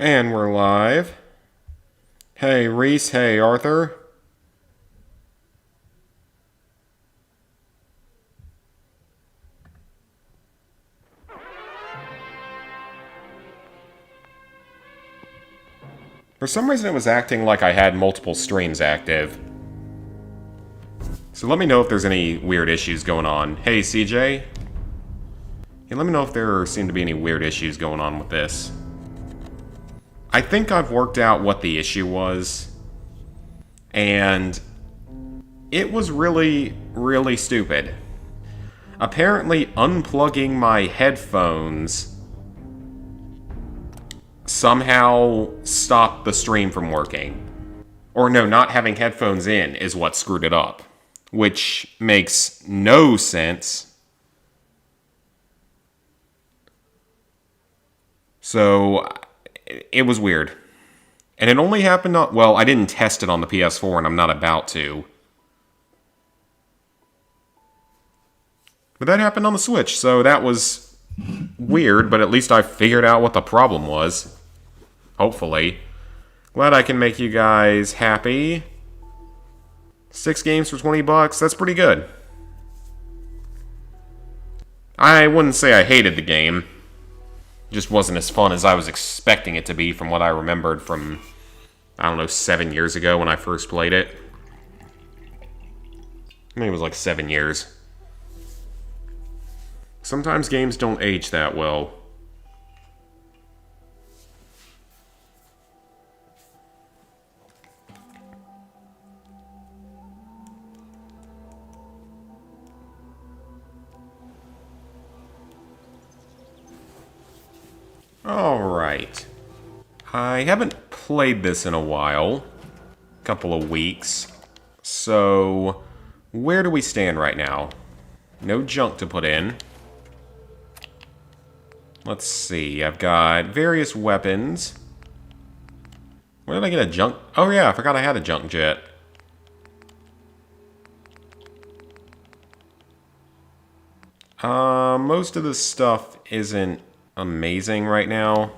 And we're live. Hey, Reese. Hey, Arthur. For some reason, it was acting like I had multiple streams active. So let me know if there's any weird issues going on. Hey, CJ. Hey, let me know if there seem to be any weird issues going on with this. I think I've worked out what the issue was. And it was really, really stupid. Apparently, unplugging my headphones somehow stopped the stream from working. Or no, not having headphones in is what screwed it up. Which makes no sense. So, it was weird. And it only happened on... Well, I didn't test it on the PS4, and I'm not about to. But that happened on the Switch, so that was weird, but at least I figured out what the problem was. Hopefully. Glad I can make you guys happy. 6 games for 20 bucks, that's pretty good. I wouldn't say I hated the game. Just wasn't as fun as I was expecting it to be from what I remembered from, I don't know, 7 years ago when I first played it. I think it was like 7 years. Sometimes games don't age that well. Alright. I haven't played this in a while. A couple of weeks. So, where do we stand right now? No junk to put in. Let's see, I've got various weapons. Where did I get a junk? Oh yeah, I forgot I had a junk jet. Most of this stuff isn't amazing right now.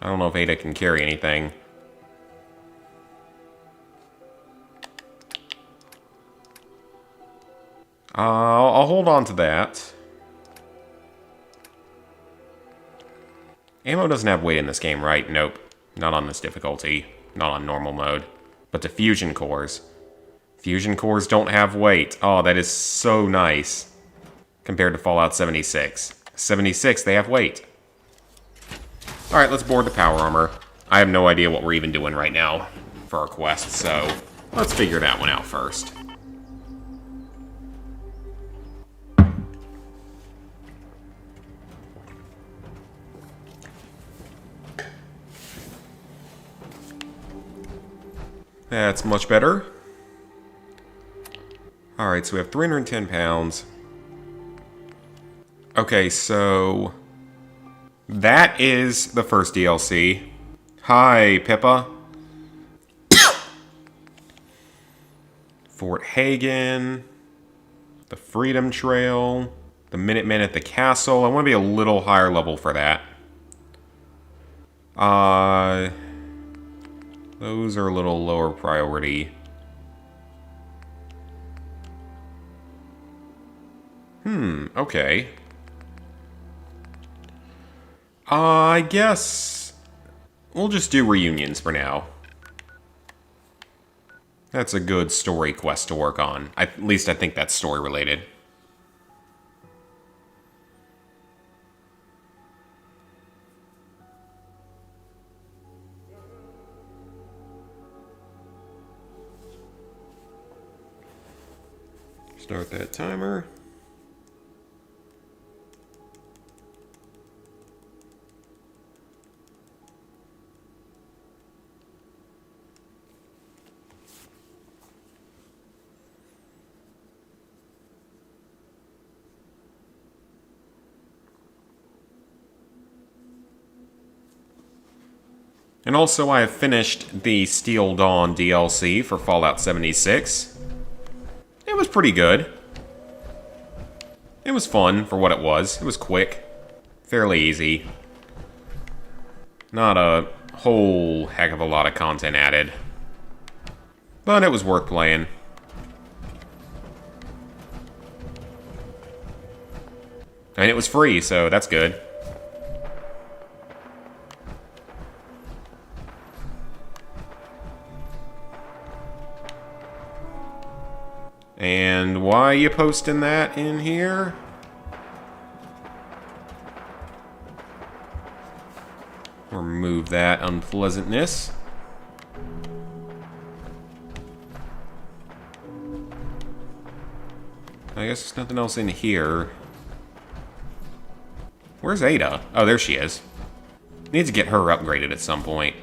I don't know if Ada can carry anything. I'll hold on to that. Ammo doesn't have weight in this game, right? Nope. Not on this difficulty. Not on normal mode. But the fusion cores. Fusion cores don't have weight. Oh, that is so nice. Compared to Fallout 76. 76, they have weight. Alright, let's board the power armor. I have no idea what we're even doing right now for our quest, so let's figure that one out first. That's much better. Alright, so we have 310 pounds. Okay, so that is the first DLC. Hi, Pippa. Fort Hagen, the Freedom Trail, the Minutemen at the Castle. I want to be a little higher level for that. Those are a little lower priority. Okay. I guess we'll just do reunions for now. That's a good story quest to work on. At least I think that's story related. Start that timer. And also, I have finished the Steel Dawn DLC for Fallout 76. It was pretty good. It was fun for what it was. It was quick. Fairly easy. Not a whole heck of a lot of content added. But it was worth playing. And it was free, so that's good. And why are you posting that in here? Remove that unpleasantness. I guess there's nothing else in here. Where's Ada? Oh, there she is. Need to get her upgraded at some point.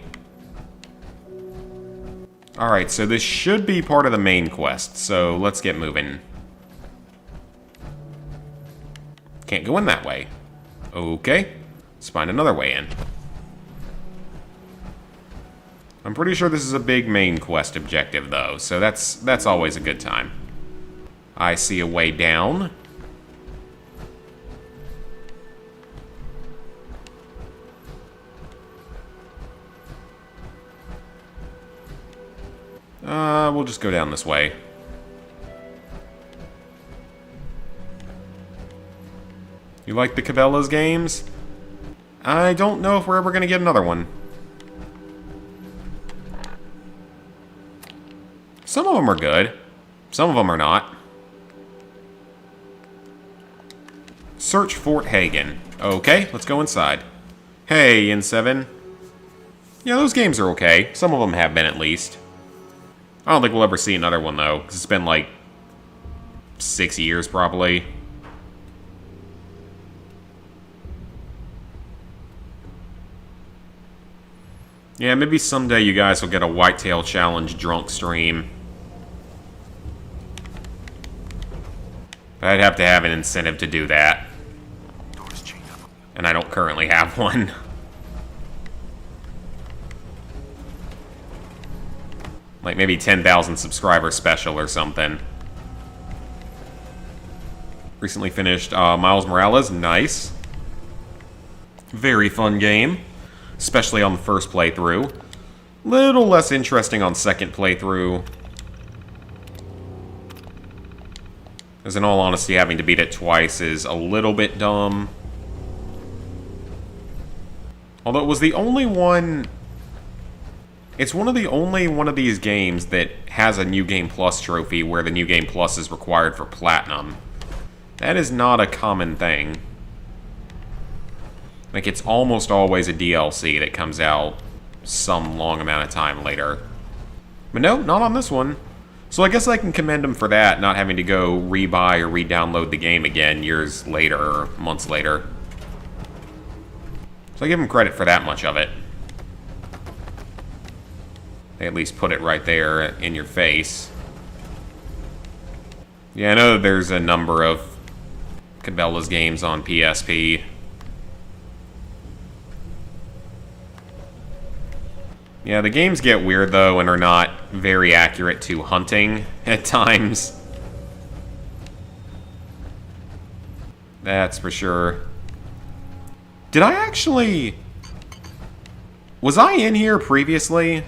Alright, so this should be part of the main quest, so let's get moving. Can't go in that way. Okay, let's find another way in. I'm pretty sure this is a big main quest objective, though, so that's always a good time. I see a way down. We'll just go down this way. You like the Cabela's games? I don't know if we're ever going to get another one. Some of them are good. Some of them are not. Search Fort Hagen. Okay, let's go inside. Hey, N7. Yeah, those games are okay. Some of them have been, at least. I don't think we'll ever see another one, though, because it's been, like, 6 years, probably. Yeah, maybe someday you guys will get a Whitetail Challenge drunk stream. But I'd have to have an incentive to do that. And I don't currently have one. Like maybe 10,000 subscriber special or something. Recently finished Miles Morales. Nice. Very fun game. Especially on the first playthrough. Little less interesting on second playthrough. Because in all honesty, having to beat it twice is a little bit dumb. Although it was the only one... It's one of the only one of these games that has a New Game Plus trophy where the New Game Plus is required for Platinum. That is not a common thing. Like, it's almost always a DLC that comes out some long amount of time later. But no, not on this one. So I guess I can commend them for that, not having to go rebuy or re-download the game again years later or months later. So I give them credit for that much of it. They at least put it right there in your face. Yeah, I know there's a number of Cabela's games on PSP. Yeah, the games get weird, though, and are not very accurate to hunting at times. That's for sure. Did I actually... Was I in here previously?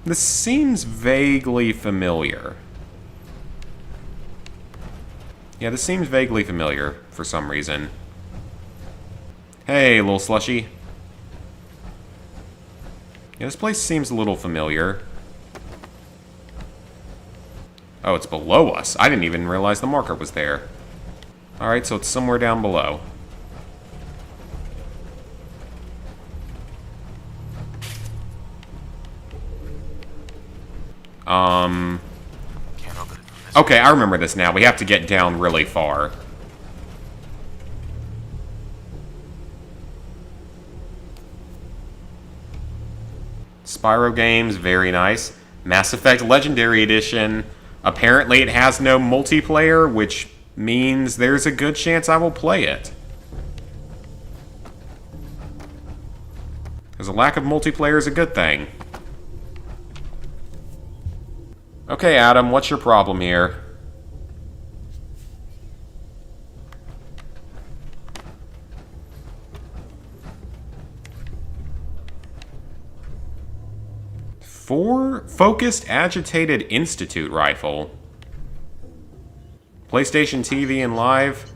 This seems vaguely familiar. Yeah, this seems vaguely familiar for some reason. Hey, little slushy. Yeah, this place seems a little familiar. Oh, it's below us. I didn't even realize the marker was there. Alright, so it's somewhere down below. Okay, I remember this now. We have to get down really far. Spyro games, very nice. Mass Effect Legendary Edition. Apparently it has no multiplayer, which means there's a good chance I will play it. Because a lack of multiplayer is a good thing. Okay, Adam, what's your problem here? 4 focused agitated institute rifle. PlayStation TV and live.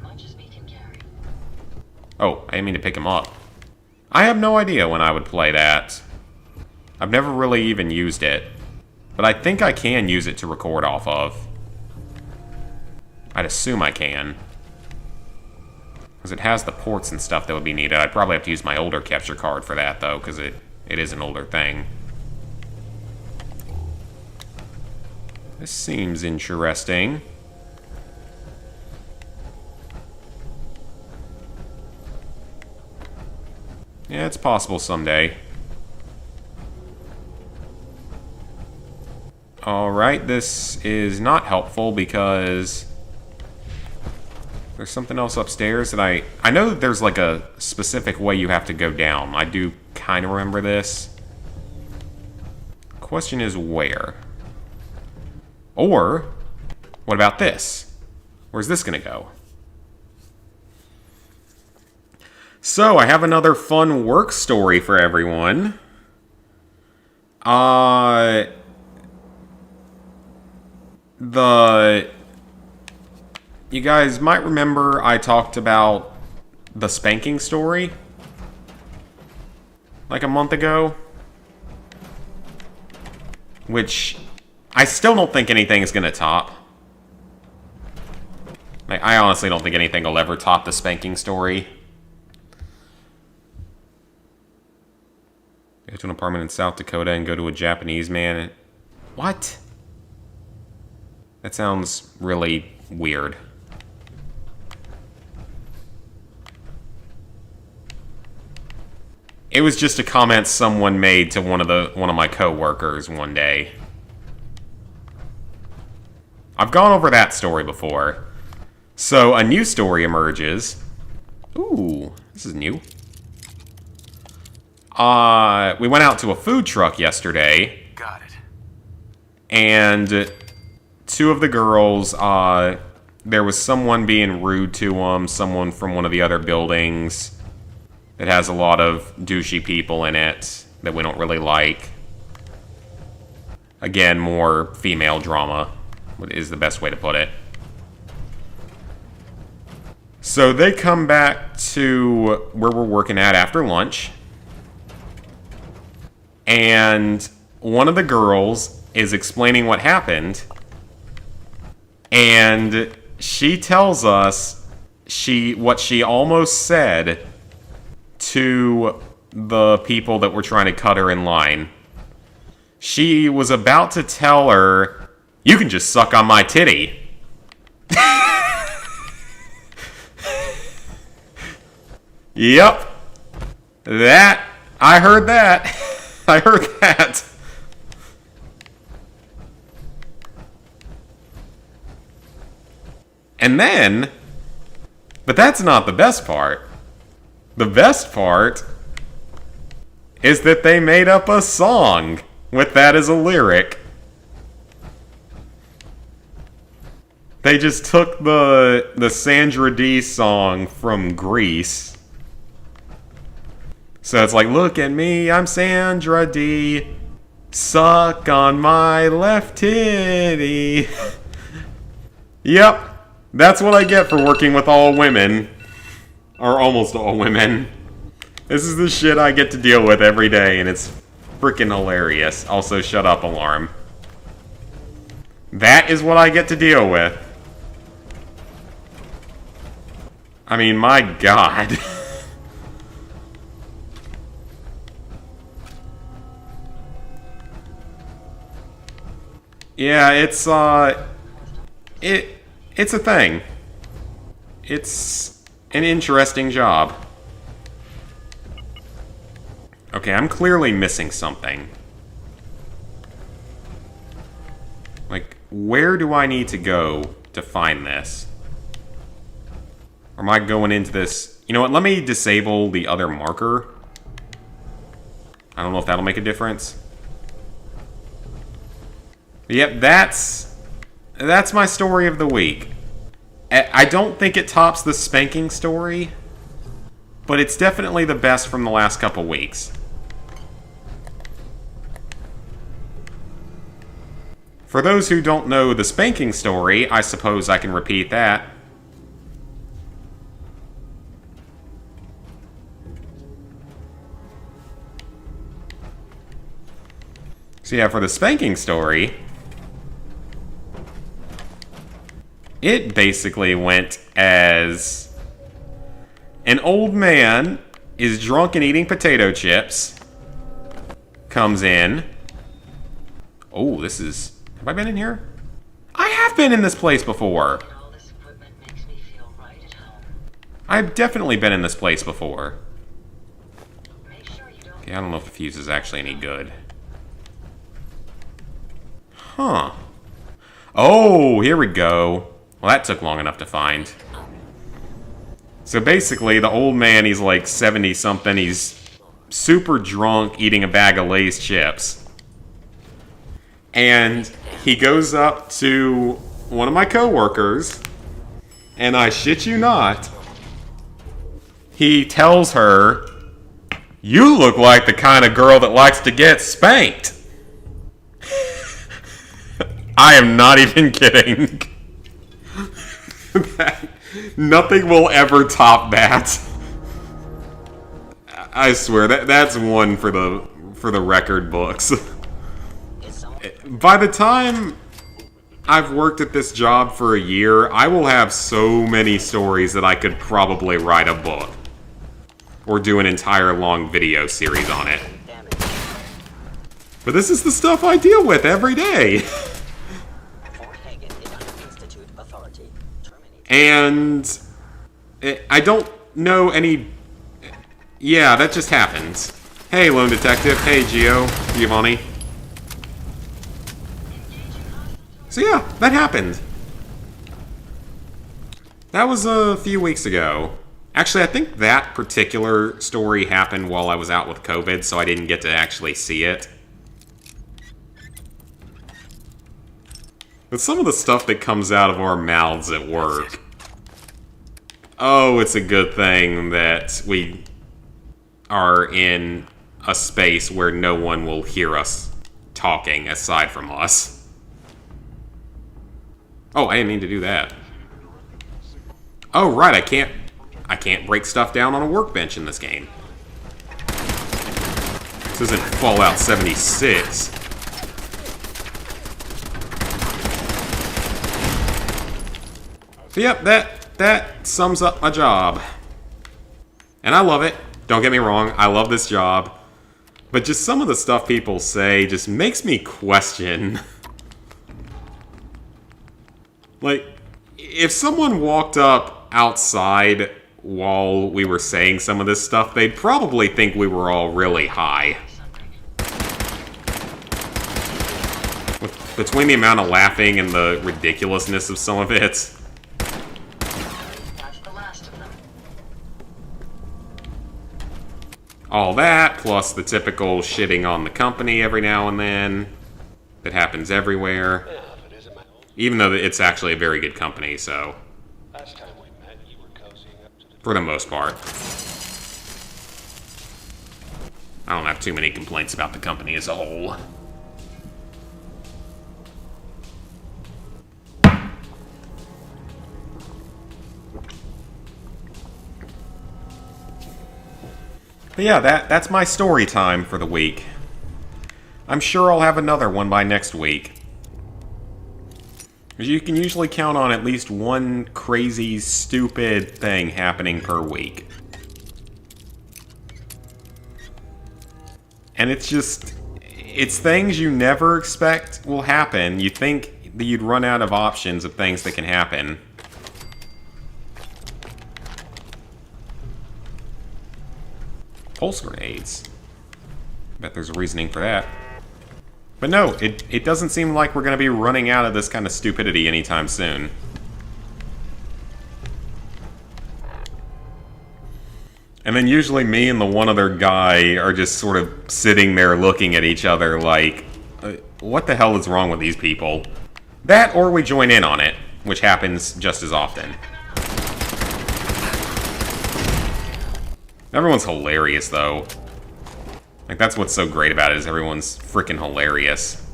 Oh, I didn't mean to pick him up. I have no idea when I would play that. I've never really even used it. But I think I can use it to record off of. I'd assume I can. Because it has the ports and stuff that would be needed. I'd probably have to use my older capture card for that, though, because it is an older thing. This seems interesting. Yeah, it's possible someday. Alright, this is not helpful because there's something else upstairs that I know that there's like a specific way you have to go down. I do kind of remember this. Question is where? Or, what about this? Where's this gonna go? So, I have another fun work story for everyone. You guys might remember I talked about the spanking story like a month ago, which I still don't think anything is gonna top. Like, I honestly don't think anything will ever top the spanking story. Go to an apartment in South Dakota and go to a Japanese man. What? That sounds really weird. It was just a comment someone made to one of my coworkers one day. I've gone over that story before. So a new story emerges. Ooh, this is new. We went out to a food truck yesterday. Got it. And 2 of the girls, there was someone being rude to them, someone from one of the other buildings that has a lot of douchey people in it that we don't really like. Again, more female drama is the best way to put it. So they come back to where we're working at after lunch. And one of the girls is explaining what happened. And she tells us what she almost said to the people that were trying to cut her in line. She was about to tell her, "You can just suck on my titty." Yep. I heard that. I heard that. And then, but that's not the best part. The best part is that they made up a song with that as a lyric. They just took the Sandra Dee song from Grease. So it's like, "Look at me, I'm Sandra Dee. Suck on my left titty." Yep, that's what I get for working with all women. Or almost all women. This is the shit I get to deal with every day, and it's freaking hilarious. Also, shut up, alarm. That is what I get to deal with. I mean, my God. Yeah, it's a thing. It's an interesting job. Okay, I'm clearly missing something. Like, where do I need to go to find this? Or am I going into this? You know what, let me disable the other marker. I don't know if that'll make a difference. Yep, that's my story of the week. I don't think it tops the spanking story, but it's definitely the best from the last couple weeks. For those who don't know the spanking story, I suppose I can repeat that. So yeah, for the spanking story, it basically went as an old man is drunk and eating potato chips, comes in. Oh, this is... Have I been in here? I have been in this place before. I've definitely been in this place before. Okay, I don't know if the fuse is actually any good. Huh. Oh, here we go. Well, that took long enough to find. So basically, the old man, he's like 70-something. He's super drunk, eating a bag of Lay's chips. And he goes up to one of my coworkers, and I shit you not, he tells her, "You look like the kind of girl that likes to get spanked." I am not even kidding. Nothing will ever top that. I swear that's one for the record books. By the time I've worked at this job for a year, I will have so many stories that I could probably write a book or do an entire long video series on it. But this is the stuff I deal with every day. And I don't know any... Yeah, that just happens. Hey, Lone Detective. Hey, Giovanni. So yeah, that happened. That was a few weeks ago. Actually, I think that particular story happened while I was out with COVID, so I didn't get to actually see it. But some of the stuff that comes out of our mouths at work. Oh, it's a good thing that we are in a space where no one will hear us talking aside from us. Oh, I didn't mean to do that. Oh, right, I can't break stuff down on a workbench in this game. This isn't Fallout 76. So yep, that sums up my job. And I love it. Don't get me wrong, I love this job. But just some of the stuff people say just makes me question. Like, if someone walked up outside while we were saying some of this stuff, they'd probably think we were all really high. Between the amount of laughing and the ridiculousness of some of it. All that, plus the typical shitting on the company every now and then. That happens everywhere. Even though it's actually a very good company, so... For the most part. I don't have too many complaints about the company as a whole. But yeah, that's my story time for the week. I'm sure I'll have another one by next week. You can usually count on at least one crazy, stupid thing happening per week. And it's just... It's things you never expect will happen. You think that you'd run out of options of things that can happen. Pulse grenades. Bet there's a reasoning for that. But no, it doesn't seem like we're going to be running out of this kind of stupidity anytime soon. And then usually me and the one other guy are just sort of sitting there looking at each other like, what the hell is wrong with these people? That, or we join in on it, which happens just as often. Everyone's hilarious, though. Like, that's what's so great about it, is everyone's freaking hilarious.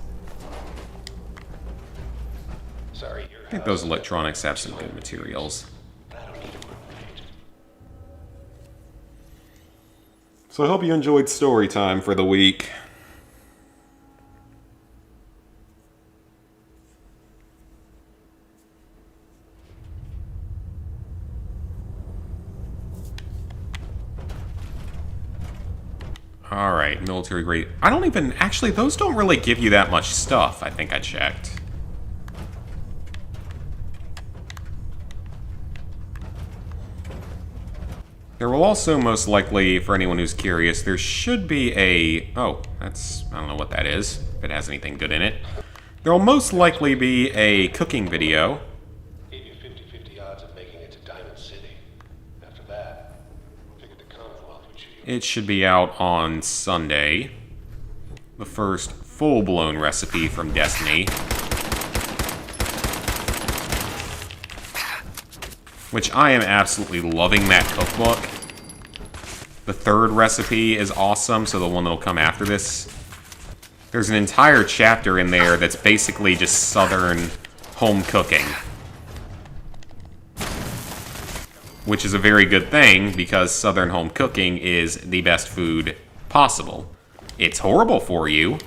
think those electronics have some good materials. So I hope you enjoyed story time for the week. Alright, military grade. I don't even... Actually, those don't really give you that much stuff, I think I checked. There will also, most likely, for anyone who's curious, there should be a... Oh, that's... I don't know what that is, if it has anything good in it. There will most likely be a cooking video. Gave you 50-50 odds of making it to Diamond City. After that, figured the Commonwealth would shoot you. It should be out on Sunday. The first full-blown recipe from Destiny. Which I am absolutely loving that cookbook. The third recipe is awesome, so the one that'll come after this. There's an entire chapter in there that's basically just Southern home cooking. Which is a very good thing, because Southern home cooking is the best food possible. It's horrible for you,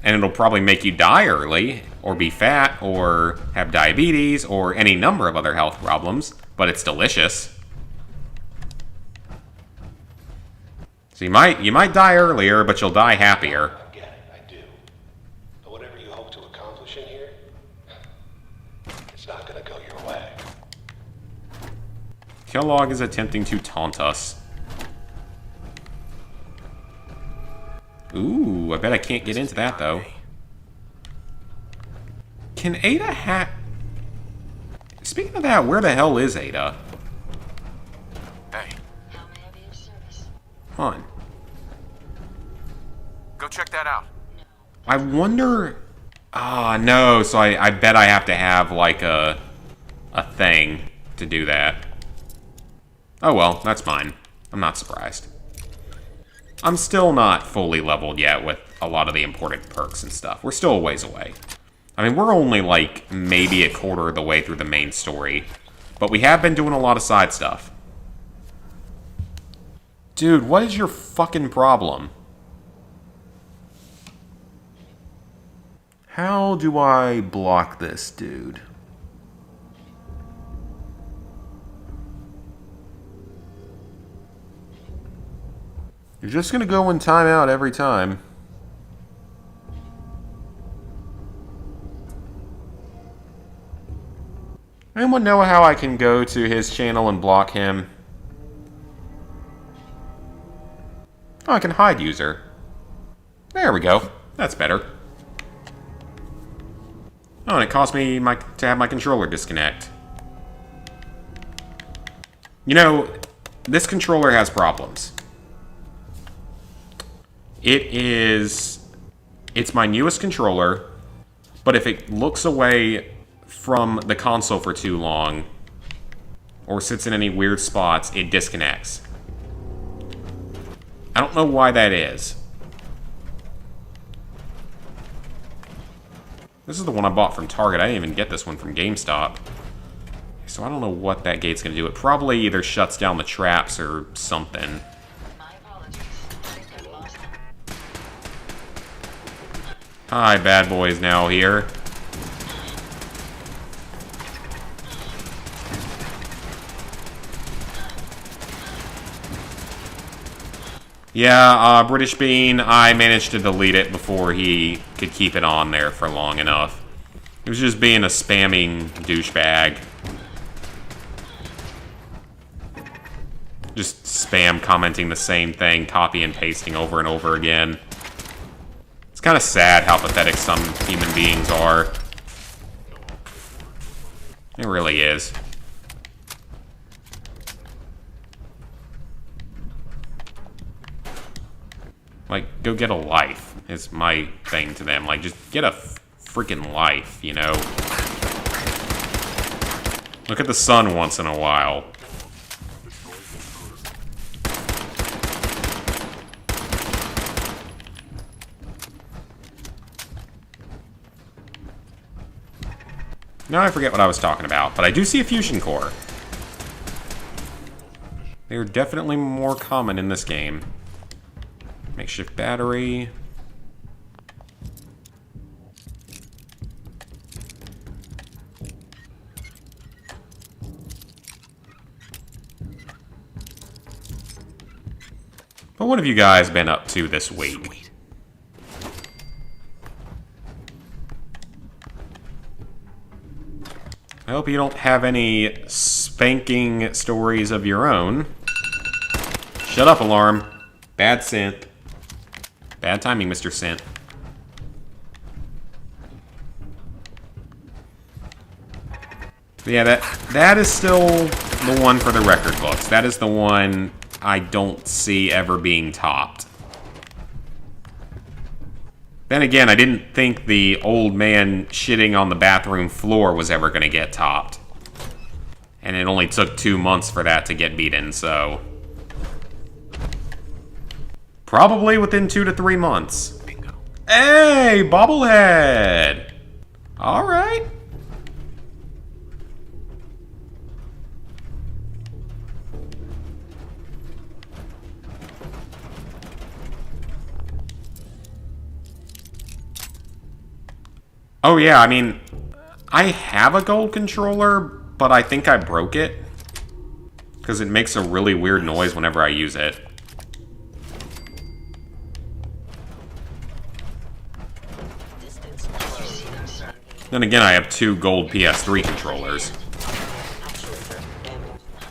and it'll probably make you die early, or be fat, or have diabetes, or any number of other health problems, but it's delicious. So you might die earlier, but you'll die happier. I get it, I do. But whatever you hope to accomplish in here, it's not gonna go your way. Kellogg is attempting to taunt us. Ooh, I bet I can't get into that, though. Can Ada hack... Speaking of that, where the hell is Ada? Hey, How may I be of service? Come on. go check that out. I wonder... Ah, no, so I bet I have to have, like, a thing to do that. Oh well, that's fine. I'm not surprised. I'm still not fully leveled yet with a lot of the important perks and stuff. We're still a ways away. I mean, we're only, like, maybe a quarter of the way through the main story. But we have been doing a lot of side stuff. Dude, what is your fucking problem? How do I block this dude? You're just gonna go in timeout every time. Anyone know how I can go to his channel and block him? Oh, I can hide user. There we go. That's better. Oh, and it cost me to have my controller disconnect. You know, this controller has problems. It's my newest controller, but if it looks away from the console for too long, or sits in any weird spots, it disconnects. I don't know why that is. This is the one I bought from Target. I didn't even get this one from GameStop. So I don't know what that gate's gonna do. It probably either shuts down the traps or something. My apologies. I think I've lost them. Hi, bad boys now here. Yeah, British Bean, I managed to delete it before he could keep it on there for long enough. He was just being a spamming douchebag. Just spam commenting the same thing, copy and pasting over and over again. It's kind of sad how pathetic some human beings are. It really is. Like, go get a life, is my thing to them. Like, just get a freaking life, you know? Look at the sun once in a while. Now I forget what I was talking about, but I do see a fusion core. They are definitely more common in this game. Makeshift battery. But what have you guys been up to this week? I hope you don't have any spanking stories of your own. Shut up, alarm. Bad synth. Bad timing, Mr. Synth. But yeah, that is still the one for the record books. That is the one I don't see ever being topped. Then again, I didn't think the old man shitting on the bathroom floor was ever going to get topped. And it only took 2 months for that to get beaten, so... probably within 2 to 3 months. Bingo. Hey, bobblehead! Alright. Oh yeah, I mean, I have a gold controller, but I think I broke it. Because it makes a really weird noise whenever I use it. Then again, I have 2 gold PS3 controllers.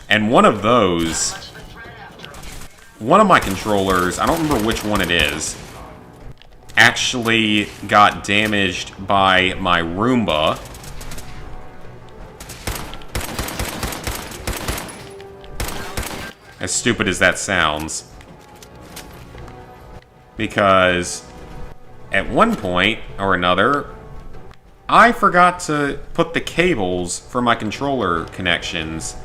And one of those... one of my controllers, I don't remember which one it is, actually got damaged by my Roomba. As stupid as that sounds. Because at one point or another, I forgot to put the cables for my controller connections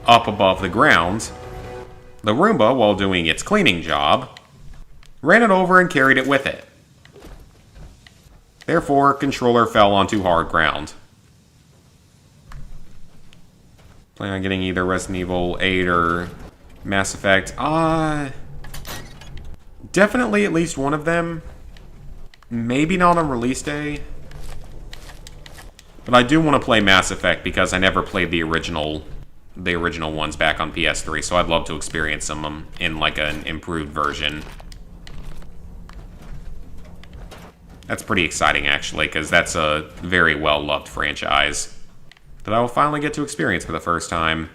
up above the ground. The Roomba, while doing its cleaning job, ran it over and carried it with it. Therefore, controller fell onto hard ground. Plan on getting either Resident Evil 8 or Mass Effect. Definitely at least one of them. Maybe not on release day. But I do want to play Mass Effect because I never played the original ones back on PS3, so I'd love to experience them in like an improved version. That's pretty exciting, actually, because that's a very well-loved franchise that I will finally get to experience for the first time.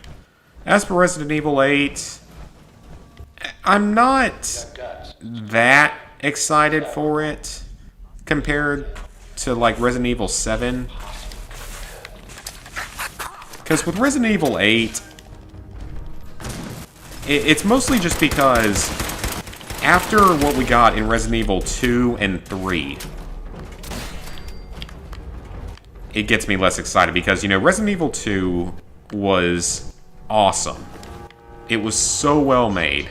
As for Resident Evil 8, I'm not that excited for it compared to, like, Resident Evil 7. Because with Resident Evil 8, it's mostly just because after what we got in Resident Evil 2 and 3, it gets me less excited because, you know, Resident Evil 2 was awesome. It was so well made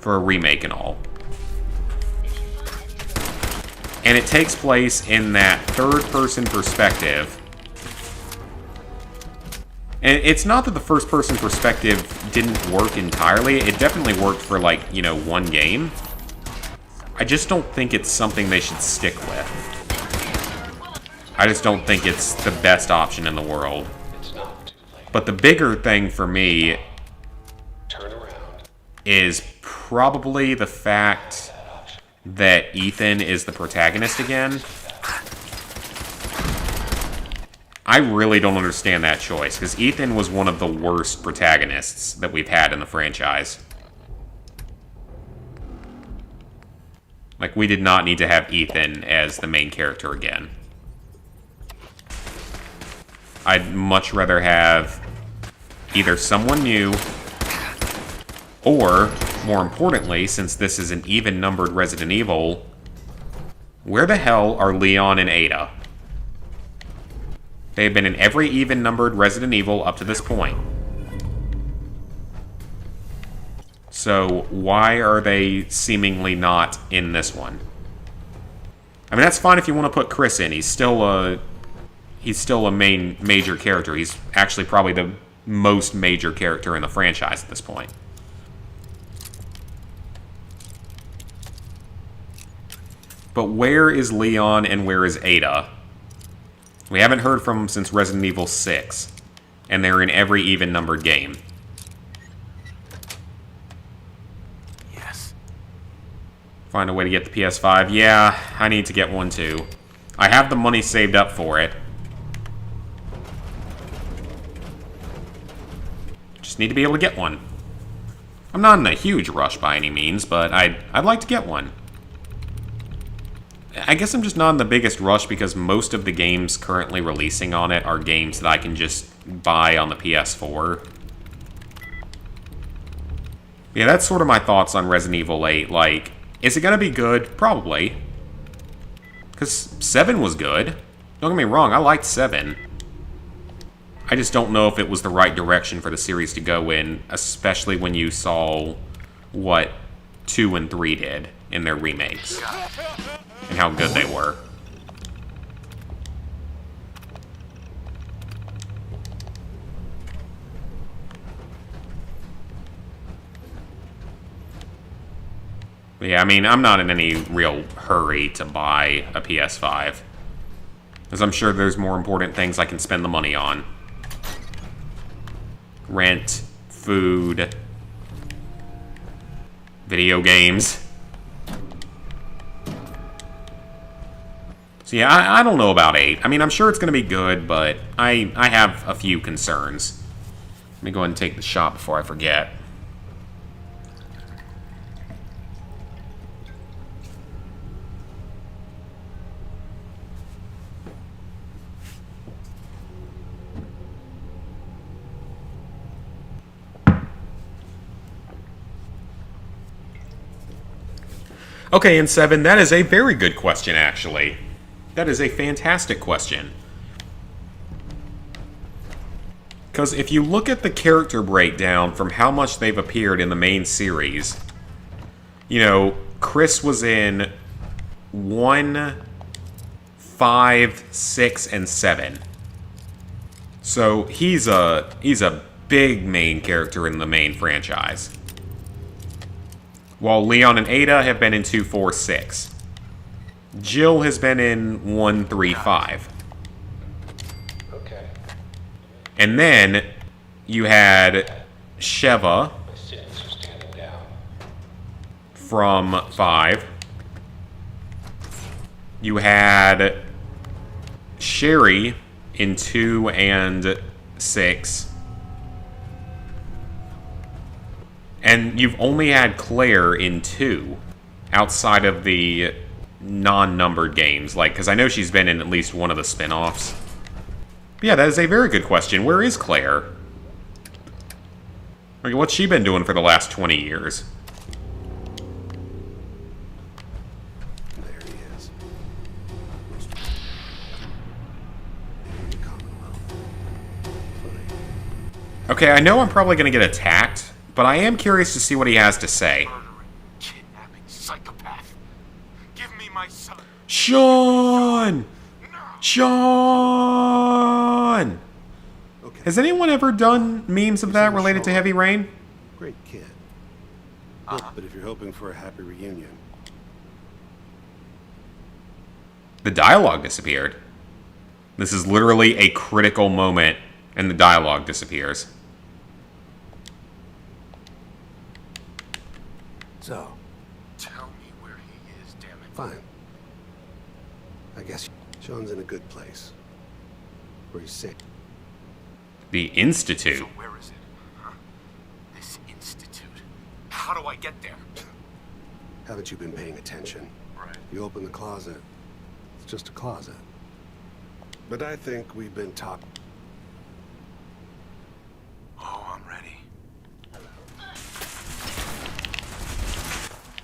for a remake and all. And it takes place in that third-person perspective. And it's not that the first-person perspective didn't work entirely. It definitely worked for, like, you know, one game. I just don't think it's something they should stick with. I just don't think it's the best option in the world. But the bigger thing for me is probably the fact that Ethan is the protagonist again. I really don't understand that choice, because Ethan was one of the worst protagonists that we've had in the franchise. Like, we did not need to have Ethan as the main character again. I'd much rather have either someone new, or, more importantly, since this is an even-numbered Resident Evil, where the hell are Leon and Ada? They have been in every even-numbered Resident Evil up to this point. So, why are they seemingly not in this one? I mean, that's fine if you want to put Chris in. He's still he's still a major character. He's actually probably the most major character in the franchise at this point. But where is Leon and where is Ada? We haven't heard from them since Resident Evil 6. And they're in every even-numbered game. Yes. Find a way to get the PS5. Yeah, I need to get one too. I have the money saved up for it. Just need to be able to get one. I'm not in a huge rush by any means, but I'd like to get one. I guess I'm just not in the biggest rush because most of the games currently releasing on it are games that I can just buy on the PS4. Yeah, that's sort of my thoughts on Resident Evil 8. Like, is it going to be good? Probably. Because 7 was good. Don't get me wrong, I liked 7. I just don't know if it was the right direction for the series to go in, especially when you saw what 2 and 3 did in their remakes. And how good they were. But yeah, I mean, I'm not in any real hurry to buy a PS5. Because I'm sure there's more important things I can spend the money on. Rent, food, video games. So yeah, I don't know about 8. I mean, I'm sure it's going to be good, but I have a few concerns. Let me go ahead and take the shot before I forget. Okay, and 7, that is a very good question, actually. That is a fantastic question. Because if you look at the character breakdown from how much they've appeared in the main series, you know, Chris was in 1, 5, 6, and 7. So he's a big main character in the main franchise. While Leon and Ada have been in 2, 4, 6. Jill has been in 1, 3, 5. Okay. And then you had Sheva My sins are standing down. from 5. You had Sherry in 2 and 6. And you've only had Claire in 2, outside of the non-numbered games. Like, because I know she's been in at least one of the spin-offs. But yeah, that is a very good question. Where is Claire? Like, what's she been doing for the last 20 years? There he is. Okay, I know I'm probably going to get attacked, but I am curious to see what he has to say. Murdering, kidnapping, psychopath. Give me my son. Sean! Sean! Okay. Has anyone ever done memes of that related to Heavy Rain? Great kid. But if you're hoping for a happy reunion, The dialogue disappeared. This is literally a critical moment, and the dialogue disappears. so Tell me where he is, damn it. fine. I guess Sean's in a good place. Where he's safe. The Institute. So where is it? Huh? This institute. How do I get there? Haven't you been paying attention? Right. You open the closet. It's just a closet. But I think we've been taught. Oh, I'm ready.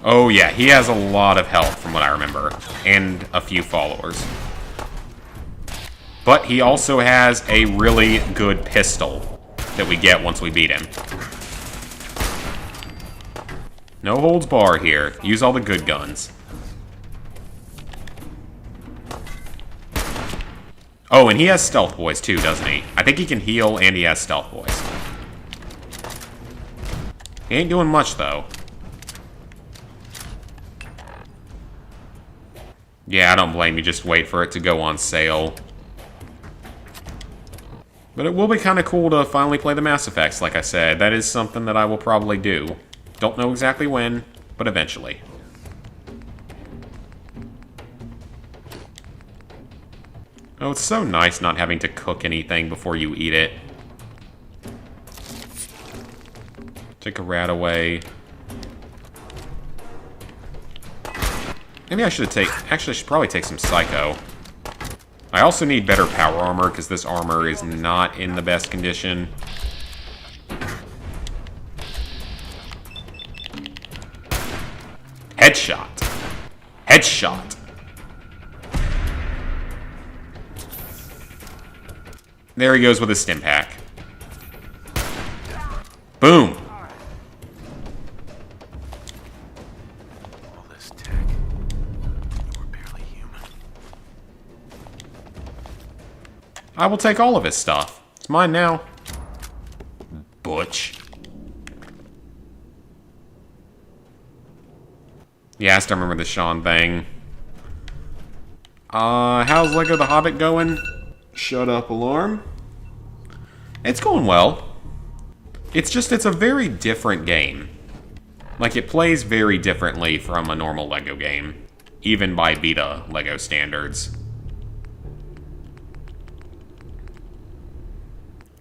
Oh yeah, he has a lot of health from what I remember, and a few followers. But he also has a really good pistol that we get once we beat him. No holds barred here. Use all the good guns. Oh, and he has Stealth Boys too, doesn't he? I think he can heal and he has Stealth Boys. He ain't doing much, though. Yeah, I don't blame you. Just wait for it to go on sale. But it will be kind of cool to finally play the Mass Effects, like I said. That is something that I will probably do. Don't know exactly when, but eventually. Oh, it's so nice not having to cook anything before you eat it. Take a rat away. Maybe I should actually, I should probably take some Psycho. I also need better power armor, because this armor is not in the best condition. Headshot. Headshot. There he goes with his stim pack. Boom. All this tech. You were barely human. I will take all of his stuff. It's mine now. Butch. Yeah, I still remember the Sean thing. How's Lego the Hobbit going? Shut up, alarm. It's going well. It's a very different game. Like, it plays very differently from a normal Lego game. Even by Vita Lego standards.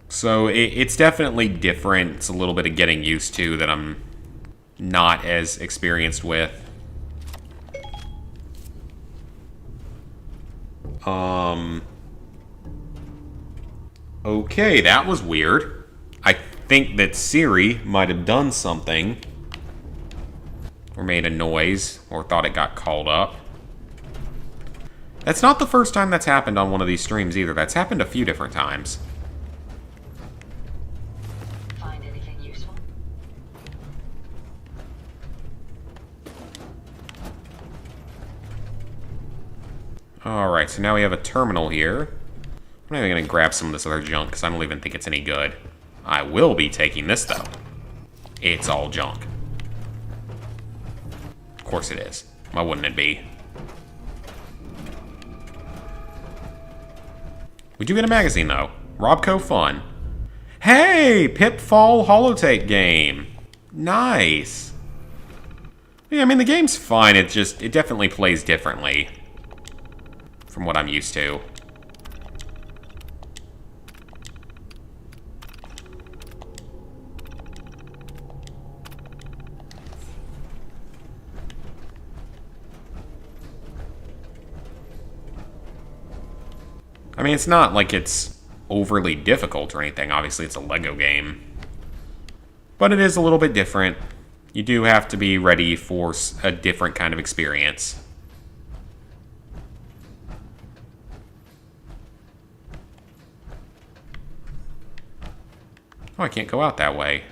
So, it's definitely different. It's a little bit of getting used to that I'm not as experienced with. Okay, that was weird. I think that Siri might have done something. Or made a noise, or thought it got called up. That's not the first time that's happened on one of these streams either. That's happened a few different times. Find anything useful? Alright, so now we have a terminal here. I'm not even going to grab some of this other junk, because I don't even think it's any good. I will be taking this, though. It's all junk. Of course it is. Why wouldn't it be? We do get a magazine, though. Robco Fun. Hey! Pitfall Holotape game. Nice. Yeah, I mean, the game's fine. It definitely plays differently from what I'm used to. I mean, it's not like it's overly difficult or anything. Obviously, it's a Lego game. But it is a little bit different. You do have to be ready for a different kind of experience. Oh, I can't go out that way.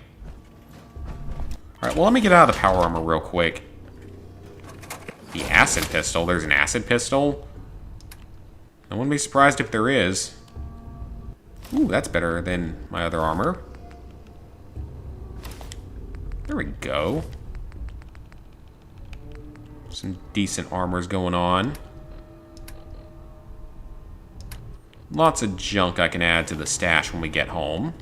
Alright, well, let me get out of the power armor real quick. The acid pistol. There's an acid pistol? I wouldn't be surprised if there is. Ooh, that's better than my other armor. There we go. Some decent armors going on. Lots of junk I can add to the stash when we get home.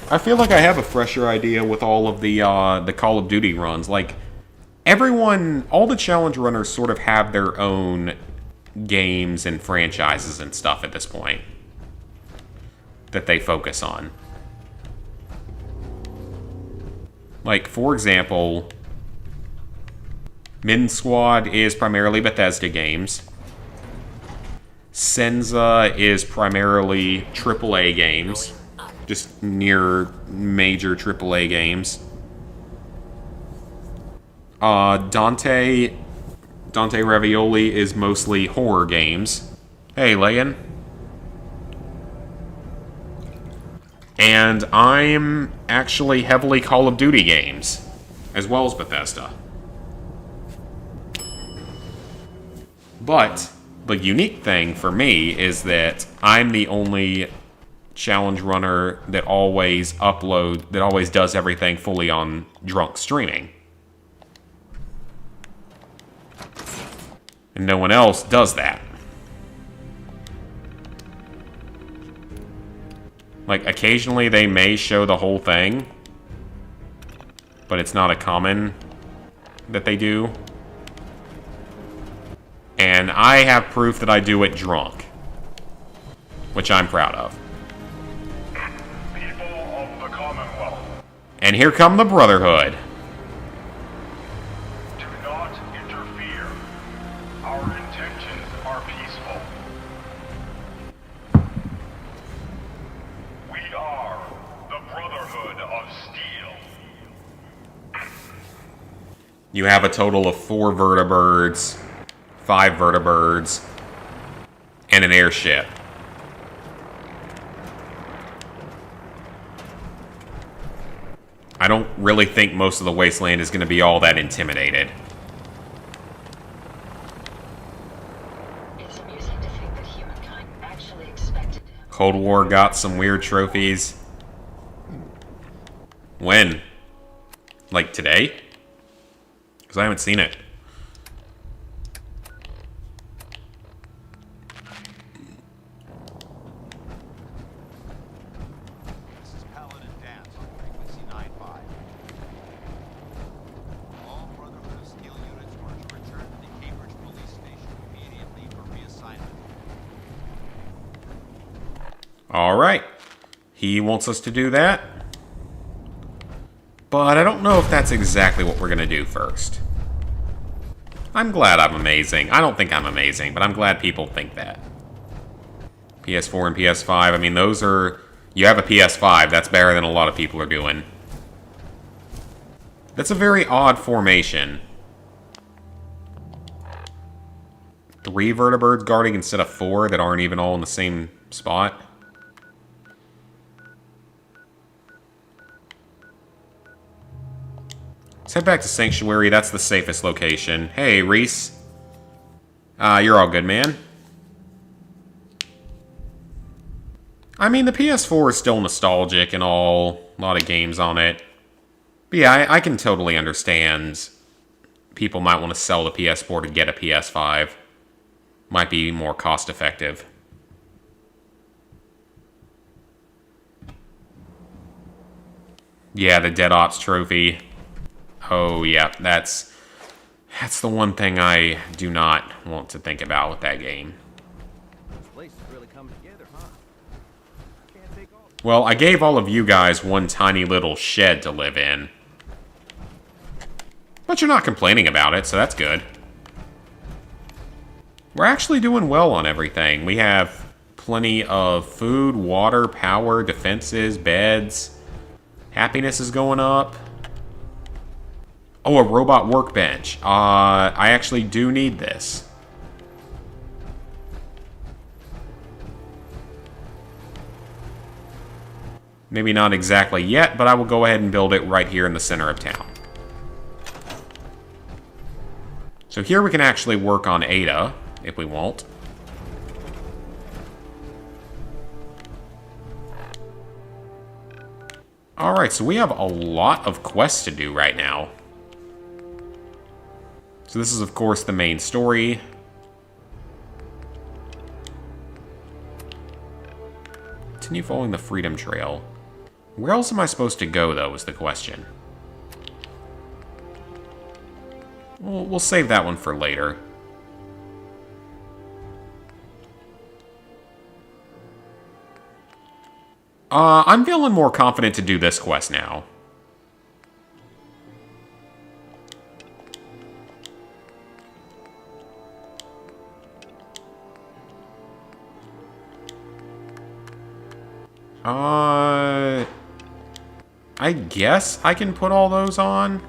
I feel like I have a fresher idea with all of the Call of Duty runs. Like, everyone, all the challenge runners sort of have their own games and franchises and stuff at this point that they focus on. Like, for example, Min Squad is primarily Bethesda games. Senza is primarily AAA games. Just near major AAA games. Dante Ravioli is mostly horror games. Hey, Legan. And I'm actually heavily Call of Duty games, as well as Bethesda. But the unique thing for me is that I'm the only challenge runner that always does everything fully on drunk streaming. And no one else does that. Like, occasionally they may show the whole thing, but it's not a common that they do. And I have proof that I do it drunk, which I'm proud of. People of the Commonwealth, And here come the Brotherhood. do not interfere. Our intentions are peaceful. We are the Brotherhood of Steel. You have a total of 4 vertibirds, 5 vertibirds, and an airship. I don't really think most of the wasteland is going to be all that intimidated. It's amusing to think that humankind actually expected him. Cold War got some weird trophies. When? Like today? Because I haven't seen it. This is Paladin Dance on frequency 95. All Brotherhood of Steel units are to return to the Cambridge Police Station immediately for reassignment. Alright. He wants us to do that. But I don't know if that's exactly what we're going to do first. I'm glad I'm amazing. I don't think I'm amazing, but I'm glad people think that. PS4 and PS5, I mean, those are... You have a PS5, that's better than a lot of people are doing. That's a very odd formation. 3 vertibirds guarding instead of 4 that aren't even all in the same spot. Let's head back to Sanctuary. That's the safest location. Hey, Reese. You're all good, man. I mean, the PS4 is still nostalgic and all. A lot of games on it. But yeah, I can totally understand people might want to sell the PS4 to get a PS5. Might be more cost effective. Yeah, the Dead Ops trophy. Oh, yeah, that's the one thing I do not want to think about with that game. This place is really coming together, huh? Can't take all. Well, I gave all of you guys one tiny little shed to live in. But you're not complaining about it, so that's good. We're actually doing well on everything. We have plenty of food, water, power, defenses, beds. Happiness is going up. Oh, a robot workbench. I actually do need this. Maybe not exactly yet, but I will go ahead and build it right here in the center of town. So here we can actually work on Ada, if we want. Alright, so we have a lot of quests to do right now. So this is, of course, the main story. Continue following the Freedom Trail. Where else am I supposed to go, though, is the question. We'll save that one for later. I'm feeling more confident to do this quest now. I guess I can put all those on.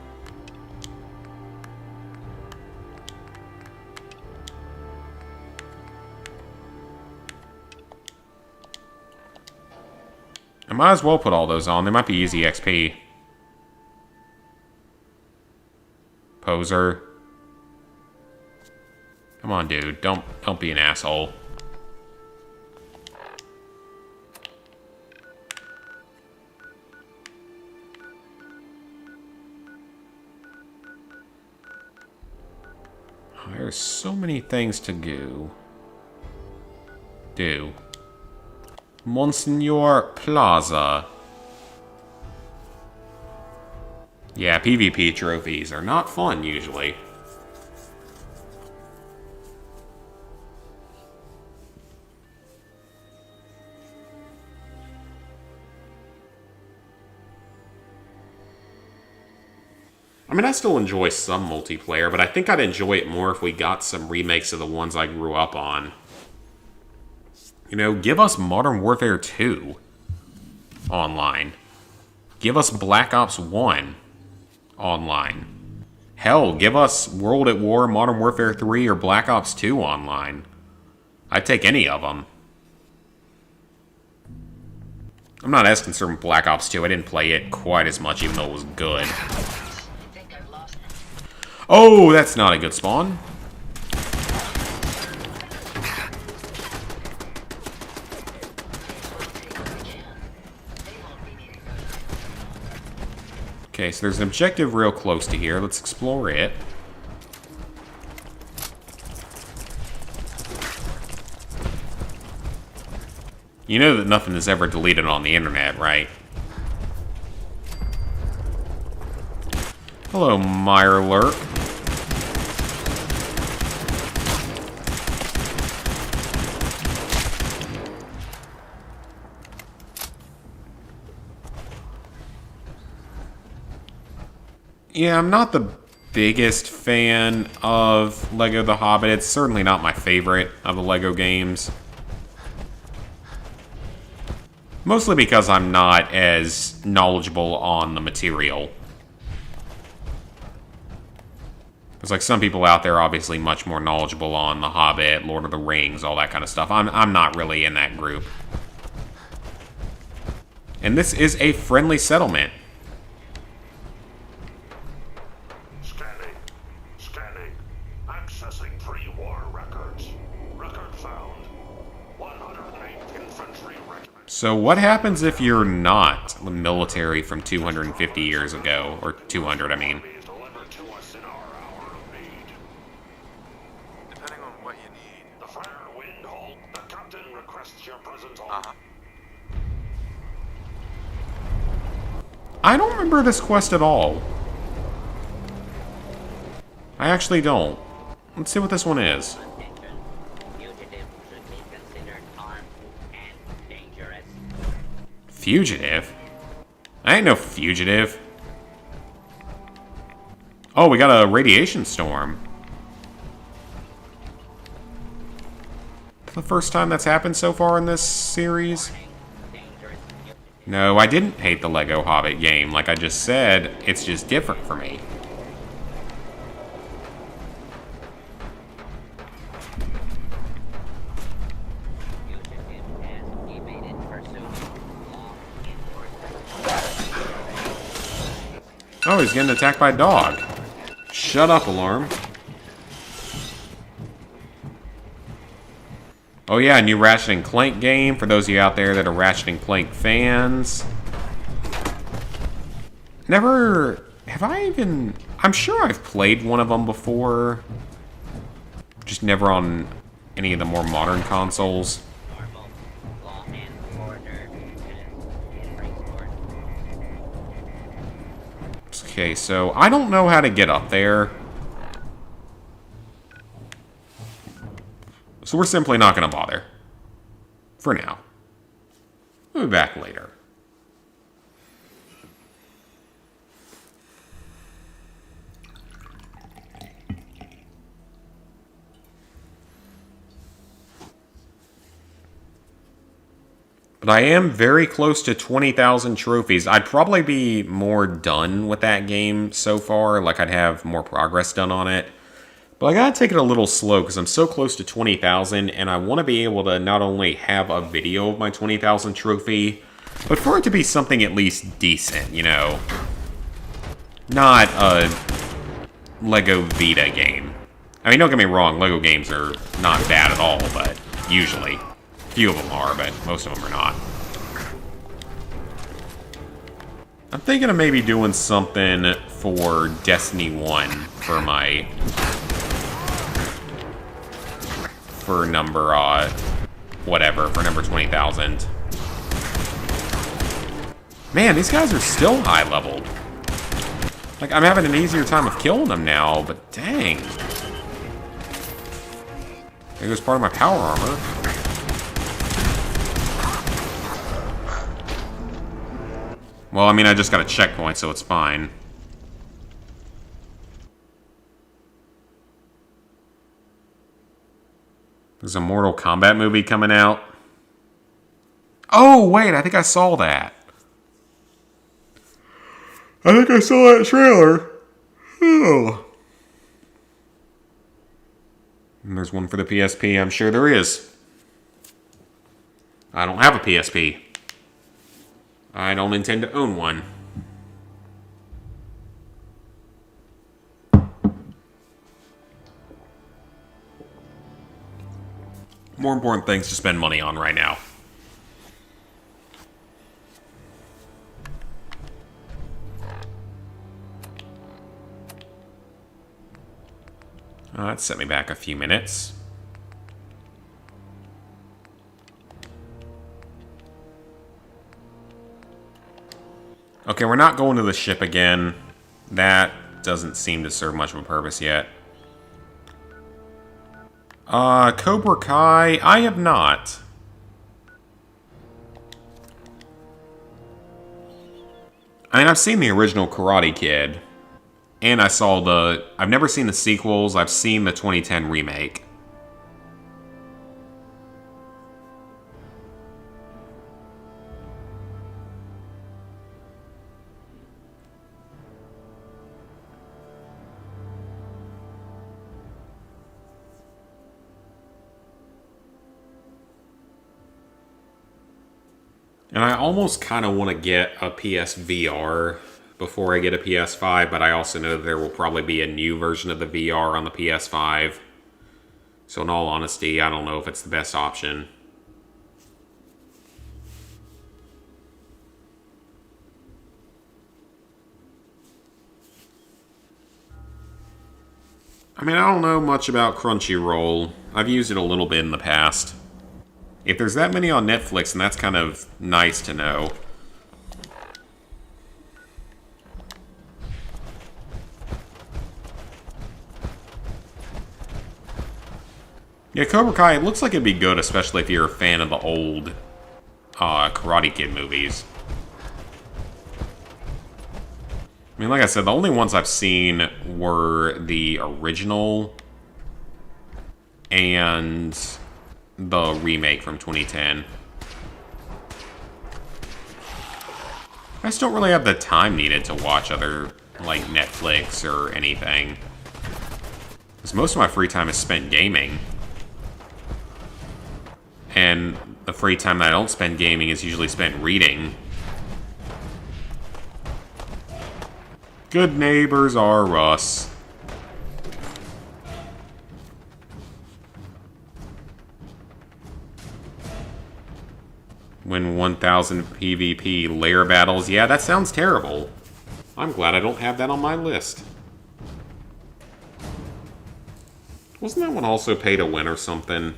I might as well put all those on. They might be easy XP. Poser. Come on, dude. Don't be an asshole. There's so many things to do. Monsignor Plaza. Yeah, PvP trophies are not fun, usually. I mean, I still enjoy some multiplayer, but I think I'd enjoy it more if we got some remakes of the ones I grew up on. You know, give us Modern Warfare 2 online. Give us Black Ops 1 online. Hell, give us World at War, Modern Warfare 3, or Black Ops 2 online. I'd take any of them. I'm not as concerned with Black Ops 2. I didn't play it quite as much, even though it was good. Oh, that's not a good spawn. Okay, so there's an objective real close to here. Let's explore it. You know that nothing is ever deleted on the internet, right? Hello, Mirelurk. Yeah, I'm not the biggest fan of LEGO The Hobbit. It's certainly not my favorite of the LEGO games. Mostly because I'm not as knowledgeable on the material. There's like some people out there obviously much more knowledgeable on The Hobbit, Lord of the Rings, all that kind of stuff. I'm not really in that group. And this is a friendly settlement. Scanning. Accessing pre-war records. Record found. 108th Infantry Regiment. So what happens if you're not the military from 250 years ago? Or 200, I mean. Is delivered to us in our hour of need. Depending on what you need. The fire wind halt. The captain requests your presence on. Uh-huh. I don't remember this quest at all. I actually don't. Let's see what this one is. Fugitive should be considered armed and dangerous. Fugitive? I ain't no fugitive. Oh, we got a radiation storm. The first time that's happened so far in this series? No, I didn't hate the LEGO Hobbit game. Like I just said, it's just different for me. Fugitive has evaded pursuit. Law enforcement. Oh, he's getting attacked by a dog. Shut up, alarm. Oh yeah, new Ratchet and Clank game, for those of you out there that are Ratchet and Clank fans. Never... have I even... I'm sure I've played one of them before. Just never on any of the more modern consoles. Normal. Law and order. And transport. Okay, so I don't know how to get up there. So we're simply not going to bother. For now. We'll be back later. But I am very close to 20,000 trophies. I'd probably be more done with that game so far. Like, I'd have more progress done on it. But I gotta take it a little slow because I'm so close to 20,000 and I want to be able to not only have a video of my 20,000 trophy, but for it to be something at least decent, you know? Not a LEGO Vita game. I mean, don't get me wrong, Lego games are not bad at all, but usually. Few of them are, but most of them are not. I'm thinking of maybe doing something for Destiny 1 for my... for number, whatever, for number 20,000. Man, these guys are still high-leveled. Like, I'm having an easier time of killing them now, but dang. There goes part of my power armor. Well, I mean, I just got a checkpoint, so it's fine. There's a Mortal Kombat movie coming out. Oh, wait, I think I saw that. I think I saw that trailer. Oh. And there's one for the PSP, I'm sure there is. I don't have a PSP. I don't intend to own one. More important things to spend money on right now. That set me back a few minutes. Okay, we're not going to the ship again. That doesn't seem to serve much of a purpose yet. Cobra Kai, I have not. I mean, I've seen the original Karate Kid. And I saw the... I've never seen the sequels. I've seen the 2010 remake. And I almost kind of want to get a PSVR before I get a PS5, but I also know that there will probably be a new version of the VR on the PS5. So in all honesty, I don't know if it's the best option. I mean, I don't know much about Crunchyroll. I've used it a little bit in the past. If there's that many on Netflix, then that's kind of nice to know. Yeah, Cobra Kai, it looks like it'd be good, especially if you're a fan of the old Karate Kid movies. I mean, like I said, the only ones I've seen were the original and the remake from 2010. I just don't really have the time needed to watch other, like, Netflix or anything. Because most of my free time is spent gaming. And the free time that I don't spend gaming is usually spent reading. Good neighbors are us. Win 1,000 PvP lair battles. Yeah, that sounds terrible. I'm glad I don't have that on my list. Wasn't that one also pay to win or something?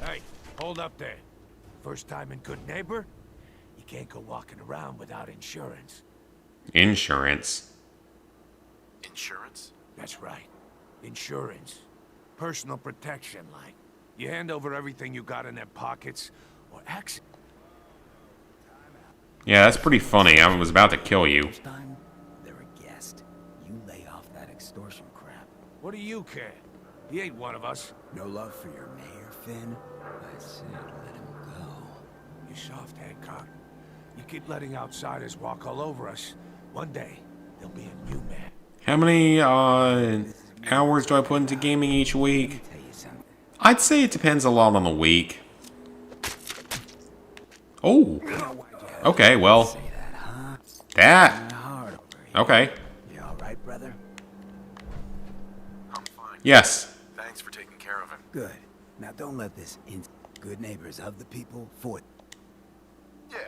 Hey, hold up there. First time in Good Neighbor? You can't go walking around without insurance. Insurance? Insurance? That's right. Insurance. Personal protection, like. You hand over everything you got in their pockets, or accident. Yeah, that's pretty funny. I was about to kill you. Next time, they're a guest. You lay off that extortion crap. What do you care? He ain't one of us. No love for your mayor, Finn? I said let him go. You soft, Hancock. You keep letting outsiders walk all over us. One day, there'll be a new man. How many hours do I put into gaming each week? Tell you something. I'd say it depends a lot on the week. Oh. Okay, well. Say that, huh? That. Hard over here. Okay. You all right, brother? I'm fine. Yes. Thanks for taking care of him. Good. Now don't let this in. Good neighbors of the people for. Yeah,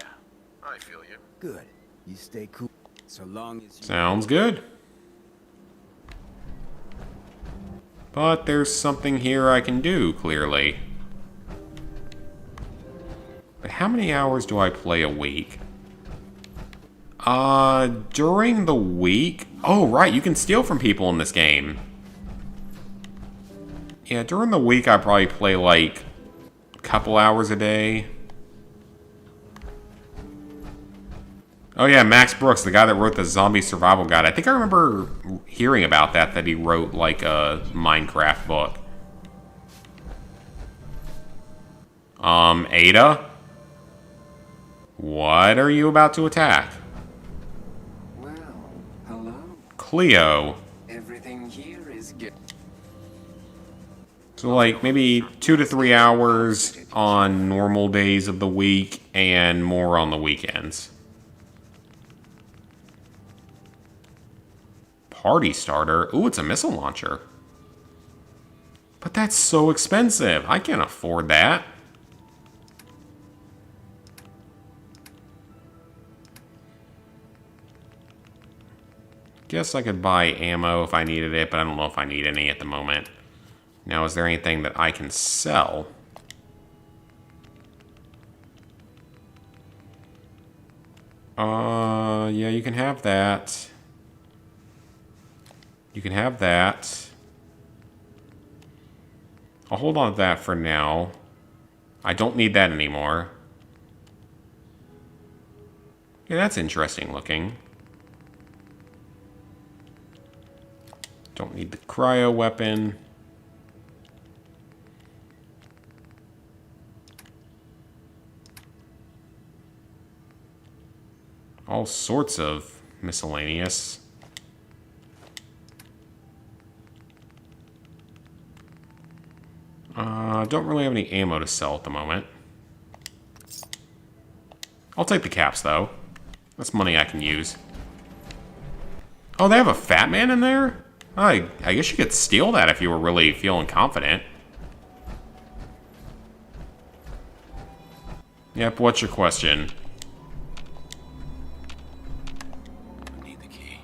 I feel you. Good. You stay cool. So long as you. Sounds good. But there's something here I can do, clearly. But how many hours do I play a week? During the week? Oh, right, you can steal from people in this game. Yeah, during the week I probably play like a couple hours a day. Oh yeah, Max Brooks, the guy that wrote the Zombie Survival Guide. I think I remember hearing about that he wrote like a Minecraft book. Ada? What are you about to attack? Well, hello. Cleo. Everything here is good. So like maybe 2 to 3 hours on normal days of the week and more on the weekends. Party starter? Ooh, it's a missile launcher. But that's so expensive. I can't afford that. Guess I could buy ammo if I needed it, but I don't know if I need any at the moment. Now, is there anything that I can sell? Yeah, you can have that. You can have that. I'll hold on to that for now. I don't need that anymore. Yeah, that's interesting looking. Don't need the cryo weapon. All sorts of miscellaneous. Don't really have any ammo to sell at the moment. I'll take the caps, though. That's money I can use. Oh, they have a fat man in there? I guess you could steal that if you were really feeling confident. Yep, what's your question? I need the key.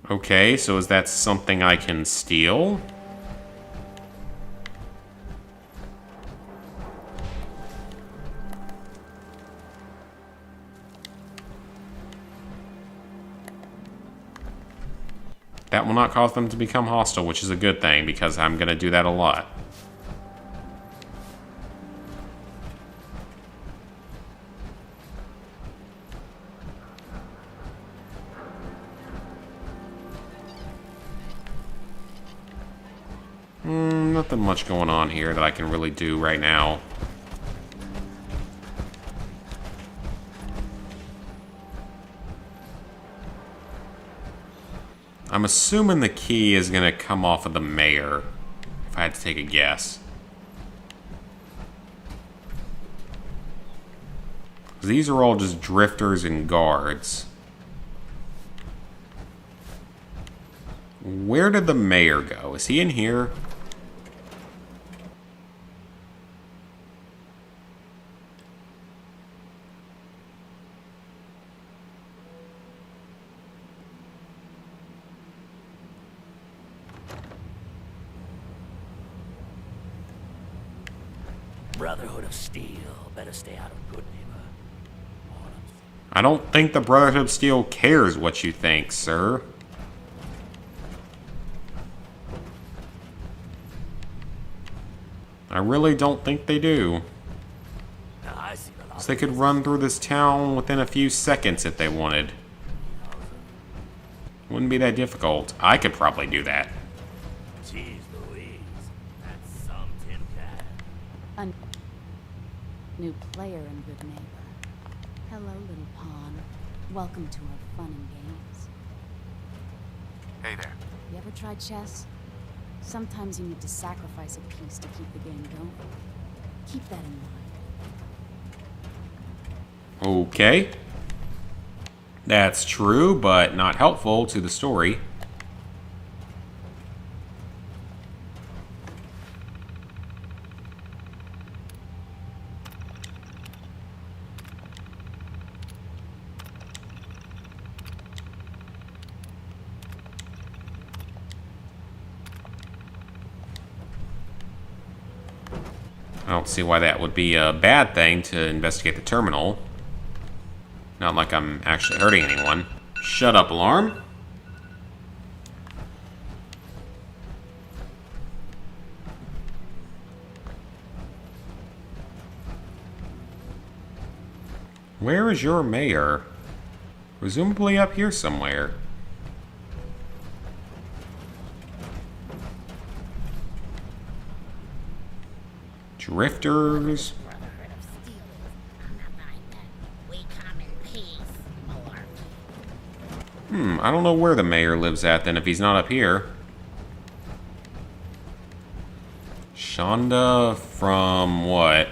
Okay, so is that something I can steal? That will not cause them to become hostile, which is a good thing, because I'm going to do that a lot. Nothing much going on here that I can really do right now. I'm assuming the key is going to come off of the mayor, if I had to take a guess. These are all just drifters and guards. Where did the mayor go? Is he in here? Brotherhood of Steel. Better stay out of good neighbor. I don't think the Brotherhood of Steel cares what you think, sir. I really don't think they do. Now, I see a lot. So they could run through this town within a few seconds if they wanted. Wouldn't be that difficult. I could probably do that. Jeez Louise. That's some tin can. New player and good neighbor. Hello, little pawn. Welcome to our fun and games. Hey there. You ever tried chess? Sometimes you need to sacrifice a piece to keep the game going. Keep that in mind. Okay. That's true, but not helpful to the story. I don't see why that would be a bad thing to investigate the terminal. Not like I'm actually hurting anyone. Shut up, alarm. Where is your mayor? Presumably up here somewhere. Drifters. Brotherhood of Steel is. I'm not buying that. We come in peace. Malarkey. I don't know where the mayor lives at then if he's not up here. Shonda from what?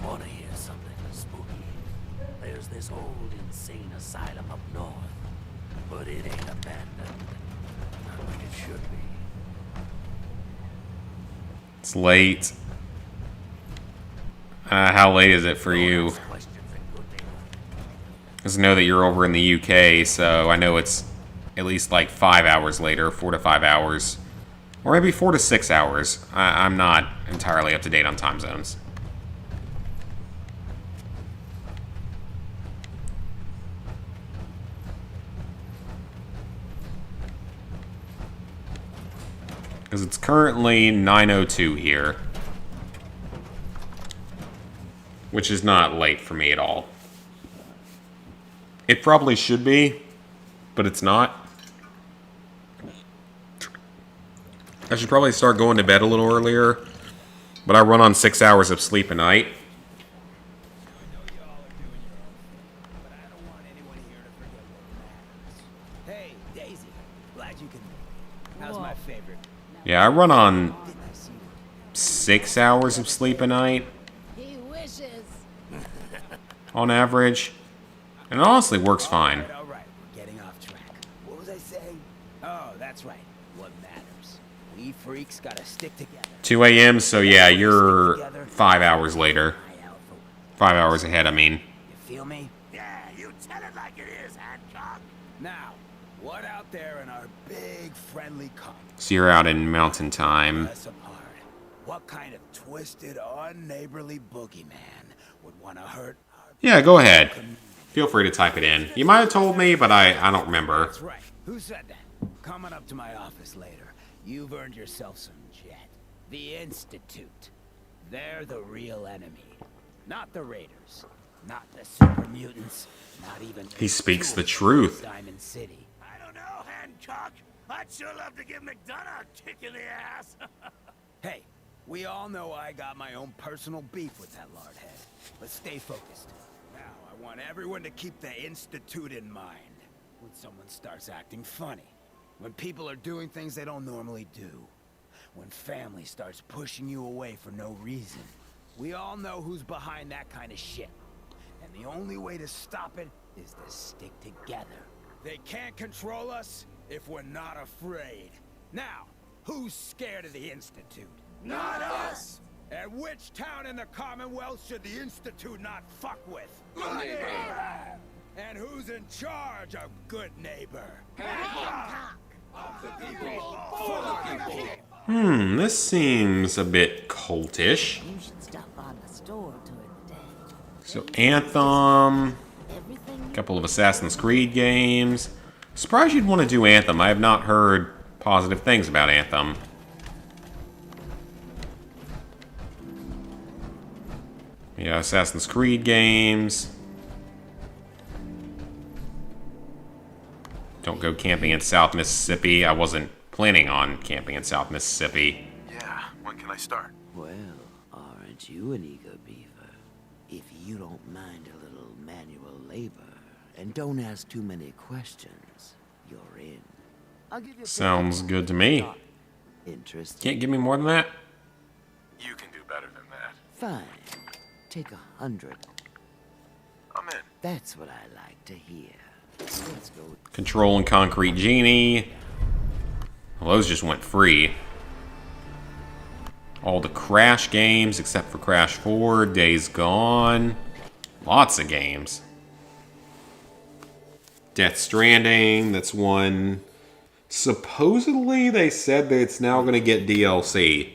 Wanna hear something spooky? There's this old insane asylum up north, but it ain't abandoned. Not like it should be. It's late. How late is it for you? Ask questions and good neighbor. Because I know that you're over in the UK, so I know it's at least like 5 hours later, 4 to 5 hours. Or maybe 4 to 6 hours. I'm not entirely up to date on time zones. Because it's currently 9:02 here. Which is not late for me at all. It probably should be, but it's not. I should probably start going to bed a little earlier, but I run on 6 hours of sleep a night. Hey, Daisy. Glad you can. How's my favorite? Yeah, I run on 6 hours of sleep a night He wishes. on average, and it honestly works fine. All right, we're getting off track. What was I saying? Oh, that's right. What matters? We freaks gotta stick together. 2 a.m., so yeah, you're 5 hours later. Eye out for 5 hours ahead, I mean. You feel me? Yeah, you tell it like it is, Hancock. Now, what out there in our big friendly comet? So you're out in mountain time. Us apart. What kind of twisted, unneighborly boogeyman would want to hurt our Yeah, go ahead. Feel free to type it in. You might have told me, but I don't remember. That's right. Who said that? Coming up to my office later. You've earned yourself some jet. The Institute. They're the real enemy. Not the Raiders. Not the super mutants. Not even... He speaks the truth. Diamond City. I don't know, Hancock. I'd sure love to give McDonough a kick in the ass. Hey, we all know I got my own personal beef with that lard head. But stay focused. Now, I want everyone to keep the Institute in mind. When someone starts acting funny. When people are doing things they don't normally do. When family starts pushing you away for no reason. We all know who's behind that kind of shit. And the only way to stop it is to stick together. They can't control us if we're not afraid. Now, who's scared of the Institute? Not us! And which town in the Commonwealth should the Institute not fuck with? Good neighbor! And who's in charge of good neighbor? Hancock! Of the people, for the people! This seems a bit cultish. You should stop on the store during the day. So Anthem, Everything a couple of Assassin's Creed games. Surprised you'd want to do Anthem. I have not heard positive things about Anthem. Yeah, Assassin's Creed games. Don't go camping in South Mississippi. I wasn't planning on camping in South Mississippi. Yeah, when can I start? Well, aren't you an eager beaver? If you don't mind a little manual labor and don't ask too many questions, you're in. I'll give you Sounds good to me. interest. Can't give me more than that? You can do better than that. Fine. Take 100. I'm in. That's what I like to hear. Let's go. Control and Concrete Genie. Well, those just went free. All the Crash games except for Crash 4, Days Gone. Lots of games. Death Stranding, that's one. Supposedly, they said that it's now going to get DLC.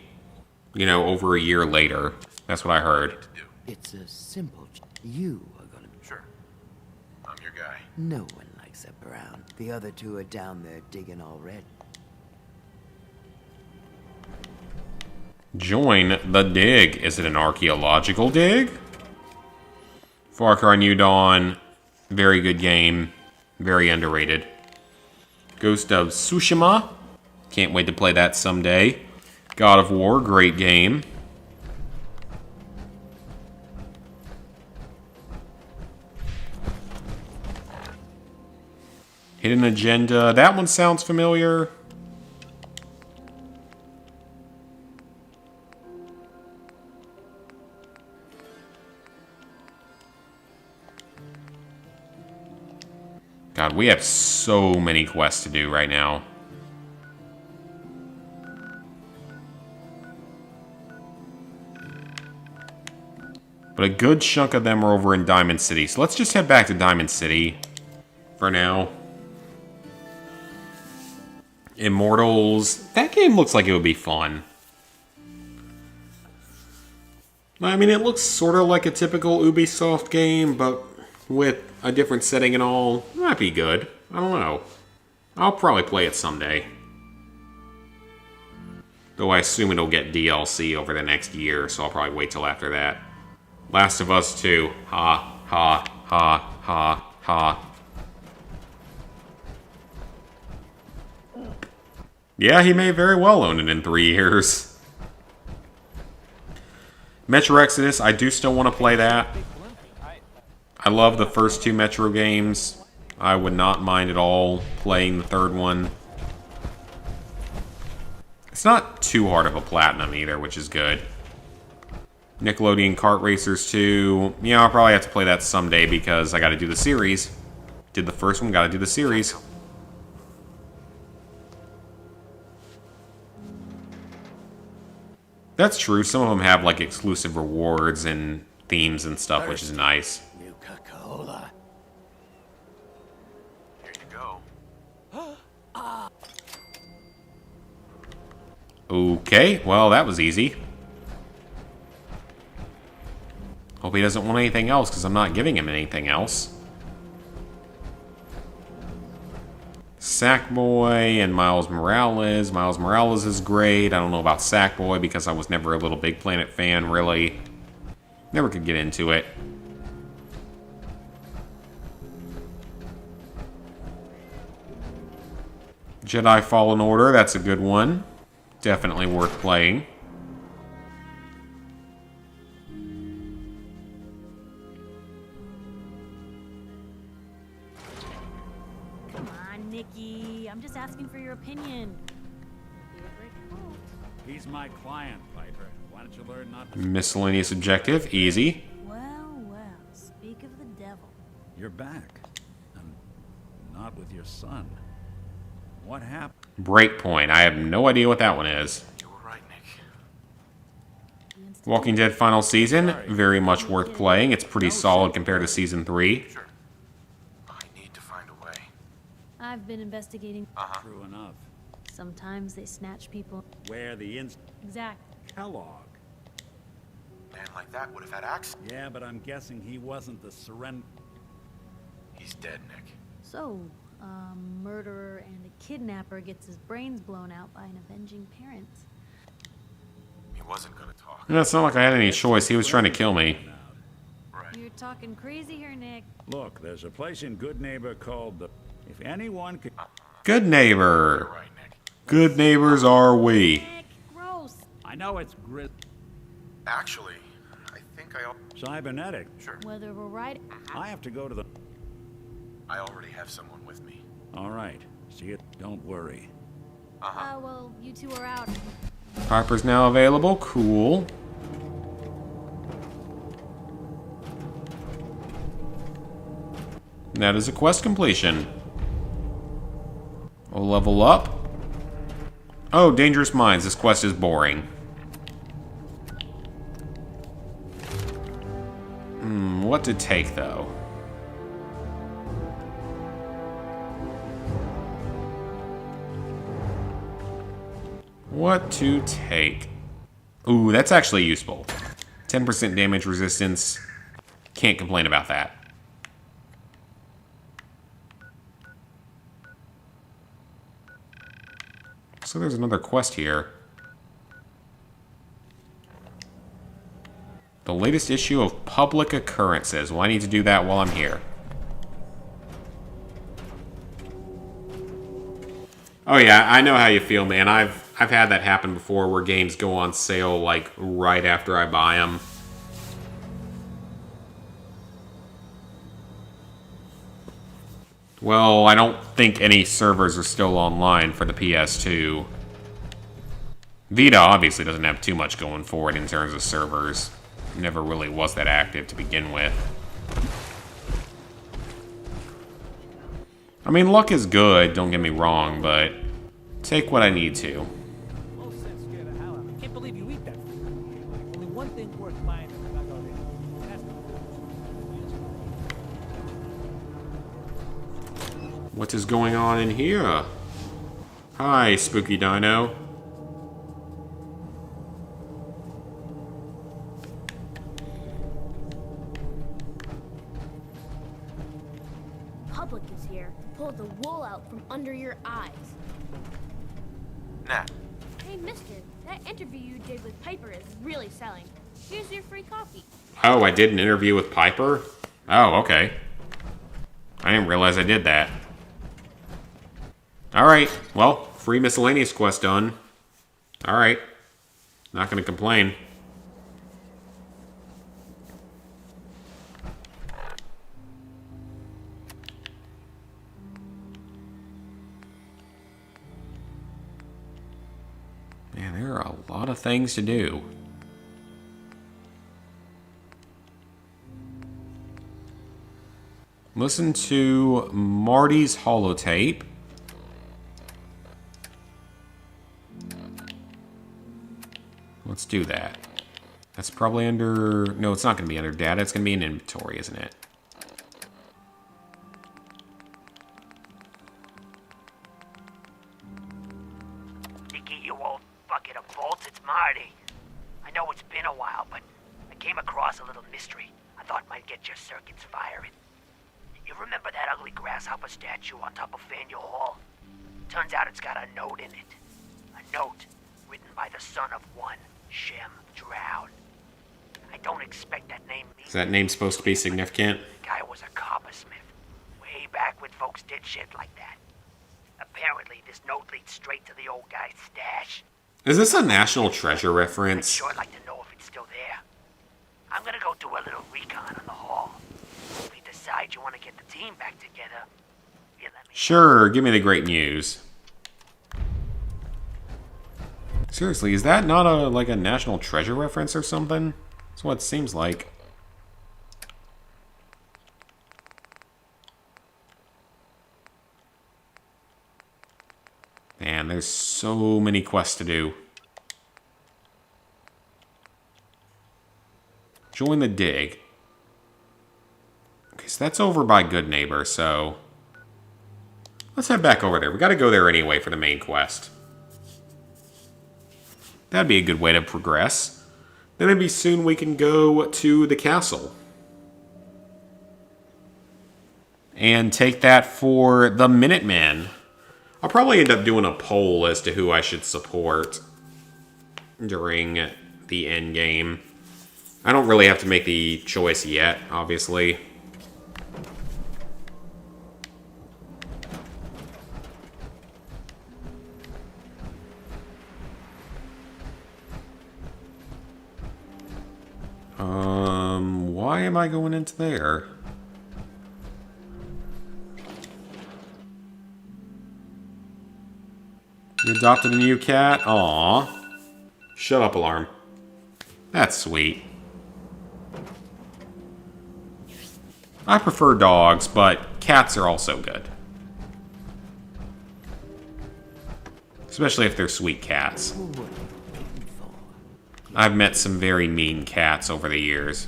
You know, over a year later. That's what I heard. It's a simple. You are gonna. Sure. I'm your guy. No one likes a brown. The other two are down there digging already. Join the dig. Is it an archaeological dig? Far Cry New Dawn. Very good game. Very underrated. Ghost of Tsushima. Can't wait to play that someday. God of War. Great game. Hidden Agenda. That one sounds familiar. God, we have so many quests to do right now. But a good chunk of them are over in Diamond City. So let's just head back to Diamond City for now. Immortals. That game looks like it would be fun. I mean, it looks sort of like a typical Ubisoft game, but with a different setting and all. It might be good. I don't know. I'll probably play it someday. Though I assume it'll get DLC over the next year, so I'll probably wait till after that. Last of Us 2. Ha, ha, ha, ha, ha. Yeah, he may very well own it in 3 years. Metro Exodus, I do still want to play that. I love the first 2 Metro games. I would not mind at all playing the third one. It's not too hard of a platinum either, which is good. Nickelodeon Kart Racers 2. Yeah, I'll probably have to play that someday because I got to do the series. Did the first one, got to do the series. That's true. Some of them have like exclusive rewards and themes and stuff, which is nice. Nuka-Cola. Here you go. Okay, well, that was easy. Hope he doesn't want anything else, because I'm not giving him anything else. Sackboy and Miles Morales. Miles Morales is great. I don't know about Sackboy, because I was never a Little Big Planet fan, really. Never could get into it. Jedi Fallen Order, that's a good one. Definitely worth playing. Come on, Nikki. I'm just asking for your opinion. He's my client, Piper. Why don't you learn not to... Miscellaneous objective, easy. Well, well, speak of the devil. You're back. And not with your son. What happened? Breakpoint. I have no idea what that one is. You were right, Nick. Walking Dead Final Season, very much worth playing. It's pretty solid compared to Season 3. Sure. I need to find a way. I've been investigating. True enough. Sometimes they snatch people. Where the Exactly. Kellogg. Man like that would have had access. Yeah, but I'm guessing he wasn't the surrender. He's dead, Nick. So, a murderer and a kidnapper gets his brains blown out by an avenging parent. He wasn't gonna talk. No, it's not like I had any choice. He was trying to kill me. Right. You're talking crazy here, Nick. Look, there's a place in Good Neighbor called the... If anyone could... Good neighbor. You're right, Nick. Good neighbors are we. Nick, gross. I know it's grit... Actually, I think I... Cybernetic. Sure. Whether we're right. I have to go to the... I already have someone with me. All right. See it? Don't worry. Well, you two are out. Piper's now available. Cool. That is a quest completion. We'll level up. Oh, Dangerous Minds. This quest is boring. What to take, though? What to take? Ooh, that's actually useful. 10% damage resistance. Can't complain about that. So there's another quest here. The latest issue of Public Occurrences. Well, I need to do that while I'm here. Oh yeah, I know how you feel, man. I've had that happen before where games go on sale like right after I buy them. Well, I don't think any servers are still online for the PS2. Vita obviously doesn't have too much going for it in terms of servers. Never really was that active to begin with. I mean, luck is good, don't get me wrong, but take what I need to. I can't believe you eat that. Only one thing worth buying. What is going on in here? Hi, Spooky Dino. Public is here to pull the wool out from under your eyes. Nah. Hey, mister, that interview you did with Piper is really selling. Here's your free coffee. Oh, I did an interview with Piper? Oh, okay. I didn't realize I did that. Alright, well, free miscellaneous quest done. Alright. Not gonna complain. Man, there are a lot of things to do. Listen to Marty's Holotape. Let's do that. That's probably under... No, it's not going to be under data. It's going to be in inventory, isn't it? Nicky, you old bucket of bolts, it's Marty. I know it's been a while, but I came across a little mystery I thought might get your circuits firing. You remember that ugly grasshopper statue on top of Faneuil Hall? Turns out it's got a note in it. A note written by the son of one Shem Drown. I don't expect that name means... Is that name supposed to be significant? The guy was a coppersmith. Way back when folks did shit like that. Apparently, this note leads straight to the old guy's stash. Is this a National Treasure reference? I'd sure like to know if it's still there. I'm gonna go do a little recon on the hall. If you decide you want to get the team back together, you let me... Sure, give me the great news. Seriously, is that not like a National Treasure reference or something? That's what it seems like. Man, there's so many quests to do. Join the dig. Okay, so that's over by Good Neighbor, so... Let's head back over there. We gotta go there anyway for the main quest. That'd be a good way to progress. Then maybe soon we can go to the castle. And take that for the Minutemen. I'll probably end up doing a poll as to who I should support during the end game. I don't really have to make the choice yet, obviously. Why am I going into there? You adopted a new cat? Aww. Shut up, alarm. That's sweet. I prefer dogs, but cats are also good. Especially if they're sweet cats. I've met some very mean cats over the years.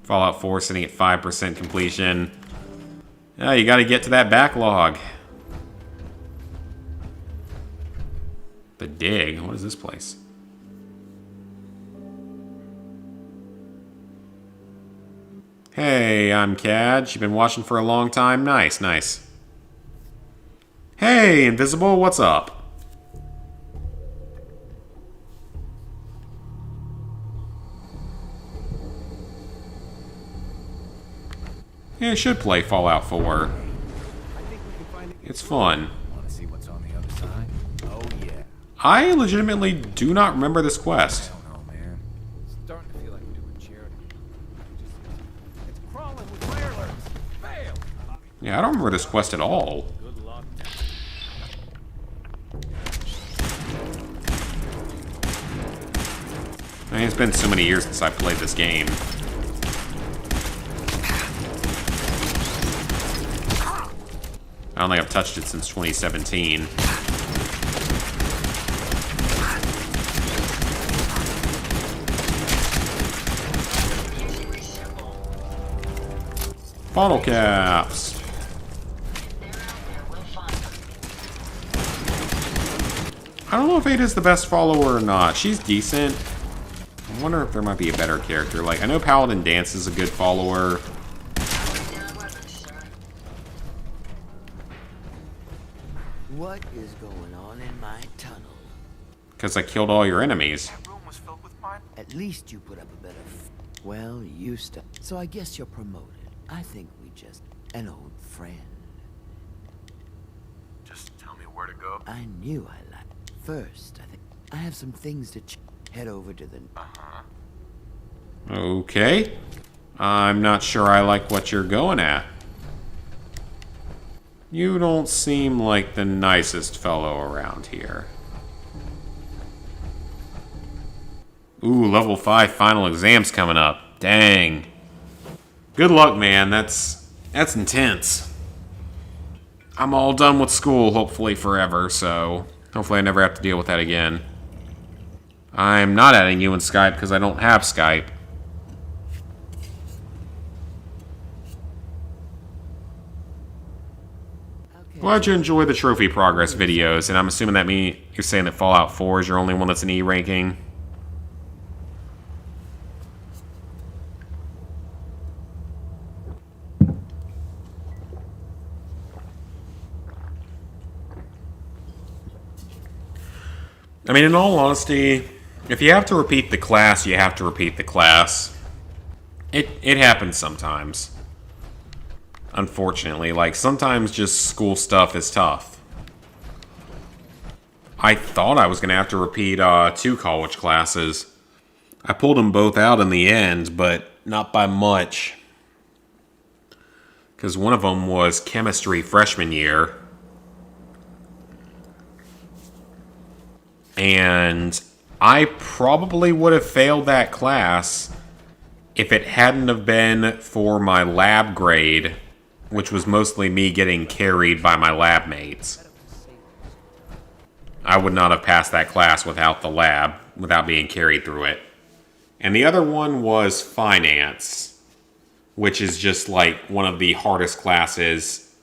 Fallout 4 sitting at 5% completion. Yeah, you gotta get to that backlog. The Dig? What is this place? Hey, I'm Cad. You've been watching for a long time. Nice, nice. Hey, Invisible, what's up? Yeah, I should play Fallout 4. It's fun. Want to see what's on the other side? Oh yeah. I legitimately do not remember this quest. I don't know, man. It's starting to feel like we're doing charity. It's crawling with flare alerts. Fail. Yeah, I don't remember this quest at all. Good luck. I mean, it's been so many years since I played this game. I don't think I've touched it since 2017. Bottle caps. I don't know if Ada's the best follower or not. She's decent. I wonder if there might be a better character. Like, I know Paladin Dance is a good follower. What is going on in my tunnel? Because I killed all your enemies. That room was filled with mine. At least you put up a better well, you so I guess you're promoted. I think we just an old friend. Just tell me where to go. I knew I liked. First, I think I have some things to head over to the. Okay. I'm not sure I like what you're going at. You don't seem like the nicest fellow around here. Ooh, level 5 final exams coming up. Dang. Good luck, man. That's intense. I'm all done with school, hopefully forever, so hopefully I never have to deal with that again. I'm not adding you in Skype because I don't have Skype. Glad you enjoy the trophy progress videos, and I'm assuming that you're saying that Fallout 4 is your only one that's an E ranking. I mean, in all honesty, if you have to repeat the class, you have to repeat the class. It happens sometimes. Unfortunately, like, sometimes just school stuff is tough. I thought I was going to have to repeat 2 college classes. I pulled them both out in the end, but not by much. Because one of them was chemistry freshman year. And I probably would have failed that class if it hadn't have been for my lab grade, which was mostly me getting carried by my lab mates. I would not have passed that class without the lab, without being carried through it. And the other one was finance, which is just like one of the hardest classes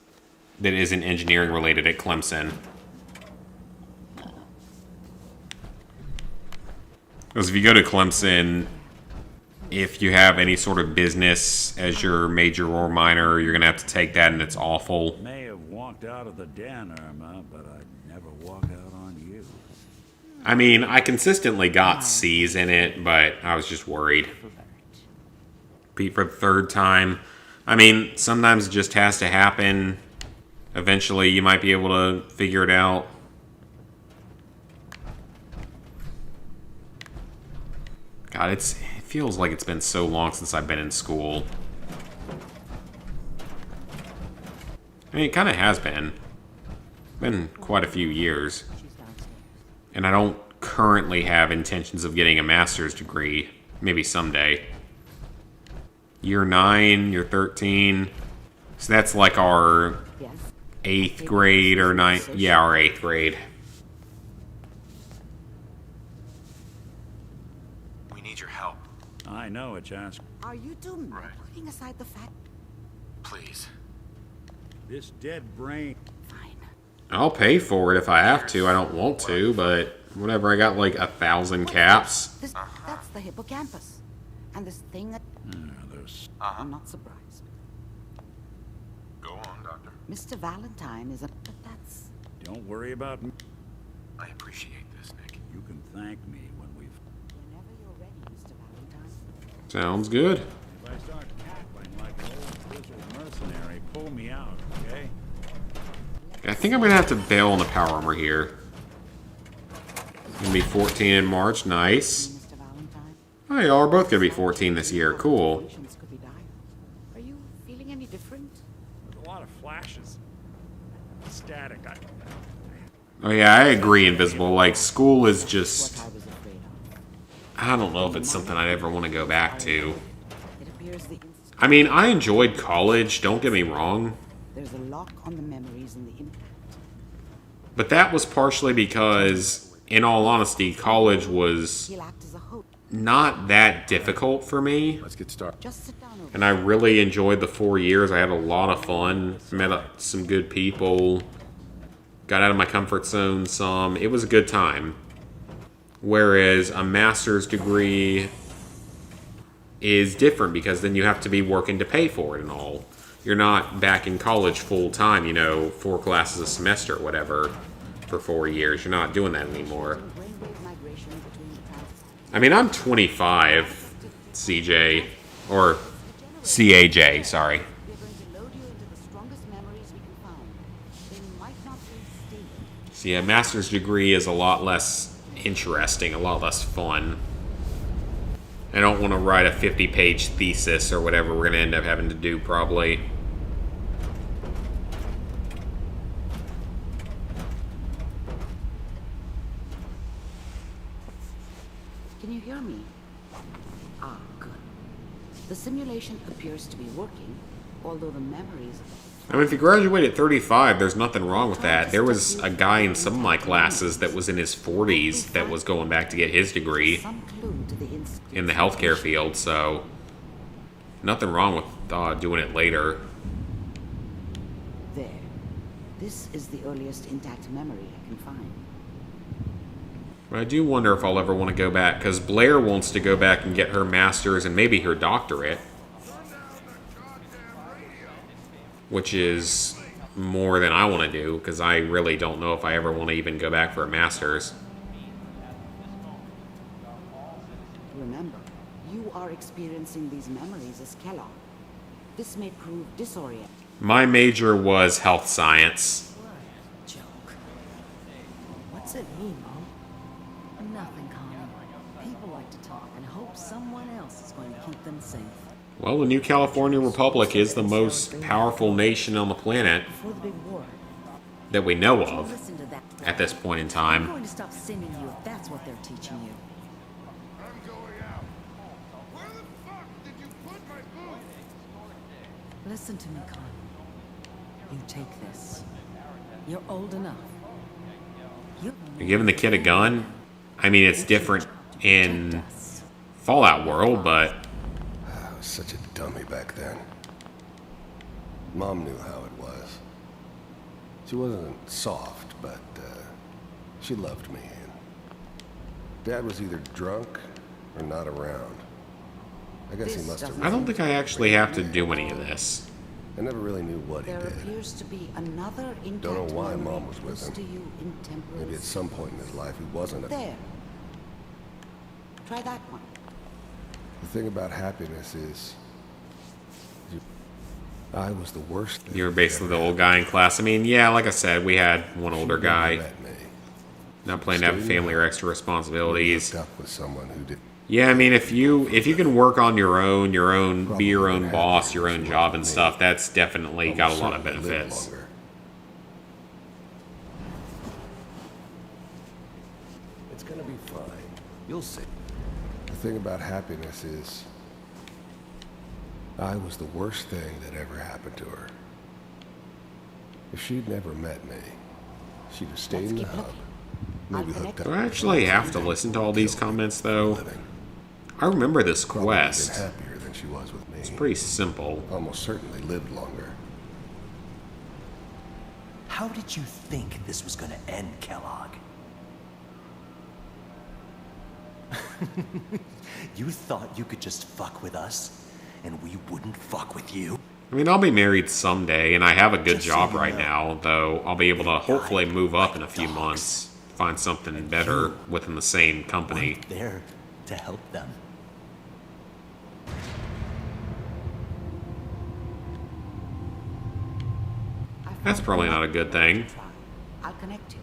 that isn't engineering related at Clemson. Because if you go to Clemson, if you have any sort of business as your major or minor, you're going to have to take that, and it's awful. May have walked out of the den, Irma, but I'd never walk out on you. I mean, I consistently got C's in it, but I was just worried. Repeat for the 3rd time. I mean, sometimes it just has to happen. Eventually, you might be able to figure it out. God, it feels like it's been so long since I've been in school. I mean, it kind of has been. Been quite a few years. And I don't currently have intentions of getting a master's degree. Maybe someday. Year 9, year 13. So that's like our 8th grade or 9th. Yeah, our 8th grade. We need your help. I know it, Jask. Are you two putting aside the fact? Please. This dead brain. I'll pay for it if I have to. I don't want to, but whatever. I got like 1,000 caps. That's the hippocampus. And this thing that... I'm not surprised. Go on, Doctor. Mr. Valentine is a... But that's... Don't worry about me. I appreciate this, Nick. You can thank me when we've... Whenever you're ready, Mr. Valentine. Sounds good. If I start cackling like an old grizzled mercenary, pull me out, okay? I think I'm going to have to bail on the power armor here. Gonna be 14 in March. Nice. Mr. Valentine. Oh, y'all are both going to be 14 this year. Cool. Could be dire. Are you feeling any different? There's a lot of flashes. Static. Oh yeah, I agree, Invisible. Like, school is just... I don't know if it's something I'd ever want to go back to. I mean, I enjoyed college, don't get me wrong. There's a lock on the memories in the impact. But that was partially because, in all honesty, college was not that difficult for me. Let's get started. Just sit down over And I really enjoyed the 4 years. I had a lot of fun. Met up some good people. Got out of my comfort zone some. It was a good time. Whereas a master's degree is different because then you have to be working to pay for it and all. You're not back in college full time, you know, 4 classes a semester or whatever for 4 years. You're not doing that anymore. I mean, I'm 25, CJ. Or CAJ, sorry. See, a master's degree is a lot less interesting, a lot less fun. I don't want to write a 50-page thesis or whatever we're going to end up having to do, probably. Can you hear me? Ah, good. The simulation appears to be working, although the memories... I mean, if you graduate at 35, there's nothing wrong with that. There was a guy in some of my classes that was in his 40s that was going back to get his degree in the healthcare field, so nothing wrong with doing it later. There. This is the earliest intact memory I can find. But I do wonder if I'll ever want to go back, because Blair wants to go back and get her master's and maybe her doctorate. Which is more than I want to do, because I really don't know if I ever want to even go back for a master's. Remember, you are experiencing these memories as Kellogg. This may prove disorienting. My major was health science. Joke. What's it mean, Mom? Nothing, Connie. People like to talk and hope someone else is going to keep them safe. Well, the New California Republic is the most powerful nation on the planet that we know of at this point in I'm time. going to stop sending you if that's what they're teaching you. Listen to me, Connie. You take this. You're old enough. You're giving the kid a gun? I mean, it's different in Fallout World, but... I was such a dummy back then. Mom knew how it was. She wasn't soft, but she loved me. And Dad was either drunk or not around. I guess he must have... I don't think I actually have to do any of this. I never really knew what he There did. appears to be another intact Don't know why memory Mom was with close him. to you in temporal Maybe at some point in his life he wasn't a... There. Try that one. The thing about happiness is... I was the worst thing. You were basically the old guy in class. I mean, yeah, like I said, we had one older guy. Not planning to have a family or extra responsibilities. Up with someone who did. Yeah, I mean, if you can work on your own, be your own boss, your own job and stuff, that's definitely got a lot of benefits. It's gonna be fine. You'll see. The thing about happiness is, I was the worst thing that ever happened to her. If she'd never met me, she'd have stayed in the hub. Maybe hooked up. Do I actually have to listen to all these comments, though? I remember this quest. Been happier than she was with me. It's pretty simple. Almost certainly lived longer. How did you think this was gonna end, Kellogg? You thought you could just fuck with us, and we wouldn't fuck with you? I mean, I'll be married someday, and I have a good job right now, though I'll be able to hopefully move up in a few months, find something better within the same company. There to help them. That's probably not a good thing. I'll connect you.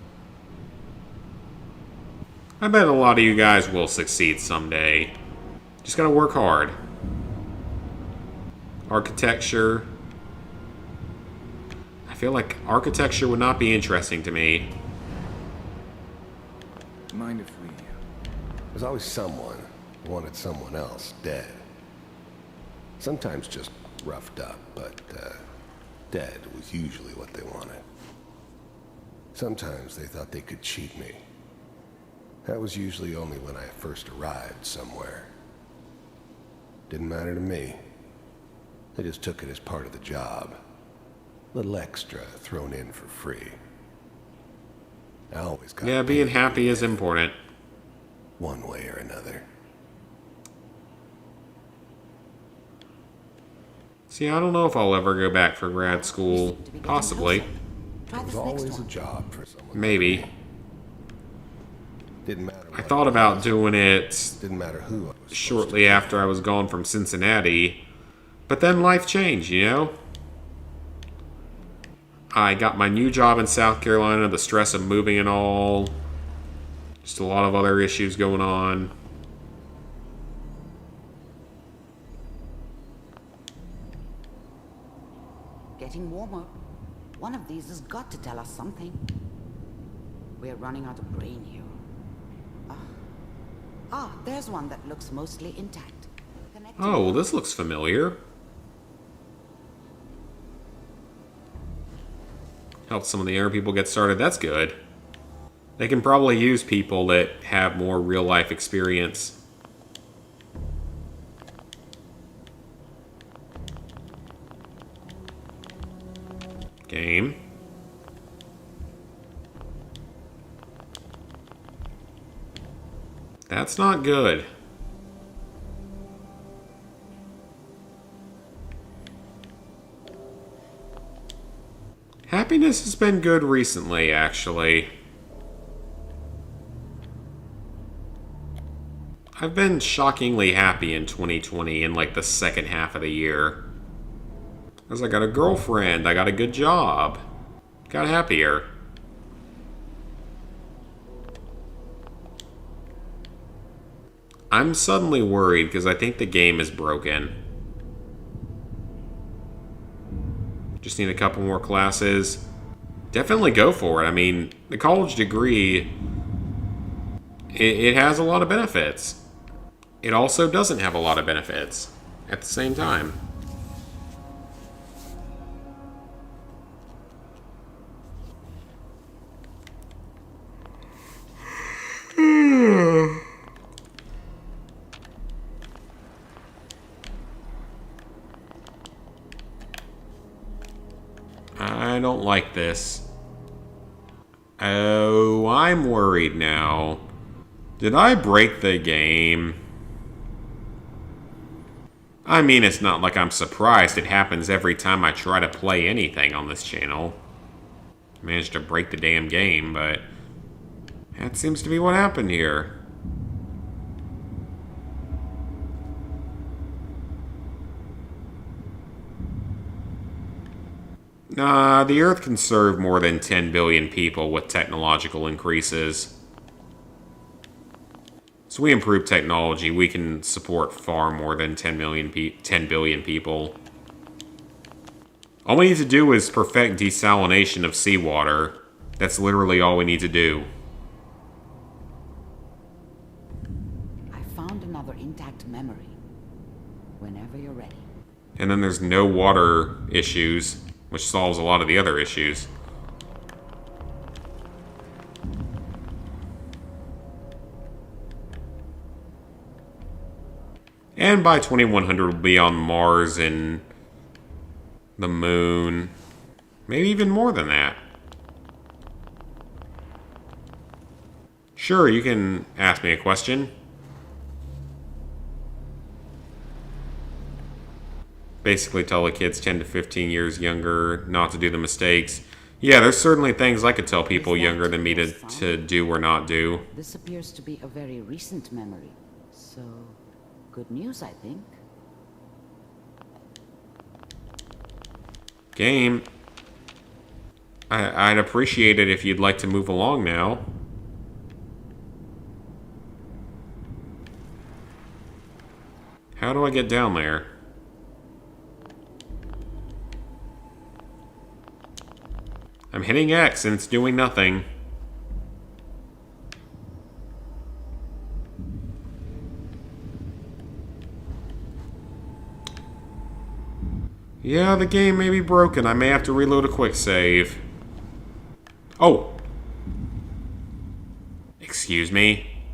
I bet a lot of you guys will succeed someday. Just gotta work hard. Architecture. I feel like architecture would not be interesting to me. Mind if we... There's always someone who wanted someone else dead. Sometimes just roughed up, but dead was usually what they wanted. Sometimes they thought they could cheat me. That was usually only when I first arrived somewhere. Didn't matter to me. They just took it as part of the job. Little extra thrown in for free. I always got Yeah, being happy is important. one way or another. See, I don't know if I'll ever go back for grad school. Possibly. There was always a job for someone. Maybe. Didn't matter. I thought about doing it Didn't matter who I was. shortly after I was gone from Cincinnati, but then life changed, you know? I got my new job in South Carolina, the stress of moving and all. Just a lot of other issues going on. Getting warmer. One of these has got to tell us something. We're running out of brain here. There's one that looks mostly intact. Oh, well, this looks familiar. Help some of the other people get started. That's good. They can probably use people that have more real-life experience. Game. That's not good. Happiness has been good recently, actually. I've been shockingly happy in 2020 in like the second half of the year. Because I got a girlfriend, I got a good job. Got happier. I'm suddenly worried because I think the game is broken. Just need a couple more classes. Definitely go for it. I mean, the college degree, it has a lot of benefits. It also doesn't have a lot of benefits at the same time. I don't like this. Oh, I'm worried now. Did I break the game? I mean, it's not like I'm surprised. It happens every time I try to play anything on this channel. I managed to break the damn game, but that seems to be what happened here. Nah, the Earth can serve more than 10 billion people with technological increases. As we improve technology, we can support far more than 10 billion people. All we need to do is perfect desalination of seawater. That's literally all we need to do. exact memory. Whenever you're ready. And then there's no water issues, which solves a lot of the other issues. And by 2100 we'll be on Mars and the moon. Maybe even more than that. Sure, you can ask me a question. Basically tell the kids 10 to 15 years younger not to do the mistakes. Yeah, there's certainly things I could tell people younger than me to do or not do. This appears to be a very recent memory, so good news, I think. Game. I'd appreciate it if you'd like to move along now. How do I get down there? I'm hitting X and it's doing nothing. Yeah, the game may be broken. I may have to reload a quick save. Oh! Excuse me?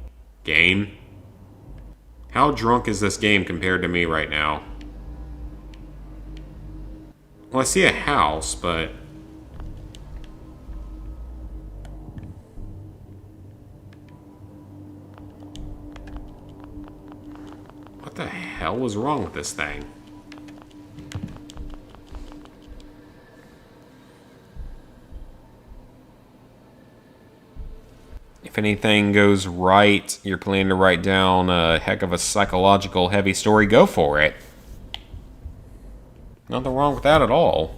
Game? How drunk is this game compared to me right now? Well, I see a house, but... what the hell was wrong with this thing? If anything goes right, you're planning to write down a heck of a psychological heavy story, go for it. Nothing wrong with that at all.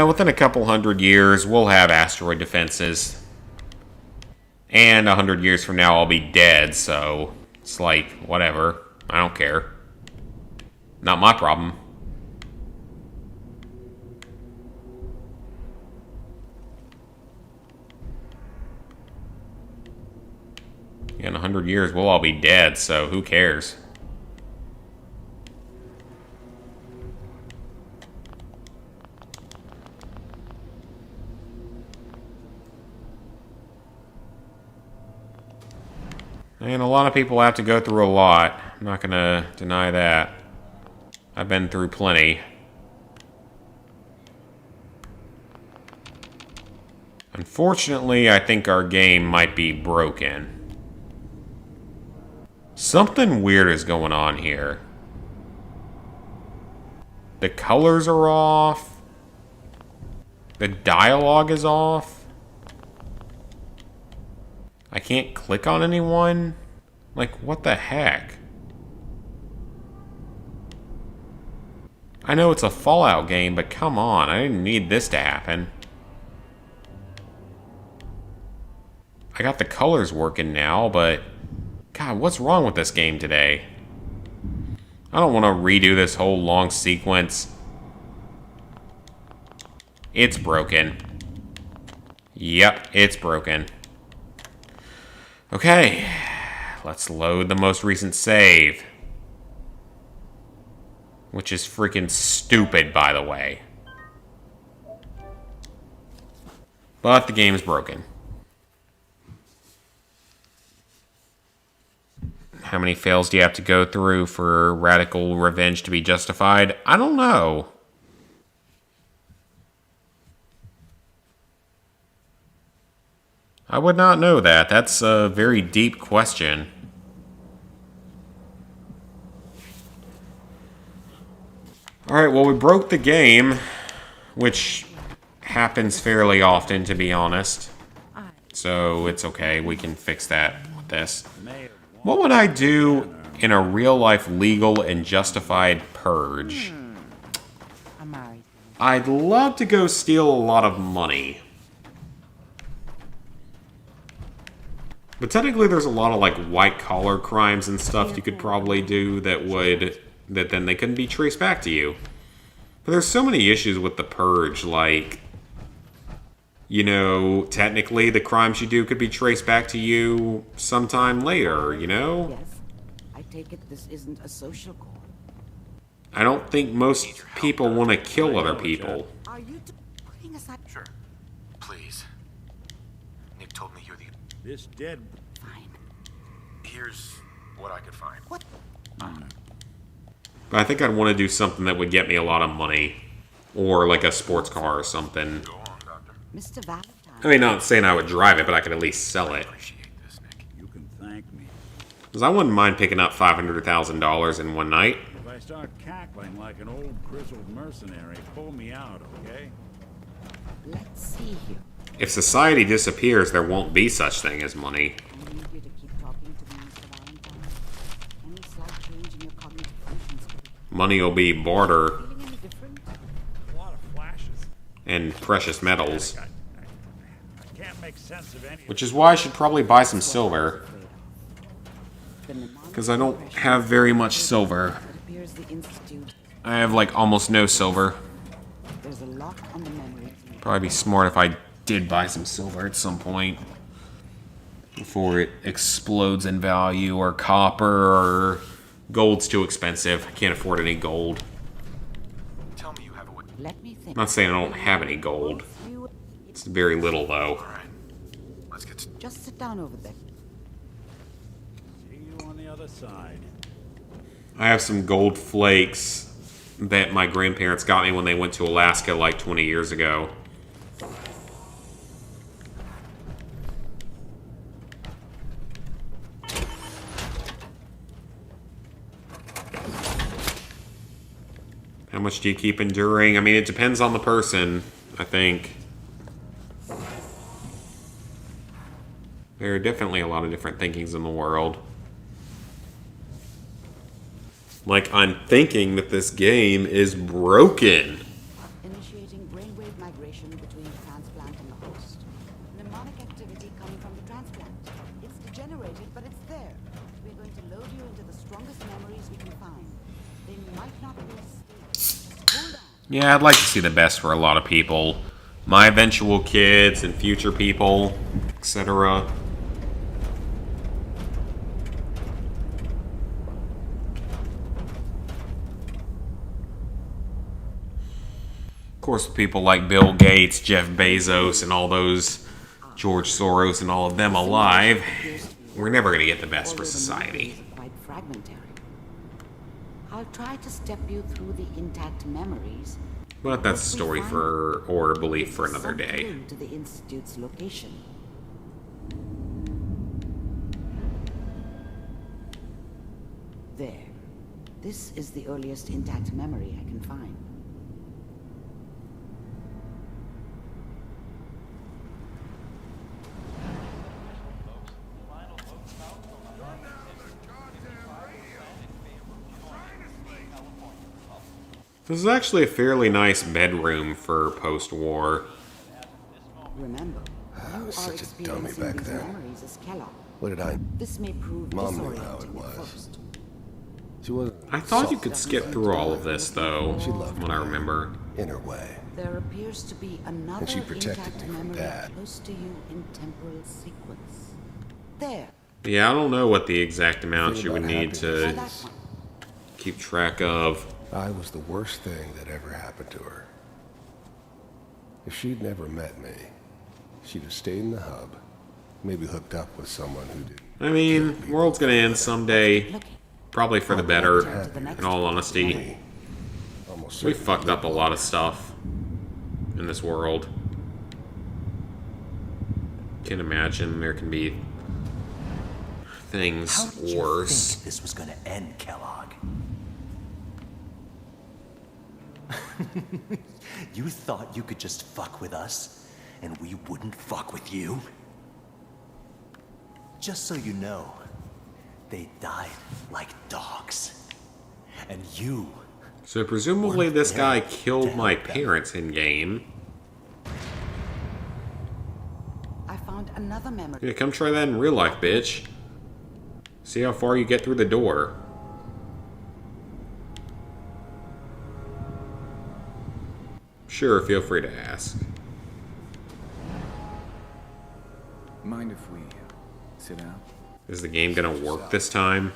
Within a couple hundred years, we'll have asteroid defenses. And 100 years from now, I'll be dead, so it's like, whatever. I don't care. Not my problem. In 100 years, we'll all be dead, so who cares? And a lot of people have to go through a lot. I'm not gonna deny that. I've been through plenty. Unfortunately, I think our game might be broken. Something weird is going on here. The colors are off. The dialogue is off. I can't click on anyone. Like, what the heck? I know it's a Fallout game, but come on, I didn't need this to happen. I got the colors working now, but... God, what's wrong with this game today? I don't want to redo this whole long sequence. It's broken. Yep, it's broken. Okay, let's load the most recent save. Which is freaking stupid, by the way. But the game's broken. How many fails do you have to go through for radical revenge to be justified? I don't know. I would not know that. That's a very deep question. Alright, well, we broke the game, which happens fairly often, to be honest. So it's okay, we can fix that with this. What would I do in a real-life legal and justified purge? I'd love to go steal a lot of money. But technically there's a lot of like white-collar crimes and stuff you could probably do that then they couldn't be traced back to you. But there's so many issues with the purge, like... you know, technically the crimes you do could be traced back to you sometime later, you know? Yes. I take it this isn't a social call. I don't think most people want to kill other people. Are you putting aside? Sure. Please. Nick told me you're the... This dead... Fine. Here's what I could find. What? But I think I'd want to do something that would get me a lot of money. Or like a sports car or something. Go on, Doctor. Mr. Valentine. I mean, not saying I would drive it, but I could at least sell it. You can thank me. Because I wouldn't mind picking up $500,000 in one night. If I start cackling like an old grizzled mercenary, pull me out, okay? Let's see here. If society disappears, there won't be such thing as money. I need you to keep talking to me, Mr. Valentine. Any slight change in your cognitive functions could be... Money will be barter Feeling any different? A lot of flashes. and precious metals. I can't make sense of any. Which is why I should probably buy some silver. Because I don't have very much silver. It appears the Institute. I have like almost no silver. There's a lock on the memory. Probably be smart if I did buy some silver at some point. Before it explodes in value, or copper, or gold's too expensive. I can't afford any gold. Tell me you have a way. Let me think. I'm not saying I don't have any gold. It's very little though. All right. Let's get... Just sit down over there. See you on the other side. I have some gold flakes that my grandparents got me when they went to Alaska like 20 years ago. How much do you keep enduring? I mean, it depends on the person, I think. There are definitely a lot of different thinkings in the world. Like, I'm thinking that this game is broken. Initiating brainwave migration between the transplant and the host. Mnemonic activity coming from the transplant. It's degenerated, but it's there. We're going to load you into the strongest memories we can find. They might not be stable. Hold on. Yeah, I'd like to see the best for a lot of people. My eventual kids and future people, etc. Of course, people like Bill Gates, Jeff Bezos, and all those George Soros and all of them alive, we're never going to get the best for society. Quite fragmentary. I'll try to step you through the intact memories. But that's a story for, or a belief for another Some day. clue to the Institute's location. There. This is the earliest intact memory I can find. This is actually a fairly nice bedroom for post-war. Remember, I you was are such a dummy experiencing back these then. memories as Kellogg. What did I... This may prove Mom knew how it disorienting at was. first. She wasn't... I thought you soft, could skip through all of this, though, She loved when I me. remember. In her way. There appears to be another And she protected intact me from memory Dad. close to you in temporal sequence. There. Yeah, I don't know what the exact amount Thing you would about need to happiness is keep track of. I was the worst thing that ever happened to her. If she'd never met me, she'd have stayed in the hub, maybe hooked up with someone who did. I mean, world's gonna end someday. Probably for the better, in all honesty. We fucked up a lot of stuff in this world. Can't imagine there can be things How did you worse. think this was gonna end, Kellogg? You thought you could just fuck with us, and we wouldn't fuck with you? Just so you know, they died like dogs. And you... So presumably this guy killed my parents in game. I found another memory. Yeah, come try that in real life, bitch. See how far you get through the door. Sure, feel free to ask. mind if we sit down? Is the game gonna work this time?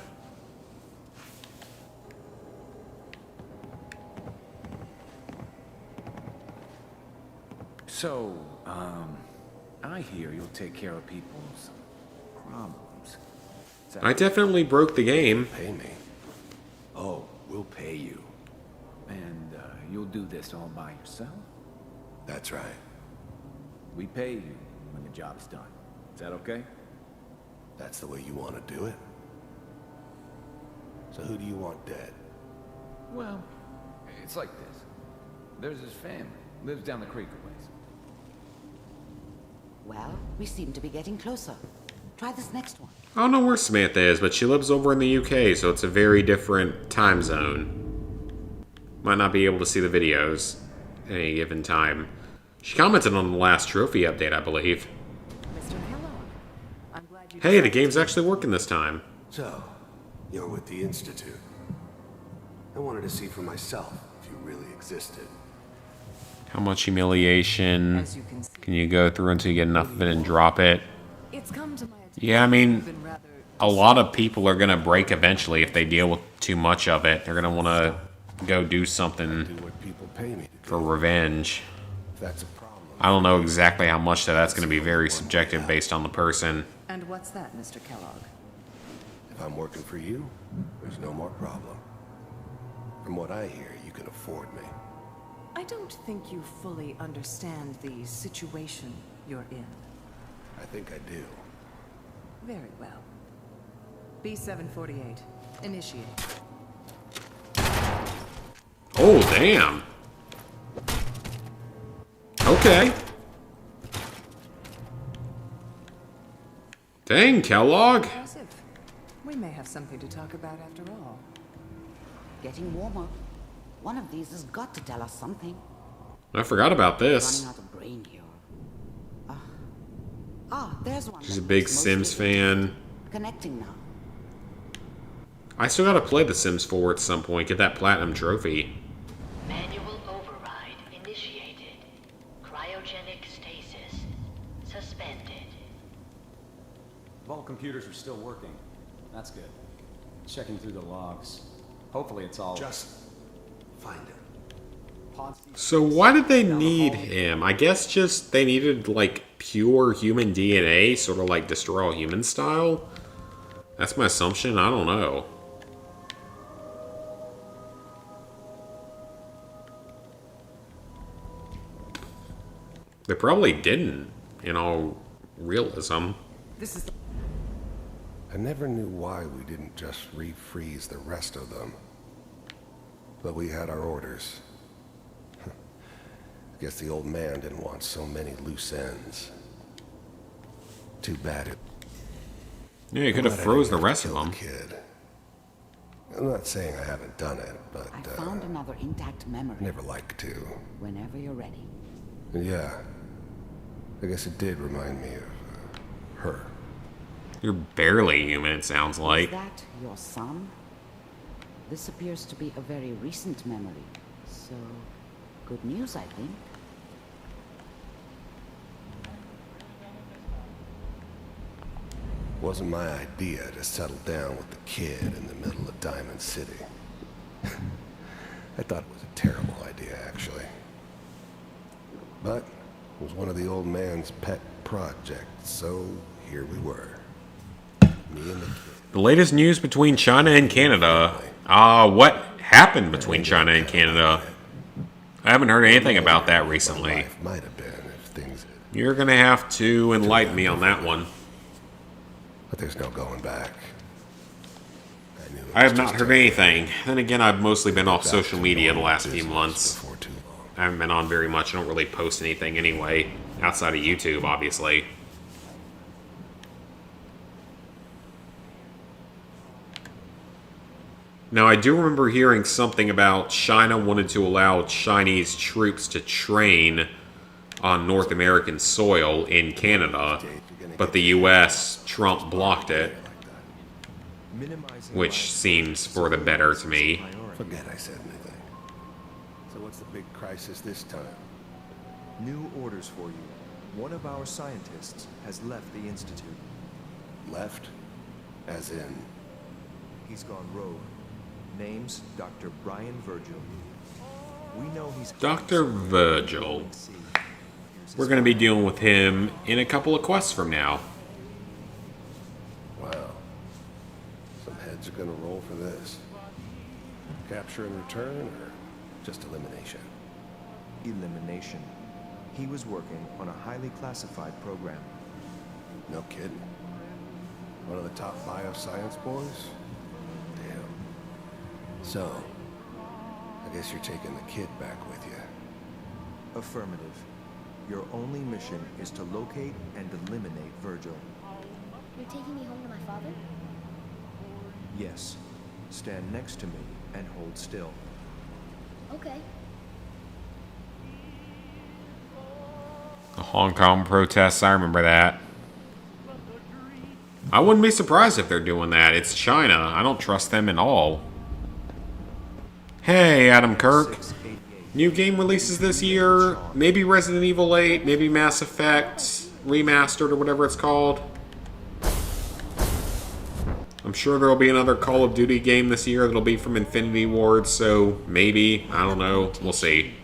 So, I hear you'll take care of people's problems. I definitely broke the game. Pay me. Oh, we'll pay you. And you'll do this all by yourself? That's right. We pay you when the job's done. Is that okay? That's the way you want to do it? So who do you want dead? Well, it's like this. There's his family. Lives down the creek a ways. Well, we seem to be getting closer. Try this next one. I don't know where Samantha is, but she lives over in the UK, so it's a very different time zone. Might not be able to see the videos at any given time. She commented on the last trophy update, I believe. Mr. Kellogg, I'm glad you... Hey, the game's actually working this time. So, you're with the Institute. I wanted to see for myself if you really existed. How much humiliation can you go through until you get enough of it and drop it? It's come to my attention. Yeah, I mean, a lot of people are going to break eventually if they deal with too much of it. They're going to want to go do something for revenge. That's a problem. I don't know exactly how much that's going to be very subjective based on the person. And what's that, Mr. Kellogg? If I'm working for you, there's no more problem. From what I hear, you can afford me. I don't think you fully understand the situation you're in. I think I do. Very well. B-748. Initiate. Oh, damn. Okay. Dang, Kellogg. Impressive. We may have something to talk about after all. Getting warmer. One of these has got to tell us something. I forgot about this. Running out of brain here. There's one. She's a big Sims fan. Connecting now. I still gotta play The Sims 4 at some point, get that platinum trophy. Manual override initiated. Cryogenic stasis suspended. Vault computers are still working. That's good. Checking through the logs. Hopefully it's all... Just find it. So why did they need him? I guess just they needed, like, pure human DNA, sort of like Destroy All Humans style? That's my assumption, I don't know. They probably didn't, in all realism. This is... I never knew why we didn't just refreeze the rest of them. But we had our orders. I guess the old man didn't want so many loose ends. Too bad it... Yeah, you could have froze the rest of them. Kid. I'm not saying I haven't done it, but... I found another intact memory. Never like to. Whenever you're ready. Yeah. I guess it did remind me of her. You're barely human, it sounds like. Is that your son? This appears to be a very recent memory. So, good news, I think. Wasn't my idea to settle down with the kid in the middle of Diamond City. I thought it was a terrible idea, actually. But it was one of the old man's pet projects, so here we were. Me and the kid. The latest news between China and Canada. What happened between China and Canada? I haven't heard anything about that recently. Might have been if things... You're gonna have to enlighten me on that one. But there's no going back. I have not heard anything. Then again, I've mostly been off social media the last few months. I haven't been on very much. I don't really post anything anyway, outside of YouTube, obviously. Now, I do remember hearing something about China wanted to allow Chinese troops to train on North American soil in Canada, but the US, Trump blocked it, which seems for the better to me. Forget I said anything. So what's the big crisis this time? New orders for you. One of our scientists has left the Institute. Left? As in? He's gone rogue. Name's Dr. Brian Virgil. We know he's... Dr. Virgil. We're going to be dealing with him in a couple of quests from now. Wow. Some heads are gonna roll for this. Capture and return, or just elimination? Elimination. He was working on a highly classified program. No kidding. One of the top bioscience boys? Damn. So, I guess you're taking the kid back with you. Affirmative. Your only mission is to locate and eliminate Virgil. You're taking me home to my father? Yes. Stand next to me and hold still. Okay. The Hong Kong protests, I remember that. I wouldn't be surprised if they're doing that. It's China. I don't trust them at all. Hey, Adam Kirk. New game releases this year. Maybe Resident Evil 8, maybe Mass Effect Remastered or whatever it's called. I'm sure there'll be another Call of Duty game this year that'll be from Infinity Ward, so maybe. I don't know. We'll see.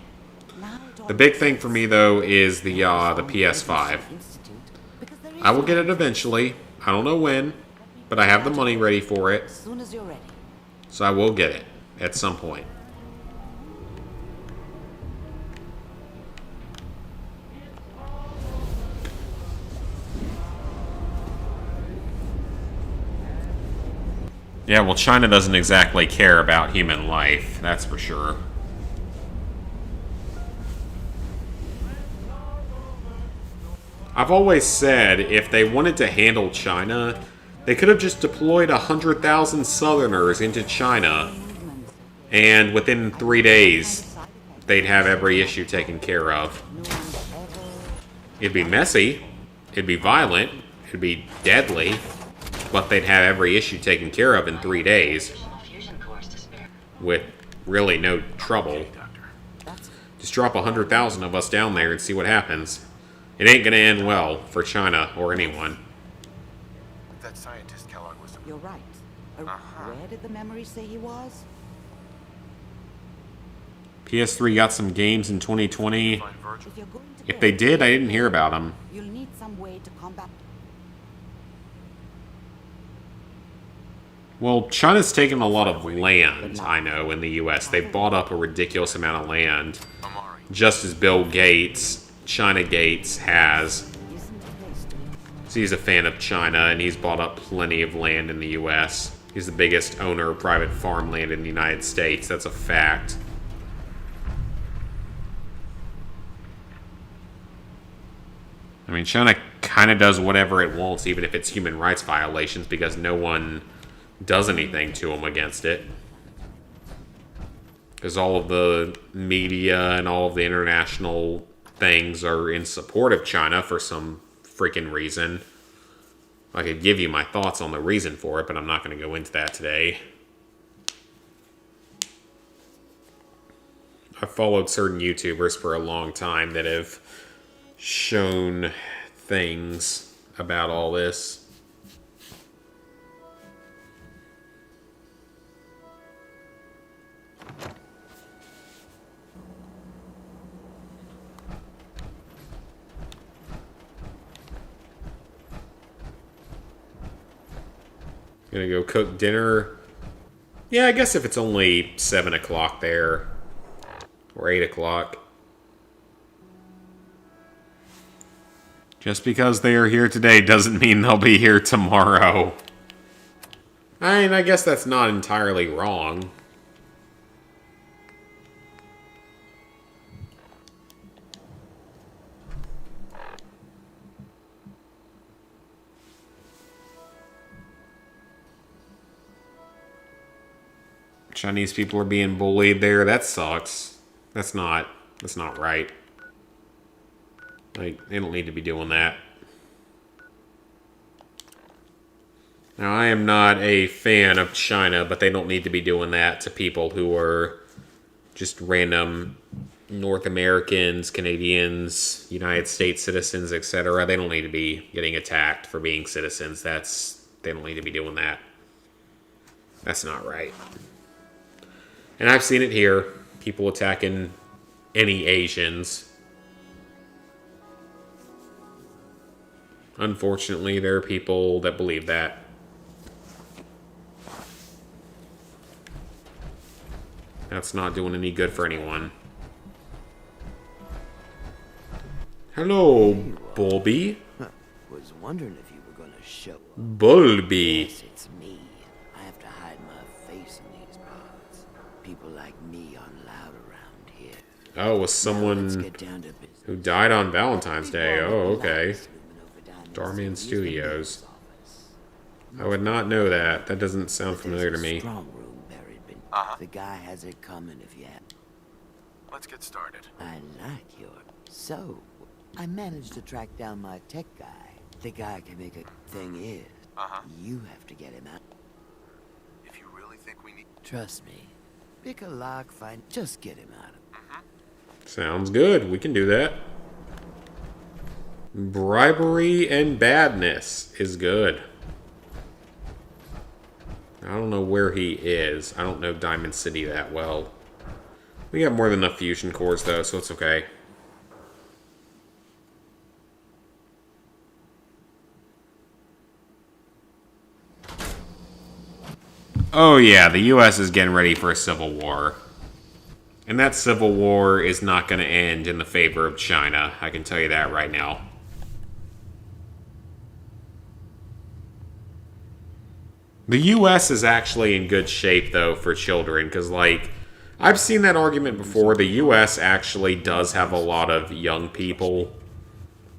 The big thing for me, though, is the PS5. I will get it eventually. I don't know when, but I have the money ready for it. As soon as you're ready. So I will get it at some point. Yeah, well, China doesn't exactly care about human life, that's for sure. I've always said if they wanted to handle China, they could have just deployed 100,000 Southerners into China, and within 3 days, they'd have every issue taken care of. It'd be messy, it'd be violent, it'd be deadly, but they'd have every issue taken care of in 3 days. With really no trouble. Just drop 100,000 of us down there and see what happens. It ain't gonna end well for China or anyone. That scientist Kellogg was... You're right. Where did the memory say he was? PS3 got some games in 2020. If they did, I didn't hear about them. You'll need some way to combat. Well, China's taken a lot of land, I know, in the US. They've bought up a ridiculous amount of land. Just as Bill Gates, China Gates, has. So he's a fan of China, and he's bought up plenty of land in the US. He's the biggest owner of private farmland in the United States. That's a fact. I mean, China kind of does whatever it wants, even if it's human rights violations, because no one does anything to them against it. Because all of the media and all of the international things are in support of China for some freaking reason. I could give you my thoughts on the reason for it, but I'm not going to go into that today. I've followed certain YouTubers for a long time that have shown things about all this. Gonna go cook dinner. Yeah, I guess if it's only 7 o'clock there, or 8 o'clock. Just because they are here today doesn't mean they'll be here tomorrow. I mean, I guess that's not entirely wrong. Chinese people are being bullied there. That sucks. That's not right. Like, they don't need to be doing that. Now, I am not a fan of China, but they don't need to be doing that to people who are just random North Americans, Canadians, United States citizens, etc. They don't need to be getting attacked for being citizens. They don't need to be doing that. That's not right. And I've seen it here. People attacking any Asians. Unfortunately, there are people that believe that. That's not doing any good for anyone. Hello, Bulby. Was wondering if you were gonna show up. Bulby. Yes, it's me. I have to hide my face in these parts. People like me aren't allowed around here. Oh, was someone who died on Valentine's Day. Oh, okay. Starman Studios. I would not know that. That doesn't sound familiar to me. The guy has it coming if you have. Let's get started. I like your... So, I managed to track down my tech guy. The guy can make a thing is. You have to get him out. If you really think we need... Trust me. Pick a lock, find... Just get him out of... Sounds good. We can do that. Bribery and badness is good. I don't know where he is. I don't know Diamond City that well. We got more than enough fusion cores, though, so it's okay. Oh yeah, the US is getting ready for a civil war. And that civil war is not going to end in the favor of China. I can tell you that right now. The US is actually in good shape, though, for children, because, like, I've seen that argument before. The US actually does have a lot of young people.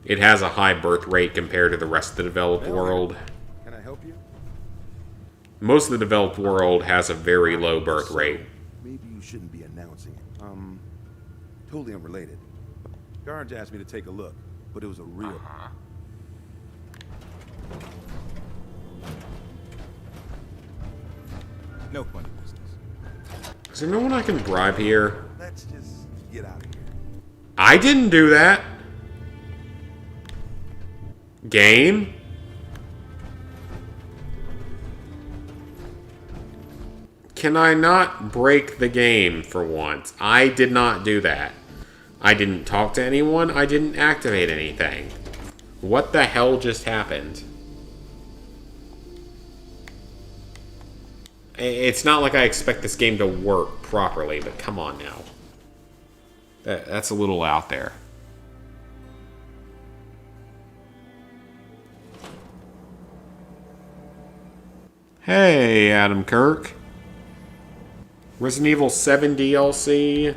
It has a high birth rate compared to the rest of the developed world. Can I help you? Most of the developed world has a very low birth rate. Maybe you shouldn't be announcing it. Totally unrelated. Guards asked me to take a look, but it was a real... No funny business. Is there no one I can bribe here? Let's just get out of here. I didn't do that. Game? Can I not break the game for once? I did not do that. I didn't talk to anyone. I didn't activate anything. What the hell just happened? It's not like I expect this game to work properly, but come on now. That's a little out there. Hey, Adam Kirk. Resident Evil 7 DLC.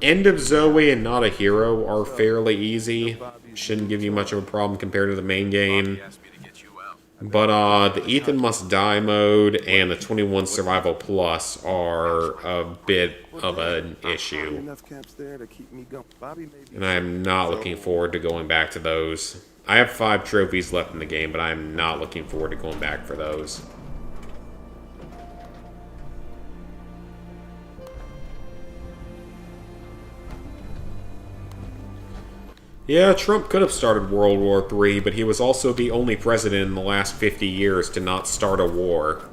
End of Zoe and Not a Hero are fairly easy. Shouldn't give you much of a problem compared to the main game. But the Ethan Must Die mode and the 21 Survival Plus are a bit of an issue. And I am not looking forward to going back to those. I have 5 trophies left in the game, but I am not looking forward to going back for those. Yeah, Trump could have started World War III, but he was also the only president in the last 50 years to not start a war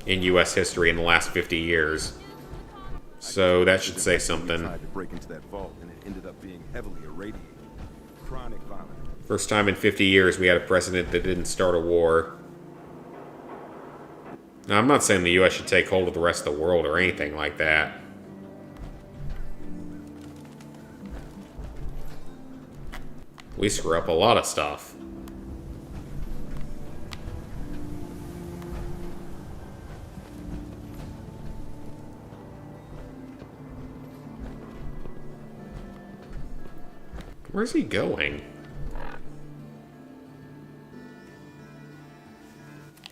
in U.S. history in the last 50 years. So that should say something. Tried to break into that vault, and it ended up being heavily irradiated. Chronic vomit. First time in 50 years we had a president that didn't start a war. Now, I'm not saying the U.S. should take hold of the rest of the world or anything like that. We screw up a lot of stuff. Where's he going?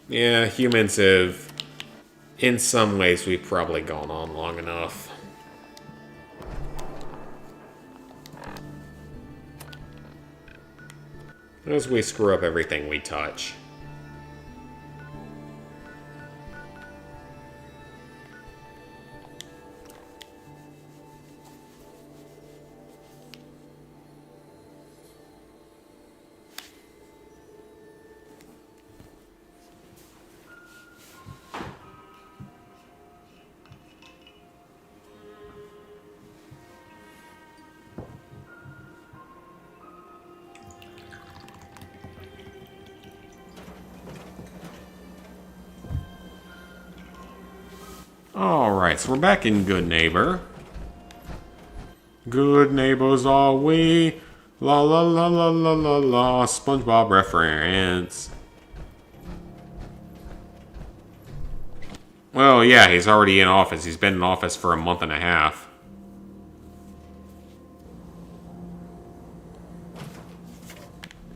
Yeah, humans have... In some ways, we've probably gone on long enough. As we screw up everything we touch. Alright, so we're back in Good Neighbor. Good neighbors are we. La la la la la la la. SpongeBob reference. Well, yeah, he's already in office. He's been in office for a month and a half.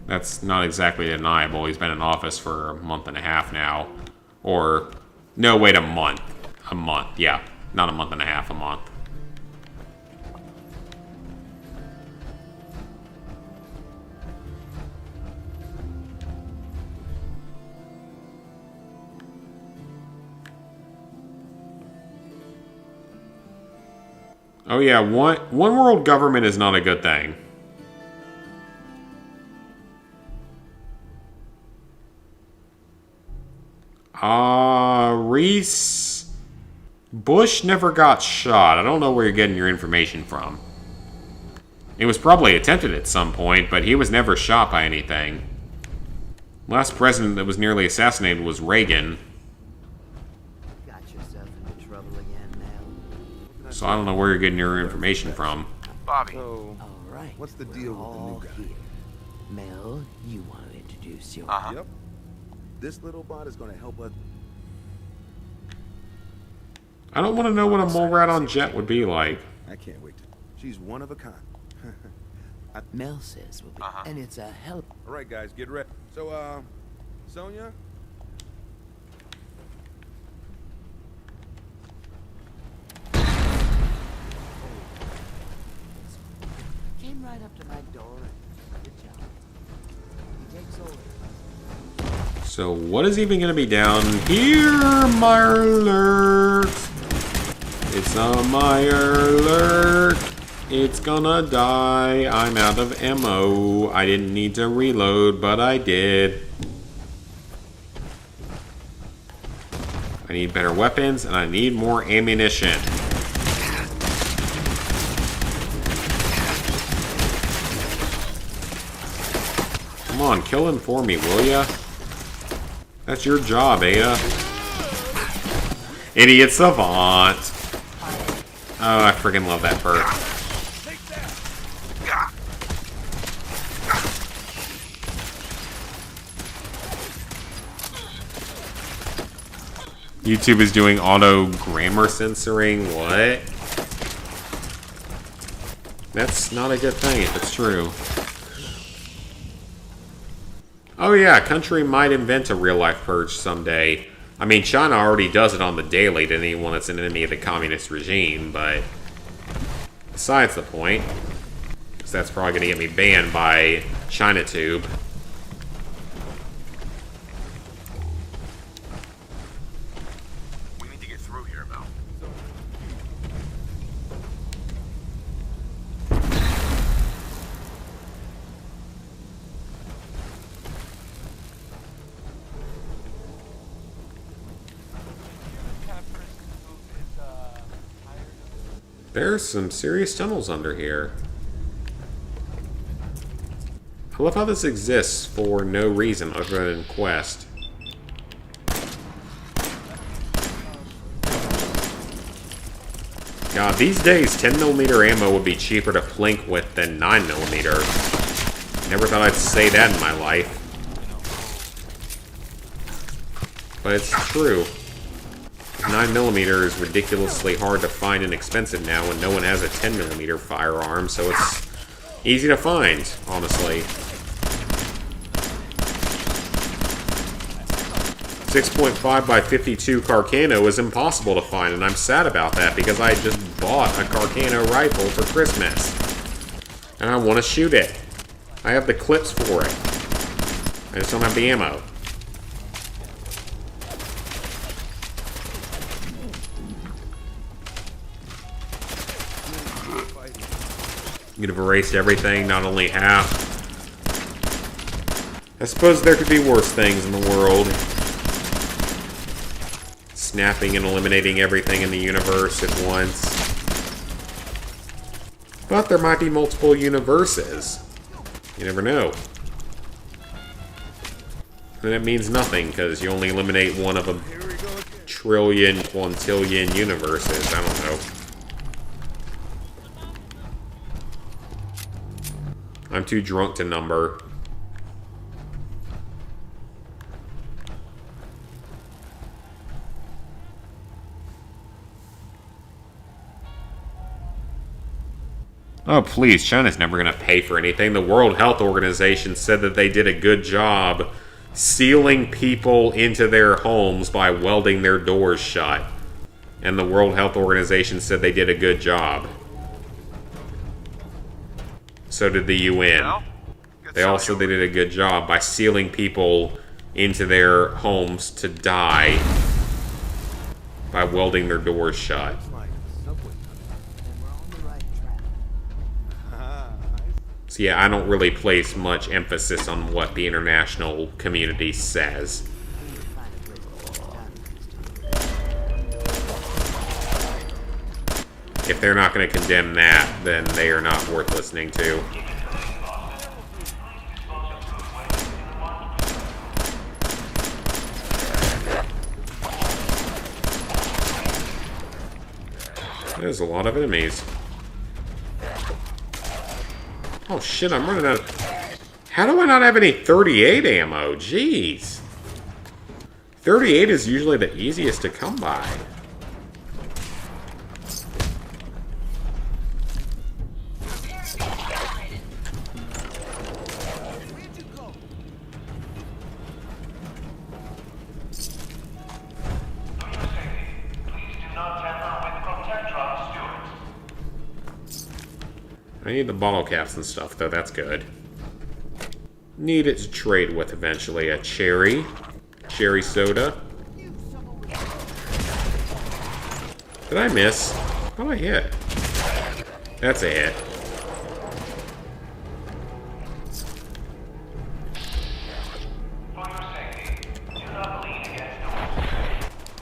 That's not exactly deniable. He's been in office for a month and a half now. Or, no, wait, a month. A month, yeah. Not a month and a half, a month. Oh yeah, one world government is not a good thing. Reese Bush never got shot. I don't know where you're getting your information from. It was probably attempted at some point, but he was never shot by anything. Last president that was nearly assassinated was Reagan. Got yourself into trouble again, Mel. So I don't know where you're getting your information from. Bobby. All right. What's the deal with the new guy? Here. Mel, you want to introduce your... Yep. This little bot is going to help us. I don't want to know what a mole rat on Jet would be like. I can't wait to. She's one of a kind. Mel says we'll be... And it's a hell... All right, guys, get ready. So, Sonia? Came right up to my door and... Good job. He takes over. So what is even going to be down here, Meyer Lurk? It's a Meyer Lurk. It's gonna die. I'm out of ammo. I didn't need to reload, but I did. I need better weapons, and I need more ammunition. Come on, kill him for me, will ya? That's your job, Ada. Idiot savant. Oh, I freaking love that perk. YouTube is doing auto grammar censoring. What? That's not a good thing if it's true. Oh yeah, a country might invent a real-life purge someday. I mean, China already does it on the daily to anyone that's an enemy of the communist regime, but... Besides the point. Because that's probably going to get me banned by ChinaTube. We need to get through here, Mel. There's some serious tunnels under here. I love how this exists for no reason other than quest. God, these days 10mm ammo would be cheaper to plink with than 9mm. Never thought I'd say that in my life. But it's true. 9mm is ridiculously hard to find and expensive now when no one has a 10mm firearm, so it's easy to find, honestly. 6.5 by 52 Carcano is impossible to find, and I'm sad about that because I just bought a Carcano rifle for Christmas. And I want to shoot it. I have the clips for it. I just don't have the ammo. You'd have erased everything, not only half. I suppose there could be worse things in the world. Snapping and eliminating everything in the universe at once. But there might be multiple universes. You never know. And it means nothing, because you only eliminate one of them. trillion, quintillion universes. I don't know. I'm too drunk to number. Oh, please, China's never going to pay for anything. The World Health Organization said that they did a good job sealing people into their homes by welding their doors shut. And the World Health Organization said they did a good job. So did the UN. They all said they did a good job by sealing people into their homes to die by welding their doors shut. So yeah, I don't really place much emphasis on what the international community says. If they're not going to condemn that, then they are not worth listening to. There's a lot of enemies. Oh shit, I'm running out of... How do I not have any 38 ammo? Jeez. 38 is usually the easiest to come by. I need the bottle caps and stuff, though. That's good. Need it to trade with eventually. A cherry. Cherry soda. Did I miss? How did I hit? That's a hit.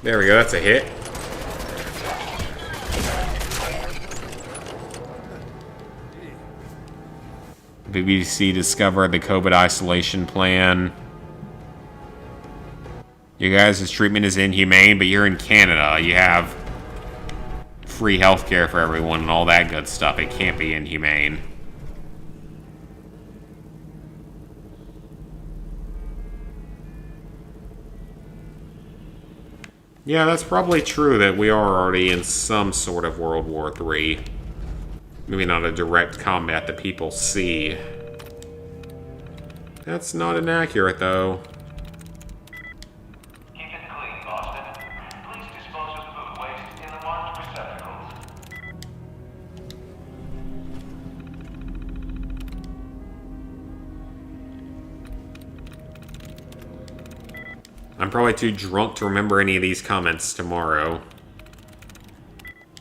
There we go. That's a hit. BBC discovered the COVID isolation plan. You guys' treatment is inhumane, but you're in Canada. You have free healthcare for everyone and all that good stuff. It can't be inhumane. Yeah, that's probably true that we are already in some sort of World War III. Maybe not a direct combat that people see. That's not inaccurate, though. Keep it clean, Boston. Please dispose of food waste in the marked receptacles. I'm probably too drunk to remember any of these comments tomorrow.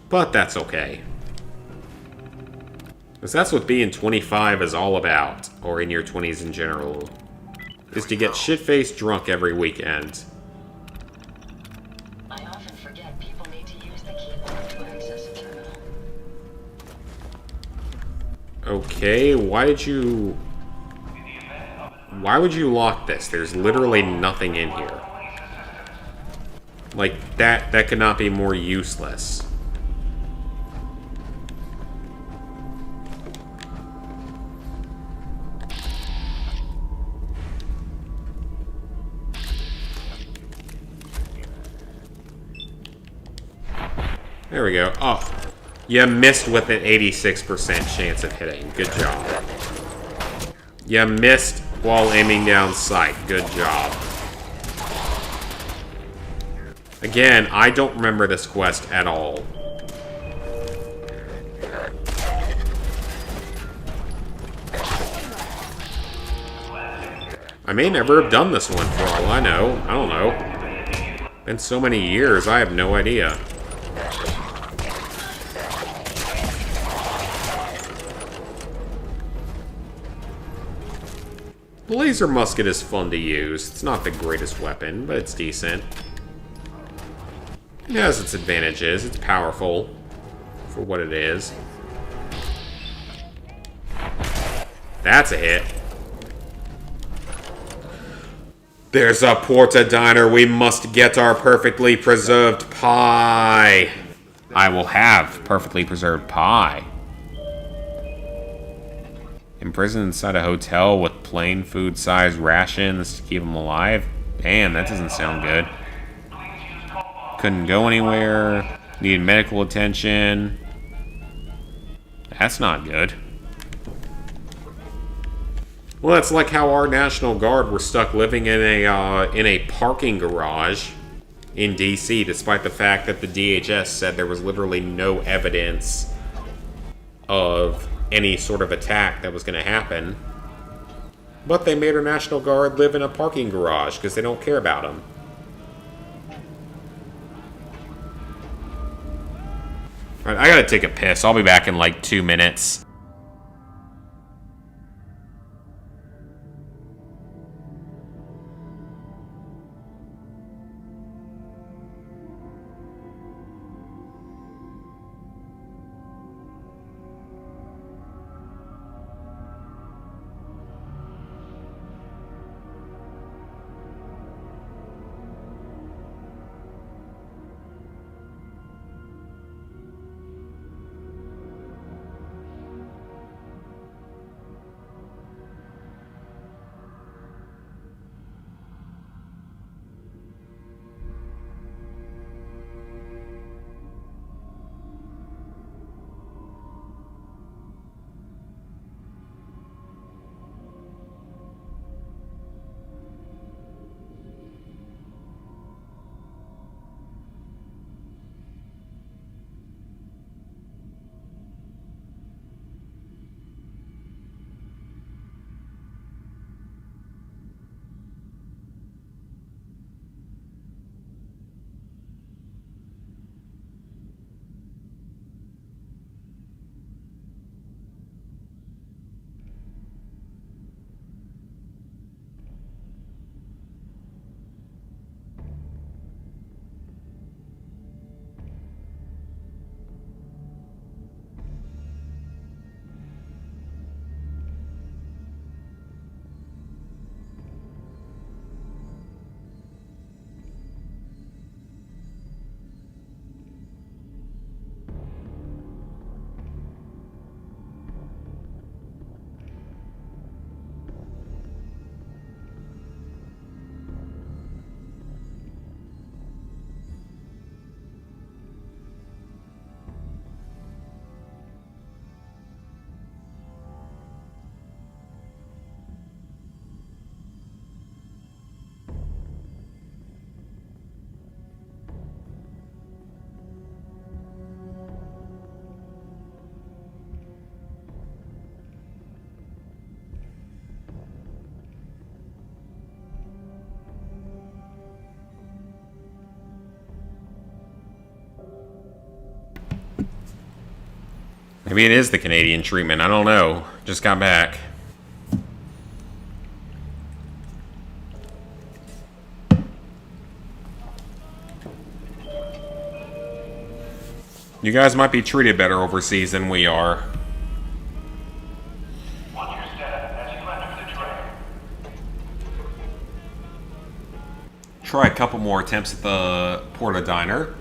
But that's okay. Because that's what being 25 is all about, or in your 20s in general, is to get shit-faced drunk every weekend. I often forget people need to use the keyboard to access a terminal. Okay, why would you lock this? There's literally nothing in here. Like, that could not be more useless. There we go. Oh, you missed with an 86% chance of hitting. Good job. You missed while aiming down sight. Good job. Again, I don't remember this quest at all. I may never have done this one for all I know. I don't know. Been so many years, I have no idea. The laser musket is fun to use. It's not the greatest weapon, but it's decent. It has its advantages. It's powerful for what it is. That's a hit. There's a Porta Diner. We must get our perfectly preserved pie. I will have perfectly preserved pie. Imprisoned inside a hotel with plain food-sized rations to keep him alive? Damn, that doesn't sound good. Couldn't go anywhere. Needed medical attention. That's not good. Well, that's like how our National Guard were stuck living in a parking garage in D.C., despite the fact that the DHS said there was literally no evidence of any sort of attack that was going to happen. But they made our National Guard live in a parking garage because they don't care about them. Alright, I gotta take a piss. I'll be back in like 2 minutes. Maybe it is the Canadian treatment. I don't know. Just got back. You guys might be treated better overseas than we are. Watch your step as you enter the train. Try a couple more attempts at the Porta Diner.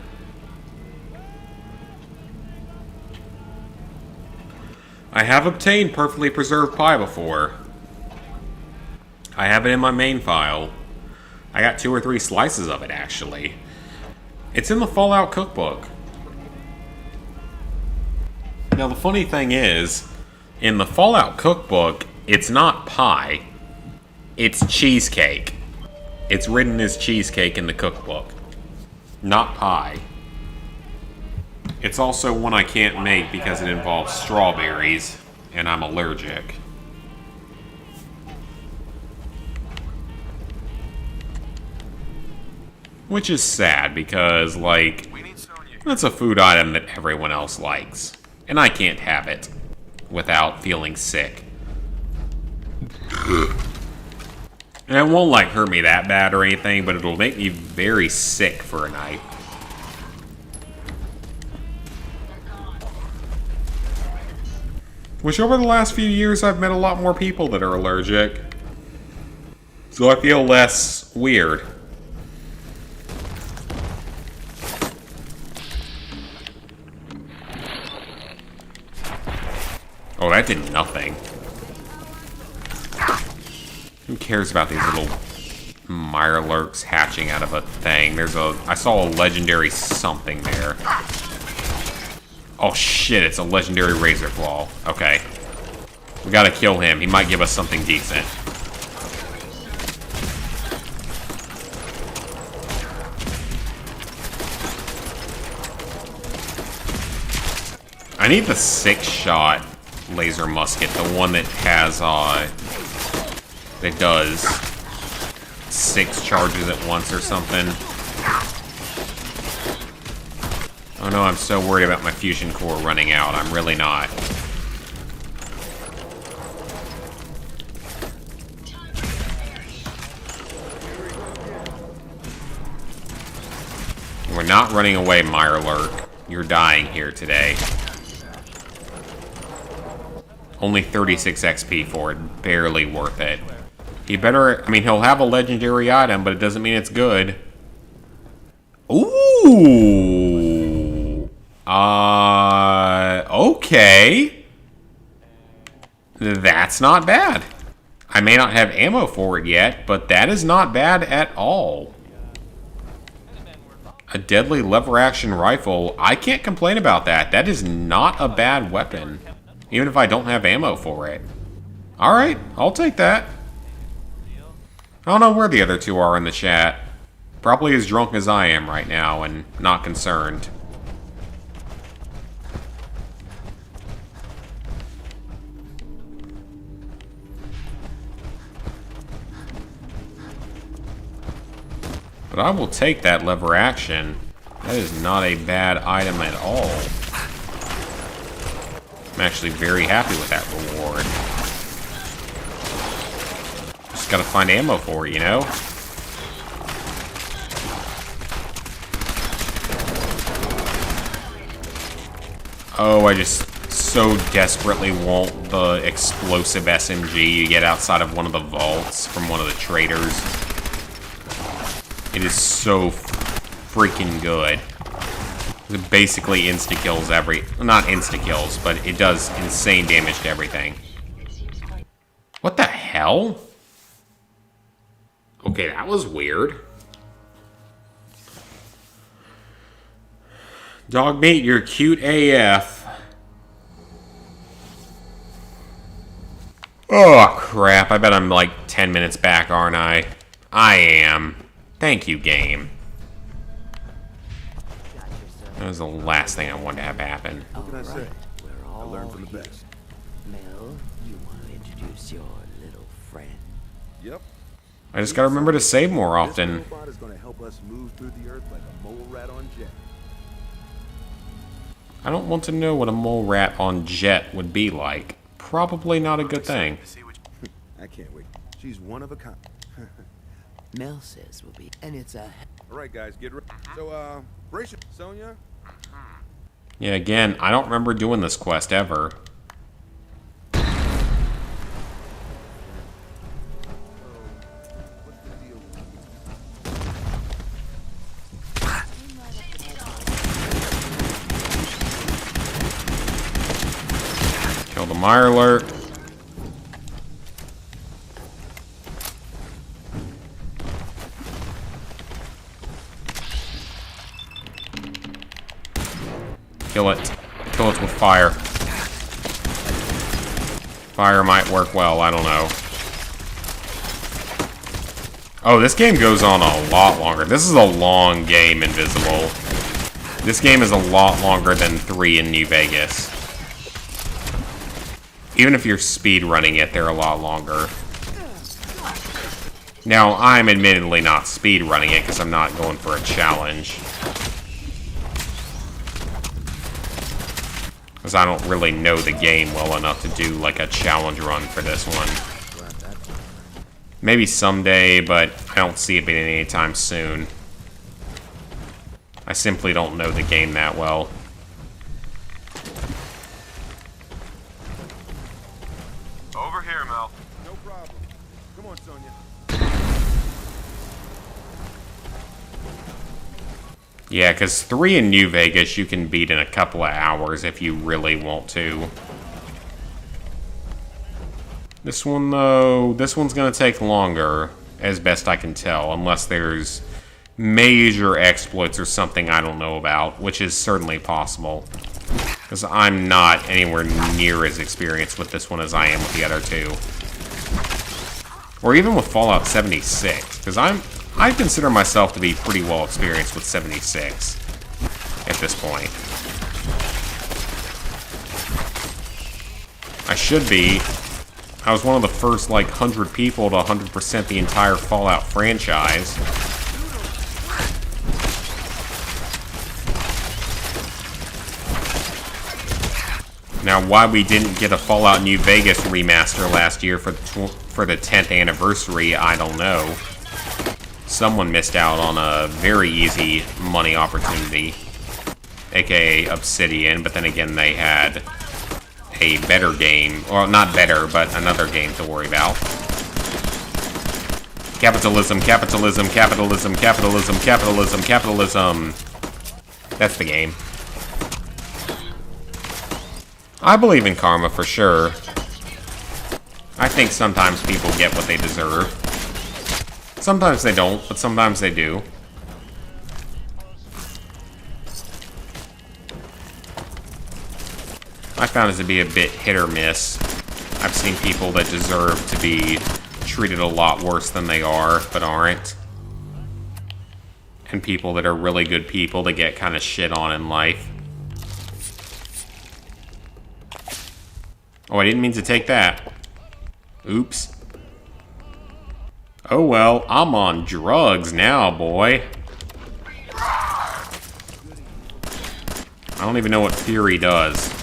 I have obtained perfectly preserved pie before. I have it in my main file. I got 2 or 3 slices of it, actually. It's in the Fallout cookbook. Now, the funny thing is, in the Fallout cookbook, it's not pie. It's cheesecake. It's written as cheesecake in the cookbook, not pie. It's also one I can't make because it involves strawberries, and I'm allergic. Which is sad because, like, that's a food item that everyone else likes. And I can't have it without feeling sick. And it won't, like, hurt me that bad or anything, but it'll make me very sick for a night. Which over the last few years, I've met a lot more people that are allergic. So I feel less weird. Oh, that did nothing. Who cares about these little mirelurks hatching out of a thing? I saw a legendary something there. Oh shit, it's a legendary razor claw. Okay. We gotta kill him. He might give us something decent. I need the 6-shot laser musket, the one that has, that does 6 charges at once or something. Oh no, I'm so worried about my fusion core running out. I'm really not. We're not running away, Mirelurk. You're dying here today. Only 36 XP for it. Barely worth it. He better... I mean, he'll have a legendary item, but it doesn't mean it's good. Ooh! Okay. That's not bad. I may not have ammo for it yet, but that is not bad at all. A deadly lever-action rifle. I can't complain about that. That is not a bad weapon. Even if I don't have ammo for it. Alright, I'll take that. I don't know where the other two are in the chat. Probably as drunk as I am right now and not concerned. But I will take that lever action. That is not a bad item at all. I'm actually very happy with that reward. Just gotta find ammo for it, you know? Oh, I just so desperately want the explosive SMG you get outside of one of the vaults from one of the traders. It is so freaking good. It basically insta-kills not insta-kills, but it does insane damage to everything. What the hell? Okay, that was weird. Dog meat, you're cute AF. Oh, crap. I bet I'm like 10 minutes back, aren't I? I am. Thank you, game. That was the last thing I wanted to have happen. What can I say? I learned from the best. Mel, you want to introduce your little friend? Yep. I just gotta remember to save more often. This robot is going to help us move through the earth like a mole rat on jet. I don't want to know what a mole rat on jet would be like. Probably not a good thing. I can't wait. She's one of a kind. Mel says we'll be, and it's a... Alright guys, get ready. So, brace your... Sonya? Yeah, again, I don't remember doing this quest ever. Kill the Mirelurk. Kill it. Kill it with fire. Fire might work well, I don't know. Oh, this game goes on a lot longer. This is a long game, Invisible. This game is a lot longer than 3 in New Vegas. Even if you're speed running it, they're a lot longer. Now, I'm admittedly not speed running it because I'm not going for a challenge. Because I don't really know the game well enough to do like a challenge run for this one. Maybe someday, but I don't see it being anytime soon. I simply don't know the game that well. Over here, Mel. No problem. Come on, Sonya. Yeah, because 3 in New Vegas you can beat in a couple of hours if you really want to. This one, though, this one's going to take longer, as best I can tell, unless there's major exploits or something I don't know about, which is certainly possible. Because I'm not anywhere near as experienced with this one as I am with the other 2. Or even with Fallout 76, because I consider myself to be pretty well experienced with 76 at this point. I should be. I was one of the first, like, 100 people to 100% the entire Fallout franchise. Now, why we didn't get a Fallout New Vegas remaster last year for the 10th anniversary, I don't know. Someone missed out on a very easy money opportunity, aka Obsidian, but then again they had a better game, or not better, but another game to worry about. Capitalism, capitalism, capitalism, capitalism, capitalism, capitalism. That's the game. I believe in karma for sure. I think sometimes people get what they deserve. Sometimes they don't, but sometimes they do. I found it to be a bit hit or miss. I've seen people that deserve to be treated a lot worse than they are, but aren't. And people that are really good people that get kind of shit on in life. Oh, I didn't mean to take that. Oops. Oh well, I'm on drugs now, boy. I don't even know what Fury does.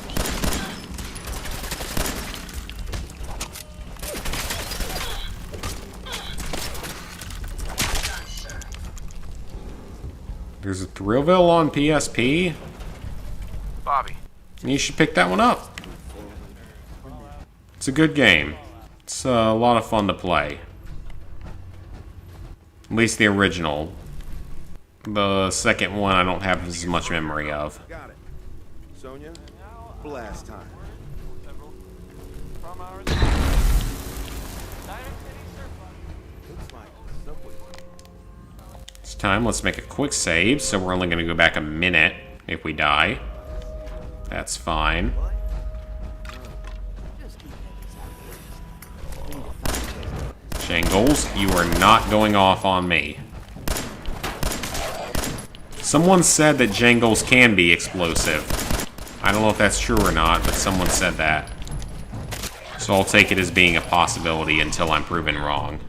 There's a Thrillville on PSP. Bobby. You should pick that one up. It's a good game. It's a lot of fun to play. At least the original. The second one I don't have as much memory of. Got it. Sonia, blast time. It's time. Let's make a quick save, so we're only going to go back a minute if we die. That's fine. Jangles, you are not going off on me. Someone said that Jangles can be explosive. I don't know if that's true or not, but someone said that. So I'll take it as being a possibility until I'm proven wrong.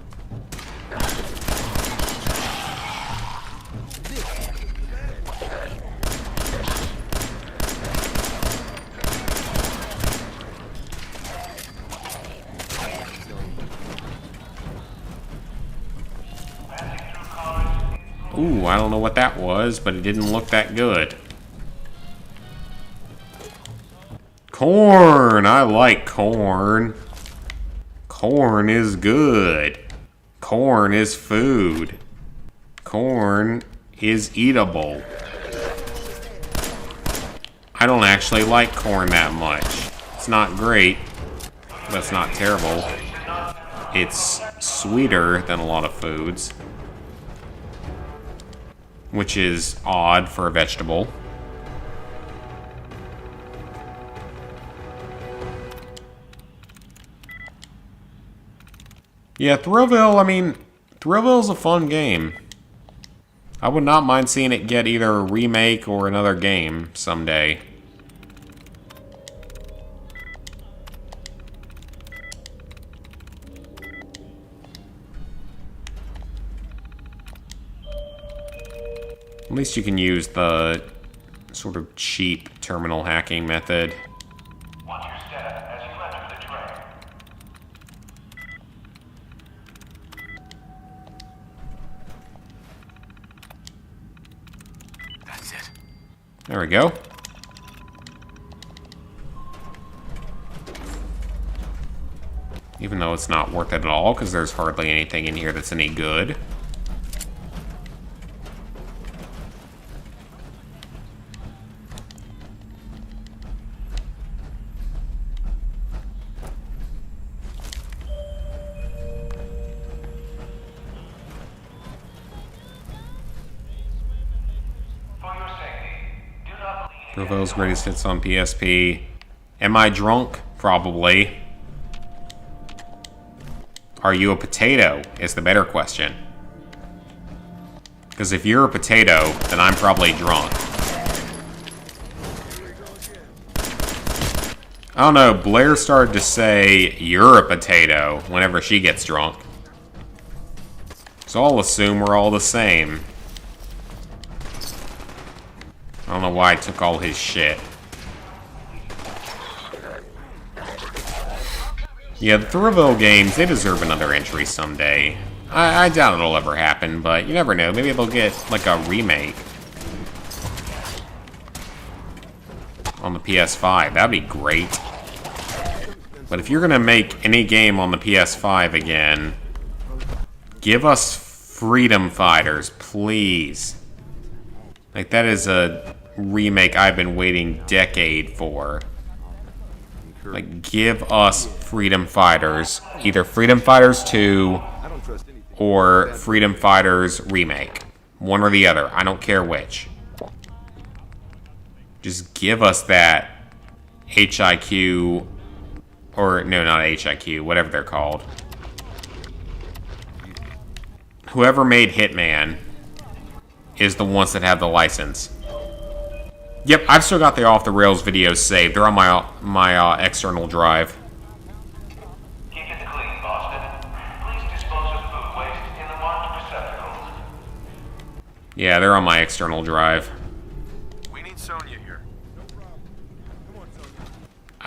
Ooh, I don't know what that was, but it didn't look that good. Corn! I like corn. Corn is good. Corn is food. Corn is eatable. I don't actually like corn that much. It's not great, but it's not terrible. It's sweeter than a lot of foods, which is odd for a vegetable. Yeah, Thrillville, I mean, Thrillville's a fun game. I would not mind seeing it get either a remake or another game someday. At least you can use the sort of cheap terminal hacking method. Watch your step as you enter the train. That's it. There we go. Even though it's not worth it at all, because there's hardly anything in here that's any good. Revel's greatest hits on PSP. Am I drunk? Probably. Are you a potato? Is the better question. Because if you're a potato, then I'm probably drunk. I don't know, Blair started to say, you're a potato, whenever she gets drunk. So I'll assume we're all the same. I don't know why I took all his shit. Yeah, the Thurville games, they deserve another entry someday. I doubt it'll ever happen, but you never know. Maybe they'll get, like, a remake on the PS5. That'd be great. But if you're gonna make any game on the PS5 again, give us Freedom Fighters, please. Like, that is a remake I've been waiting decade for. Like, give us Freedom Fighters. Either Freedom Fighters 2 or Freedom Fighters Remake. One or the other. I don't care which. Just give us that HIQ, or no, not HIQ, whatever they're called. Whoever made Hitman is the ones that have the license. Yep, I've still got the Off the Rails videos saved. They're on my external drive. Keep it clean, Boston. Please dispose of food waste in the marked receptacles. Yeah, they're on my external drive. We need Sonya here.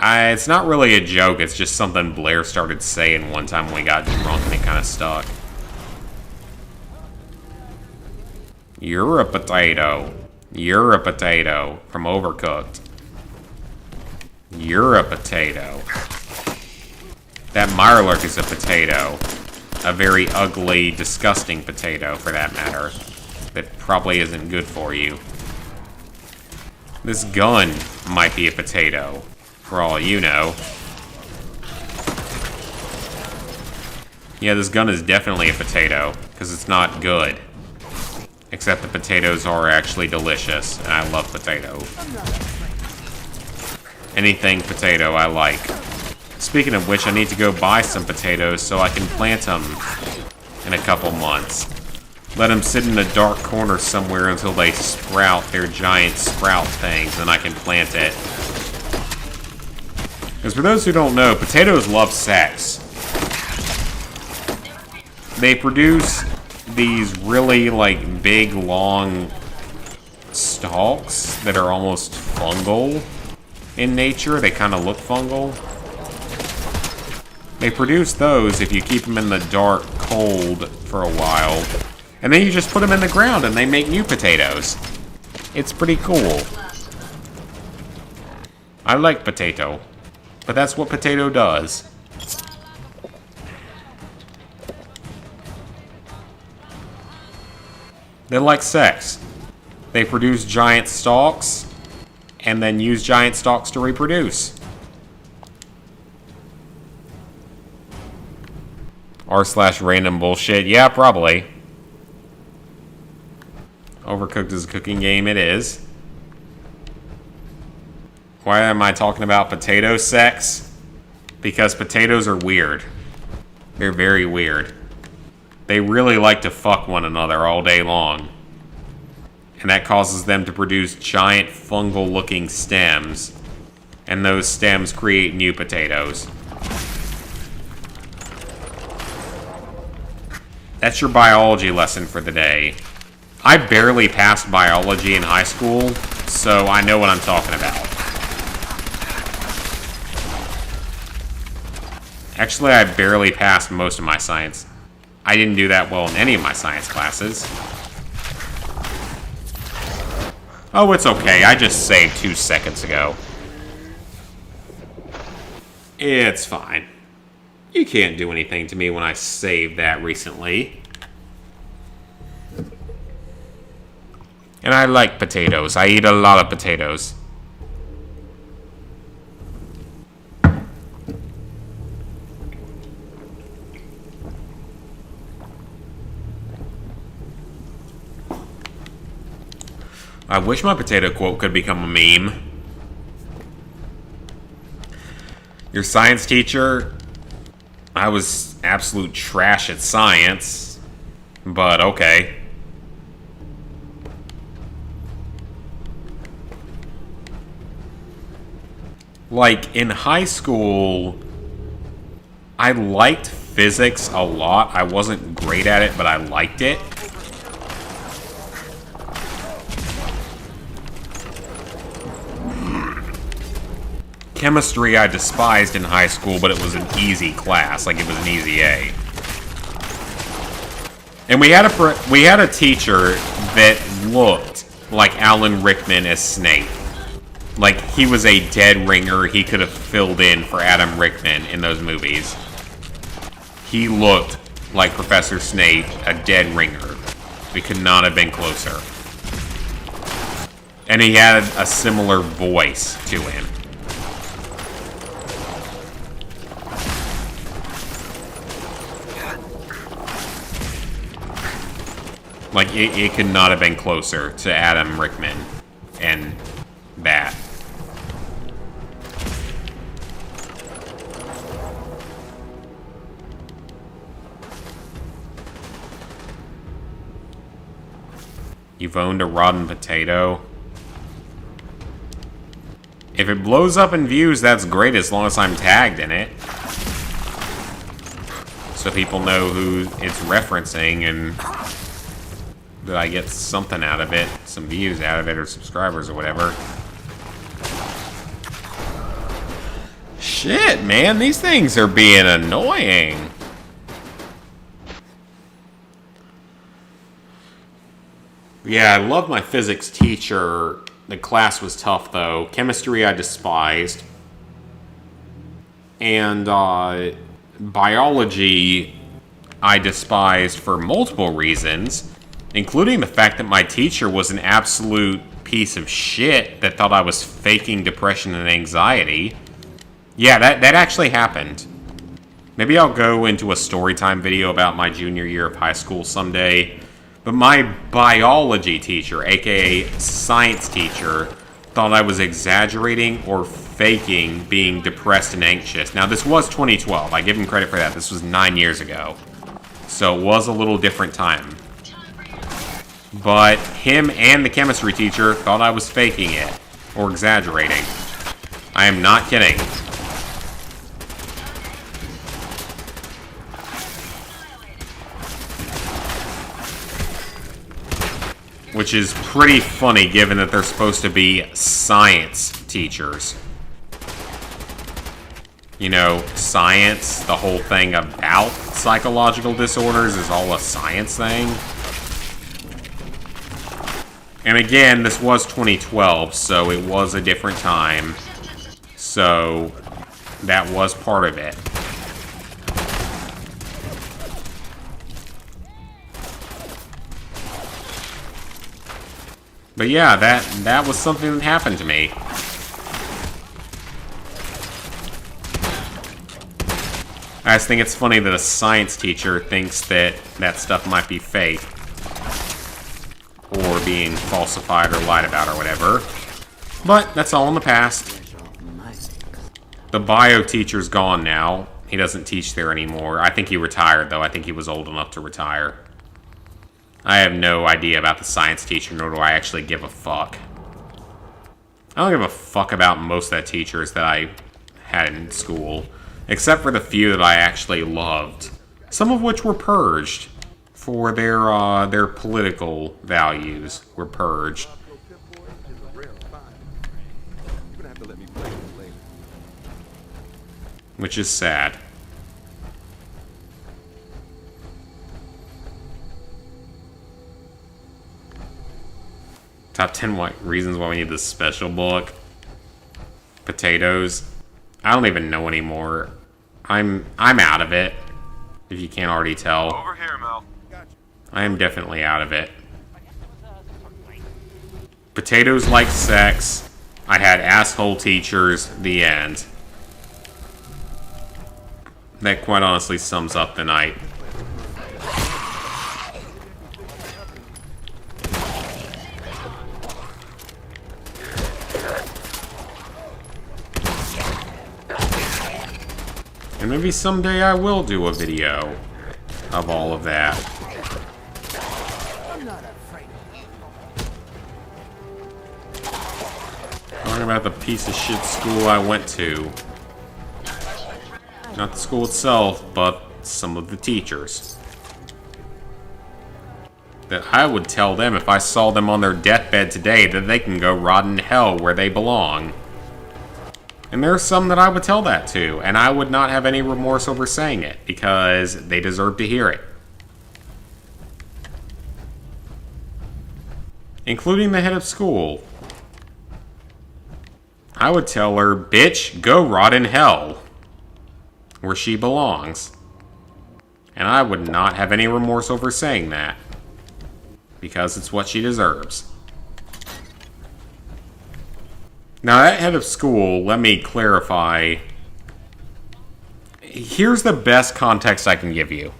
It's not really a joke, it's just something Blair started saying one time when we got drunk and it kind of stuck. You're a potato. You're a potato from Overcooked. You're a potato. That Mirelurk is a potato. A very ugly, disgusting potato, for that matter. That probably isn't good for you. This gun might be a potato, for all you know. Yeah, this gun is definitely a potato, because it's not good. Except the potatoes are actually delicious, and I love potato. Anything potato I like. Speaking of which, I need to go buy some potatoes so I can plant them in a couple months. Let them sit in a dark corner somewhere until they sprout their giant sprout things, and I can plant it. Because for those who don't know, potatoes love sex. They produce these really, like, big, long stalks that are almost fungal in nature. They kind of look fungal. They produce those if you keep them in the dark, cold for a while. And then you just put them in the ground and they make new potatoes. It's pretty cool. I like potato. But that's what potato does. They're like sex. They produce giant stalks, and then use giant stalks to reproduce. r/random bullshit. Yeah, probably. Overcooked is a cooking game. It is. Why am I talking about potato sex? Because potatoes are weird. They're very weird. They really like to fuck one another all day long. And that causes them to produce giant fungal-looking stems. And those stems create new potatoes. That's your biology lesson for the day. I barely passed biology in high school, so I know what I'm talking about. Actually, I barely passed most of my science. I didn't do that well in any of my science classes. Oh, it's okay. I just saved 2 seconds ago. It's fine. You can't do anything to me when I saved that recently. And I like potatoes. I eat a lot of potatoes. I wish my potato quote could become a meme. Your science teacher? I was absolute trash at science, but okay. Like, in high school, I liked physics a lot. I wasn't great at it, but I liked it. Chemistry I despised in high school, but it was an easy class. Like, it was an easy A. And we had a teacher that looked like Alan Rickman as Snape. Like, he was a dead ringer. He could have filled in for Adam Rickman in those movies. He looked like Professor Snape, a dead ringer. We could not have been closer. And he had a similar voice to him. Like, it could not have been closer to Adam Rickman and that. You've owned a rotten potato. If it blows up in views, that's great as long as I'm tagged in it. So people know who it's referencing and that I get something out of it, some views out of it, or subscribers or whatever. Shit, man, these things are being annoying. Yeah, I love my physics teacher. The class was tough, though. Chemistry I despised. And biology I despised for multiple reasons, including the fact that my teacher was an absolute piece of shit that thought I was faking depression and anxiety. Yeah, that actually happened. Maybe I'll go into a storytime video about my junior year of high school someday. But my biology teacher, aka science teacher, thought I was exaggerating or faking being depressed and anxious. Now, this was 2012. I give him credit for that. This was 9 years ago. So it was a little different time. But him and the chemistry teacher thought I was faking it or exaggerating. I am not kidding. Which is pretty funny given that they're supposed to be science teachers. You know, science, the whole thing about psychological disorders is all a science thing. And again, this was 2012, so it was a different time. So, that was part of it. But yeah, that was something that happened to me. I just think it's funny that a science teacher thinks that that stuff might be fake. Or being falsified or lied about or whatever. But that's all in the past. The bio teacher's gone now. He doesn't teach there anymore. I think he retired, though. I think he was old enough to retire. I have no idea about the science teacher, nor do I actually give a fuck. I don't give a fuck about most of the teachers that I had in school, except for the few that I actually loved, some of which were purged for their political values. Were purged. Which is sad. Top 10 reasons why we need this special book. Potatoes. I don't even know anymore. I'm out of it. If you can't already tell. Over here, Mel. I am definitely out of it. Potatoes like sex. I had asshole teachers. The end. That quite honestly sums up the night. And maybe someday I will do a video of all of that. I'm not afraid of you. Talking about the piece of shit school I went to. Not the school itself, but some of the teachers. That I would tell them if I saw them on their deathbed today that they can go rot in hell where they belong. And there are some that I would tell that to, and I would not have any remorse over saying it, because they deserve to hear it. Including the head of school. I would tell her, bitch, go rot in hell. Where she belongs. And I would not have any remorse over saying that. Because it's what she deserves. Now, that head of school, let me clarify. Here's the best context I can give you.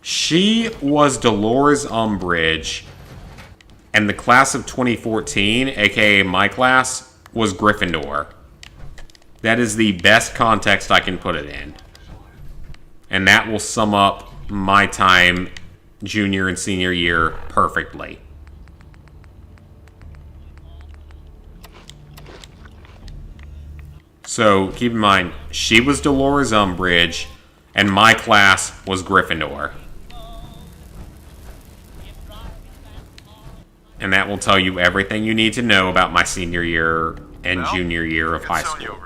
She was Dolores Umbridge, and the class of 2014, aka my class, was Gryffindor. That is the best context I can put it in. And that will sum up my time junior and senior year perfectly. So, keep in mind, she was Dolores Umbridge, and my class was Gryffindor. And that will tell you everything you need to know about my senior year and junior year of high school.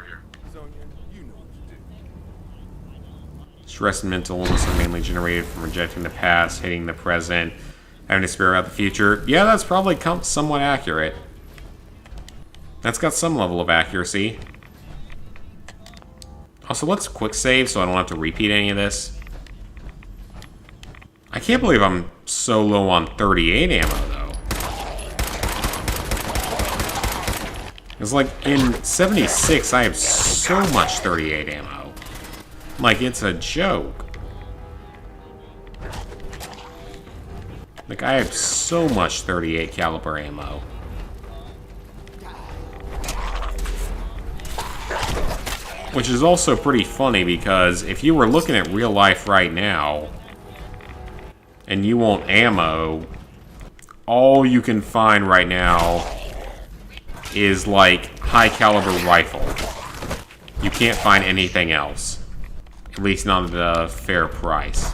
Stress and mental illness are mainly generated from rejecting the past, hating the present, having despair about the future. Yeah, that's probably somewhat accurate. That's got some level of accuracy. Also, let's quick save so I don't have to repeat any of this. I can't believe I'm so low on 38 ammo, though. It's like, in 76, I have so much 38 ammo. Like, it's a joke. Like, I have so much 38 caliber ammo. Which is also pretty funny because if you were looking at real life right now and you want ammo, all you can find right now is like high caliber rifle. You can't find anything else. At least not at a fair price.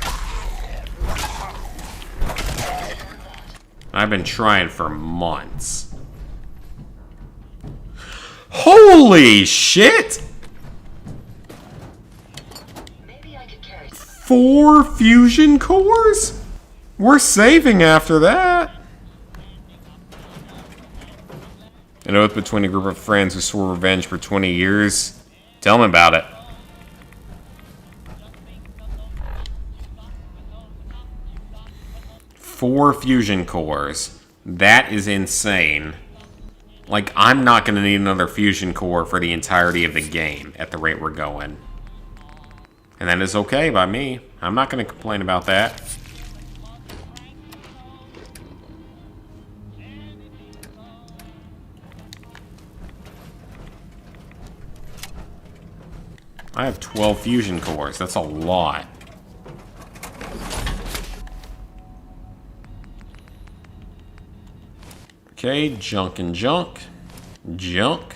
I've been trying for months. Holy shit! 4 fusion cores? We're saving after that. An oath between a group of friends who swore revenge for 20 years. Tell me about it. Four fusion cores. That is insane. Like, I'm not going to need another fusion core for the entirety of the game at the rate we're going. And that is okay by me. I'm not going to complain about that. I have 12 fusion cores. That's a lot. Okay, junk and junk. Junk.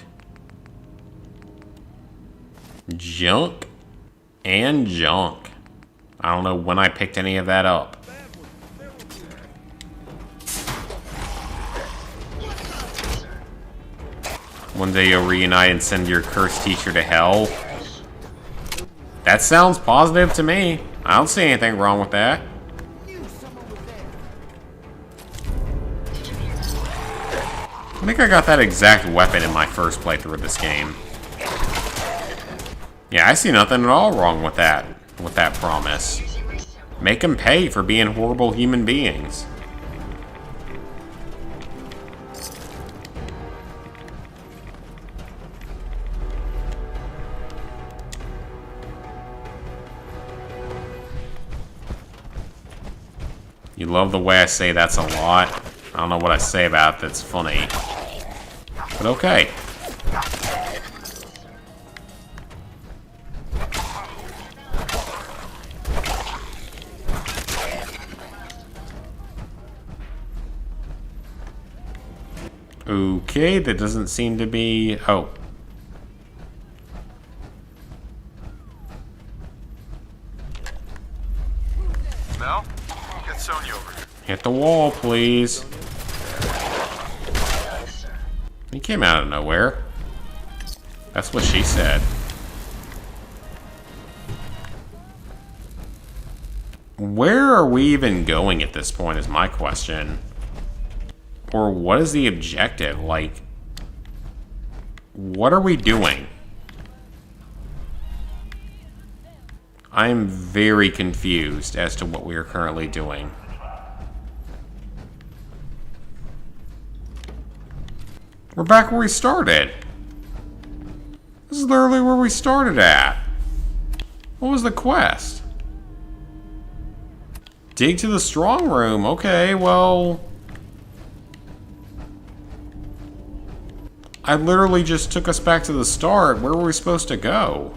Junk. And junk. I don't know when I picked any of that up. One day you'll reunite and send your cursed teacher to hell. That sounds positive to me. I don't see anything wrong with that. I think I got that exact weapon in my first playthrough of this game. Yeah, I see nothing at all wrong with that promise. Make them pay for being horrible human beings. You love the way I say that's a lot. I don't know what I say about it that's funny. But okay. Okay, that doesn't seem to be... Oh. Mel? Get Sonya over here. Hit the wall, please. He came out of nowhere. That's what she said. Where are we even going at this point is my question. Or what is the objective? Like, what are we doing? I am very confused as to what we are currently doing. We're back where we started. This is literally where we started at. What was the quest? Dig to the strong room. Okay, well... I literally just took us back to the start. Where were we supposed to go?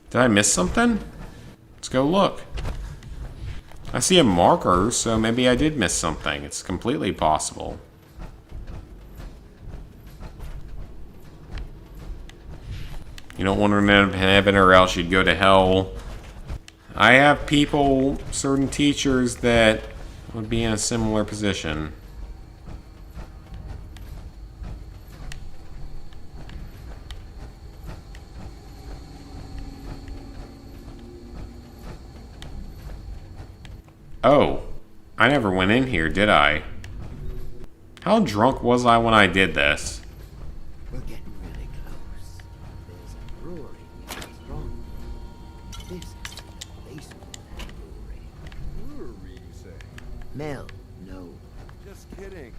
Did I miss something? Let's go look. I see a marker, so maybe I did miss something. It's completely possible. You don't want to end up in heaven or else you'd go to hell. I have people, certain teachers, that would be in a similar position. Oh, I never went in here, did I? How drunk was I when I did this? We're getting really close. There's a brewery near the strong. This is the basement of that brewery. Brewery, you say? Mel, no. Just kidding.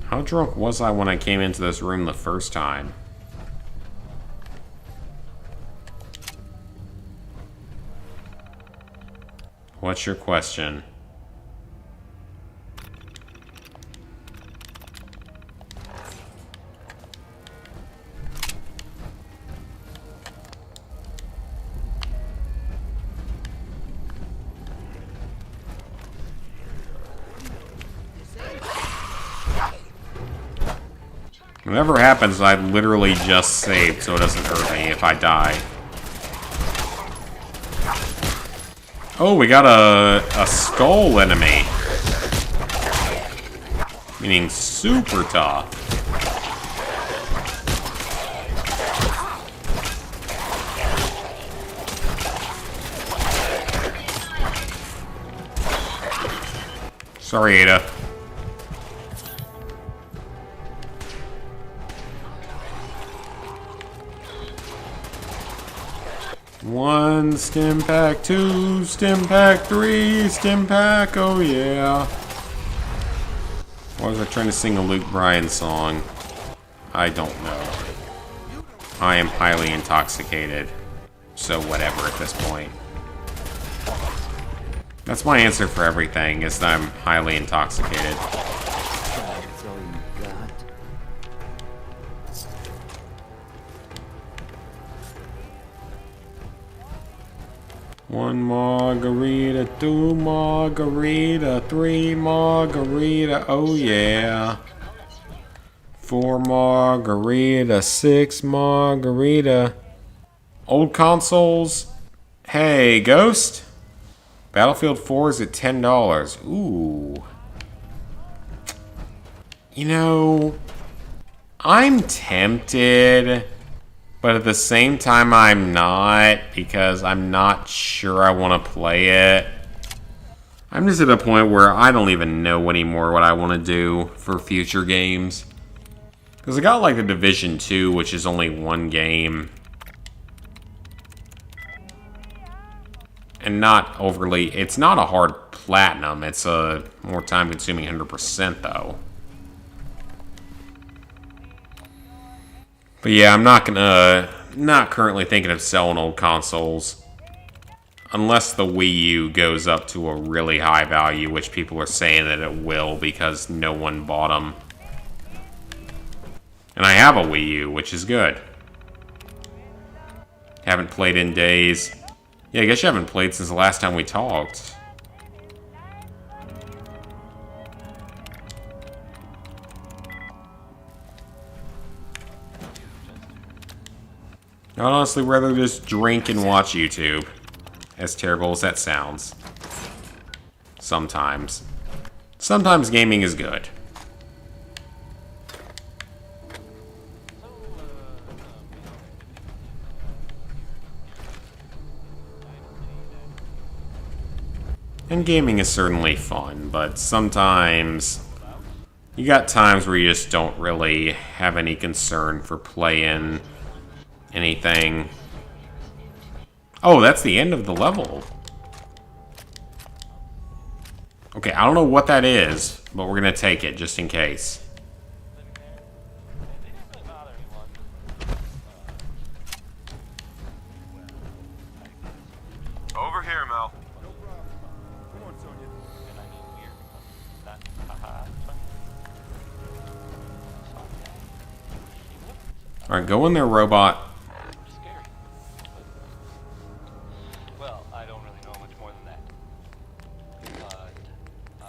How drunk was I when I came into this room the first time? What's your question? Whatever happens, I literally just saved, so it doesn't hurt me if I die. Oh, we got a skull enemy. Meaning super tough. Sorry, Ada. One stim pack, two stim pack, three stim pack, oh yeah. Why was I trying to sing a Luke Bryan song? I don't know. I am highly intoxicated. So whatever at this point. That's my answer for everything, is that I'm highly intoxicated. That's all you got. One margarita, two margarita, three margarita, oh yeah. Four margarita, six margarita. Old consoles. Hey, Ghost. Battlefield 4 is at $10. Ooh. You know, I'm tempted. But at the same time, I'm not, because I'm not sure I want to play it. I'm just at a point where I don't even know anymore what I want to do for future games. Because I got like the Division 2, which is only one game. And not overly, it's not a hard platinum, it's a more time consuming 100% though. But yeah, I'm not currently thinking of selling old consoles. Unless the Wii U goes up to a really high value, which people are saying that it will because no one bought them. And I have a Wii U, which is good. Haven't played in days. Yeah, I guess you haven't played since the last time we talked. I'd honestly rather just drink and watch YouTube. As terrible as that sounds. Sometimes. Sometimes gaming is good. And gaming is certainly fun, but sometimes you got times where you just don't really have any concern for playing anything. Oh, that's the end of the level. Okay, I don't know what that is, but we're gonna take it just in case. Over here, Mel. Alright, go in there, robot.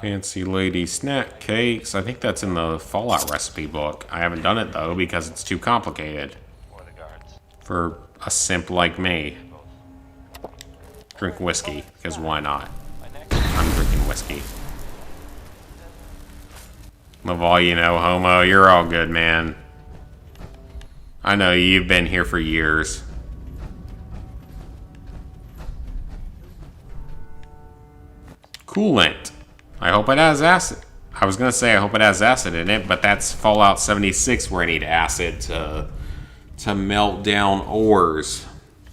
Fancy lady snack cakes. I think that's in the Fallout recipe book. I haven't done it though because it's too complicated for a simp like me. Drink whiskey, because why not? I'm drinking whiskey. Laval, you know, homo, you're all good, man. I know, you've been here for years. Coolant. I hope it has acid. I was gonna say I hope it has acid in it, but that's Fallout 76 where I need acid to melt down ores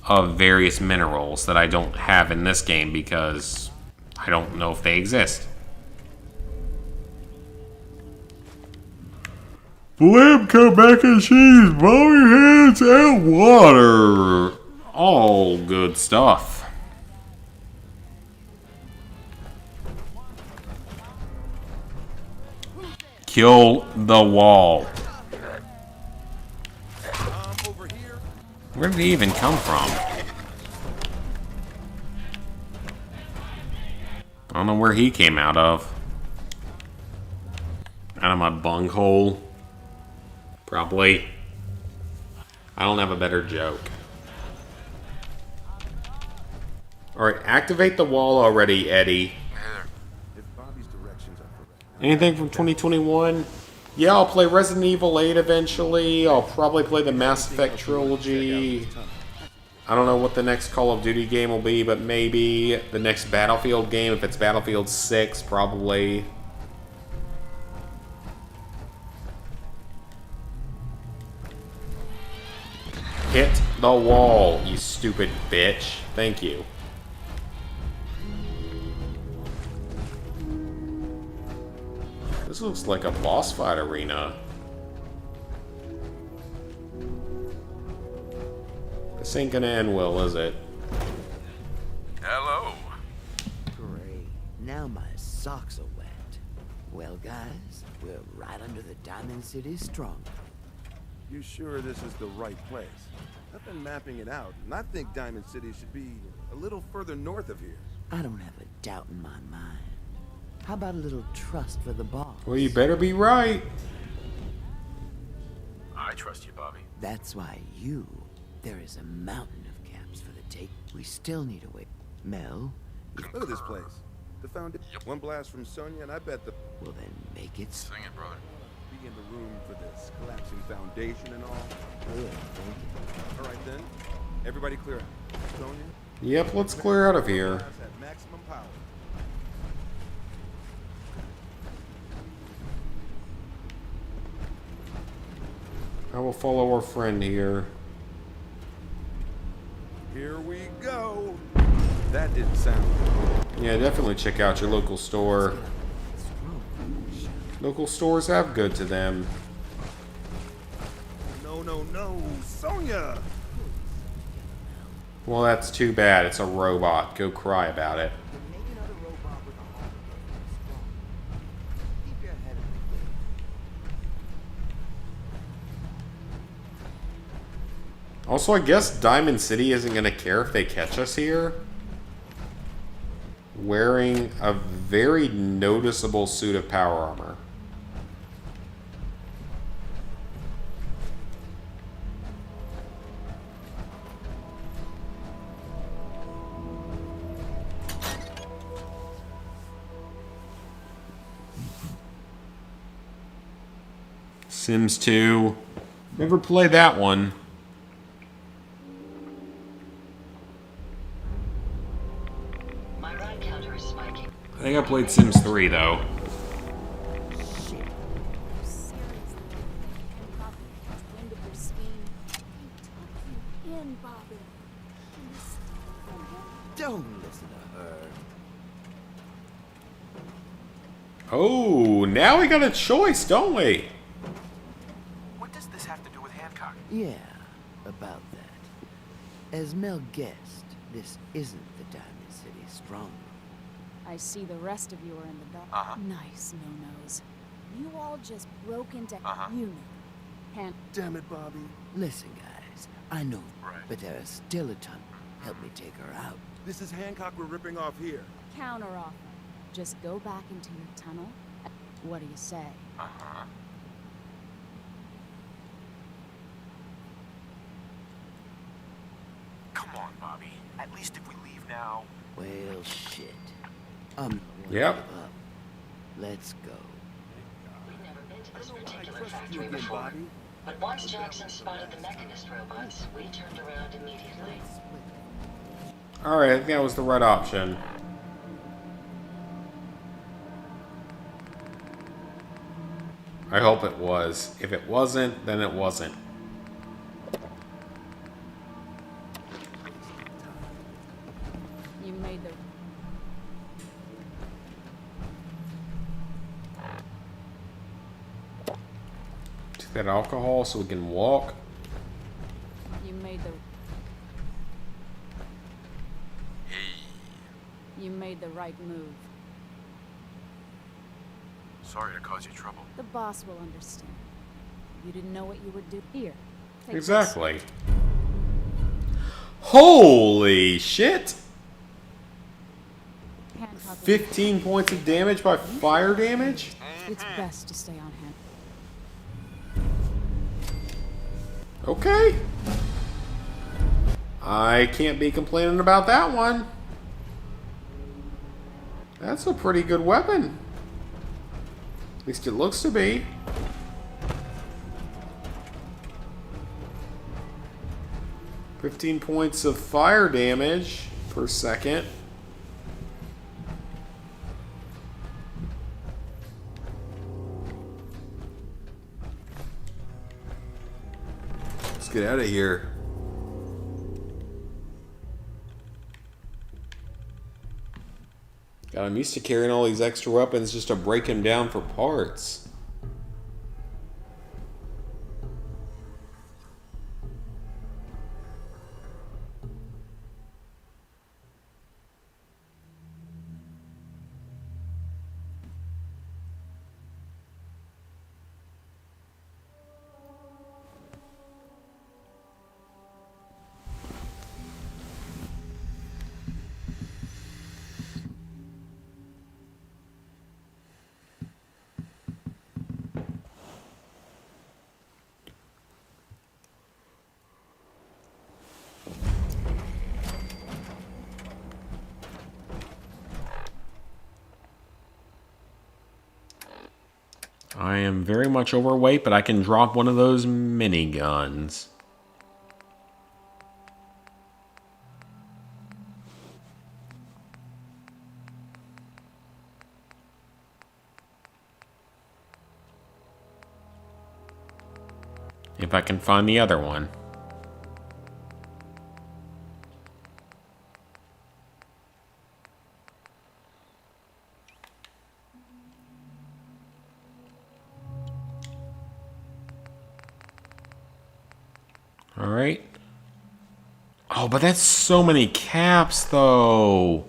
of various minerals that I don't have in this game because I don't know if they exist. Flip, cut mac and cheese, bobby heads, and water. All good stuff. Kill the wall. Where did he even come from? I don't know where he came out of. Out of my bunghole. Probably. I don't have a better joke. Alright, activate the wall already, Eddie. Anything from 2021? Yeah, I'll play Resident Evil 8 eventually. I'll probably play the Mass Effect trilogy. I don't know what the next Call of Duty game will be, but maybe the next Battlefield game. If it's Battlefield 6, probably. Hit the wall, you stupid bitch. Thank you. This looks like a boss fight arena. This ain't gonna end well, is it? Hello. Great. Now my socks are wet. Well, guys, we're right under the Diamond City Stronghold. You sure this is the right place? I've been mapping it out, and I think Diamond City should be a little further north of here. I don't have a doubt in my mind. How about a little trust for the boss? Well, you better be right. I trust you, Bobby. That's why there is a mountain of caps for the take. We still need to wait. Mel? Look at this place. The foundation. One blast from Sonya, and I bet the... Well, then make it... Sing it, brother. Be in the room for this collapsing foundation and all. Good thinking. All right, then. Everybody clear out. Sonya? Yep, let's clear out of here. At maximum power. I will follow our friend here. Here we go. That didn't sound good. Yeah, definitely check out your local store. Local stores have good to them. No, Sonya! Well, that's too bad. It's a robot. Go cry about it. Also, I guess Diamond City isn't going to care if they catch us here. Wearing a very noticeable suit of power armor. Sims 2. Never played that one. My ride counter is spiking. I think I played Sims 3 though. Don't listen to her. Oh, now we got a choice, don't we? What does this have to do with Hancock? Yeah, about that. As Mel guessed, this isn't the Diamond City Stronghold. I see the rest of you are in the dark. Nice no-nos. You all just broke into you know. Damn it, Bobby. Listen, guys, I know, but there is still a tunnel. Help me take her out. This is Hancock we're ripping off here. Counter offer. Just go back into your tunnel. What do you say? Come on, Bobby. At least if we leave now. Well, shit. Yep. Let's go. We've never been to this particular factory before. But once Jackson spotted the mechanist robots, we turned around immediately. Alright, I think that was the right option. I hope it was. If it wasn't, then it wasn't. You made the... Take that alcohol so we can walk. You made the... You made the right move. Sorry to cause you trouble. The boss will understand. You didn't know what you would do here. Take Exactly. this. Holy shit! Hancock will- 15 points of damage by fire damage? It's best to stay on hand. Okay. I can't be complaining about that one. That's a pretty good weapon. At least it looks to be. "15 points of fire damage per second. Let's get out of here. God, I'm used to carrying all these extra weapons just to break him down for parts. I am very much overweight, but I can drop one of those miniguns. If I can find the other one. Alright. Oh, but that's so many caps, though.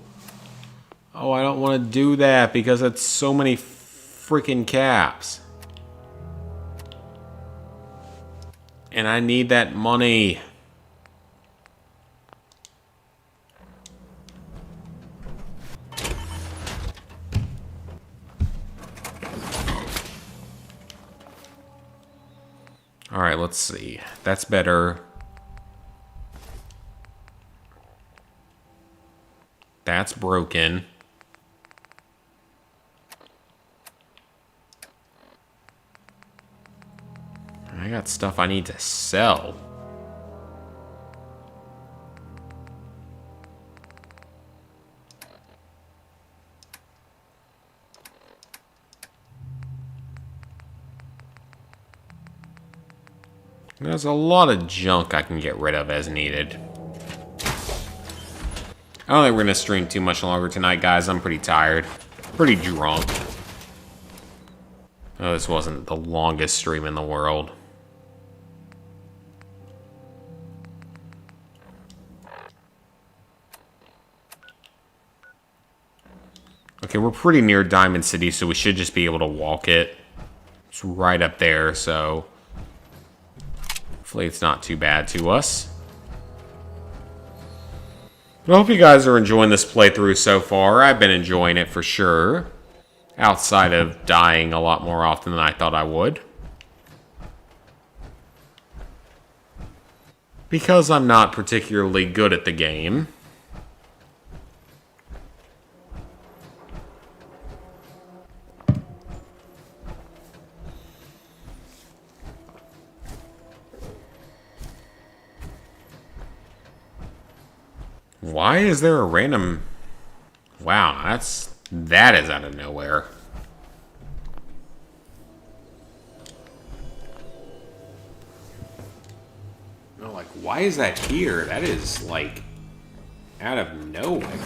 Oh, I don't want to do that because that's so many freaking caps. And I need that money. Alright, let's see. That's better. That's broken. I got stuff I need to sell. There's a lot of junk I can get rid of as needed. I don't think we're going to stream too much longer tonight, guys. I'm pretty tired. Pretty drunk. Oh, this wasn't the longest stream in the world. Okay, we're pretty near Diamond City, so we should just be able to walk it. It's right up there, so hopefully it's not too bad to us. I hope you guys are enjoying this playthrough so far. I've been enjoying it for sure. Outside of dying a lot more often than I thought I would. Because I'm not particularly good at the game. Why is there a random... Wow, that is out of nowhere. No, like, why is that here? That is, like, out of nowhere.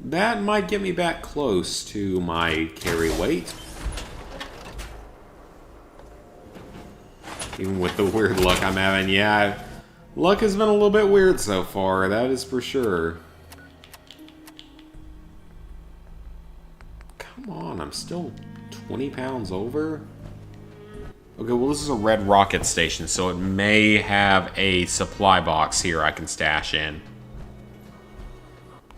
That might get me back close to my carry weight. Even with the weird luck I'm having, yeah. Luck has been a little bit weird so far, that is for sure. Come on, I'm still 20 pounds over? Okay, well this is a red rocket station, so it may have a supply box here I can stash in.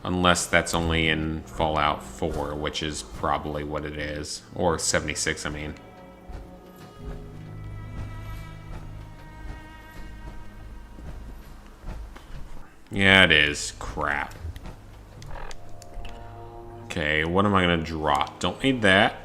Unless that's only in Fallout 4, which is probably what it is. Or 76, I mean. Yeah, it is. Crap. Okay, what am I gonna drop? Don't need that.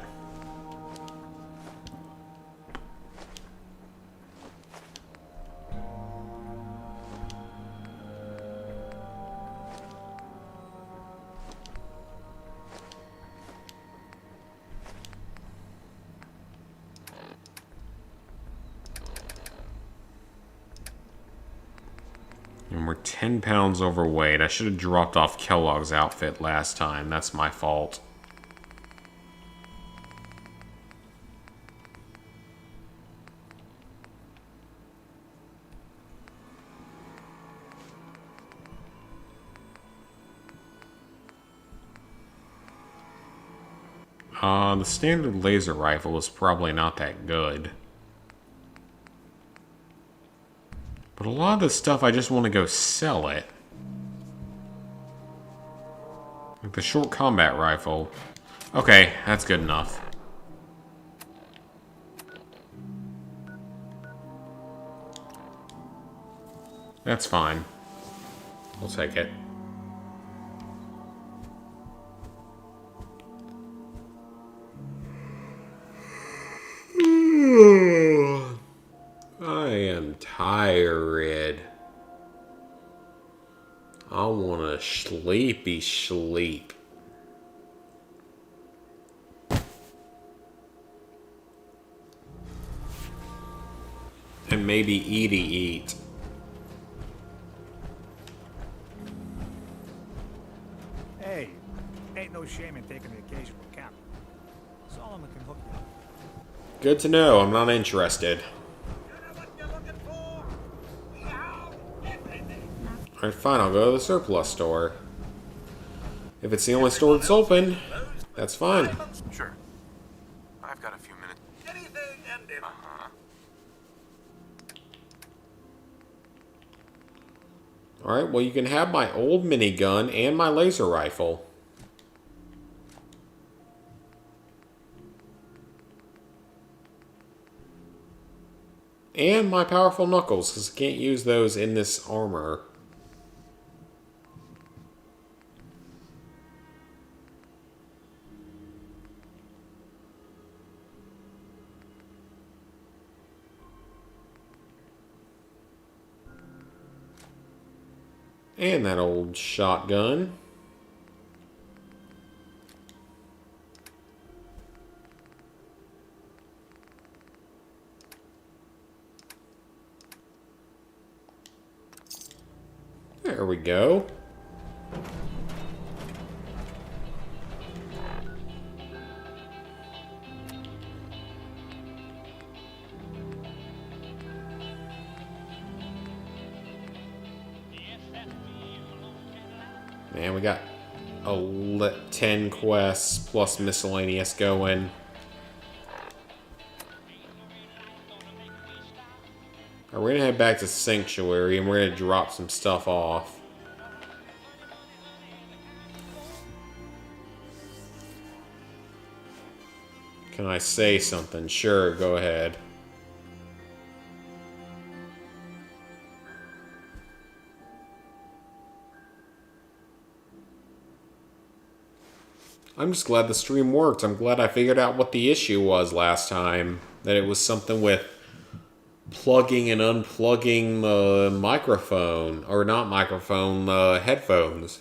And we're 10 pounds overweight. I should have dropped off Kellogg's outfit last time. That's my fault. The standard laser rifle is probably not that good. But a lot of this stuff, I just want to go sell it. Like the short combat rifle. Okay, that's good enough. That's fine. We'll take it. I am tired. I want to sleepy sleep. And maybe eat. Hey, ain't no shame in taking the occasional camp. Solomon can hook you up. Good to know. I'm not interested. Alright, fine. I'll go to the surplus store. If it's the only store that's open, that's fine. Sure. I've got a few minutes. Anything and everything. Alright, well you can have my old minigun and my laser rifle. And my powerful knuckles, because I can't use those in this armor. And that old shotgun. There we go. Man, we got 10 quests plus miscellaneous going. We're gonna head back to Sanctuary and we're gonna drop some stuff off. Can I say something? Sure, go ahead. I'm just glad the stream worked. I'm glad I figured out what the issue was last time. That it was something with plugging and unplugging the microphone. Or not microphone, the headphones.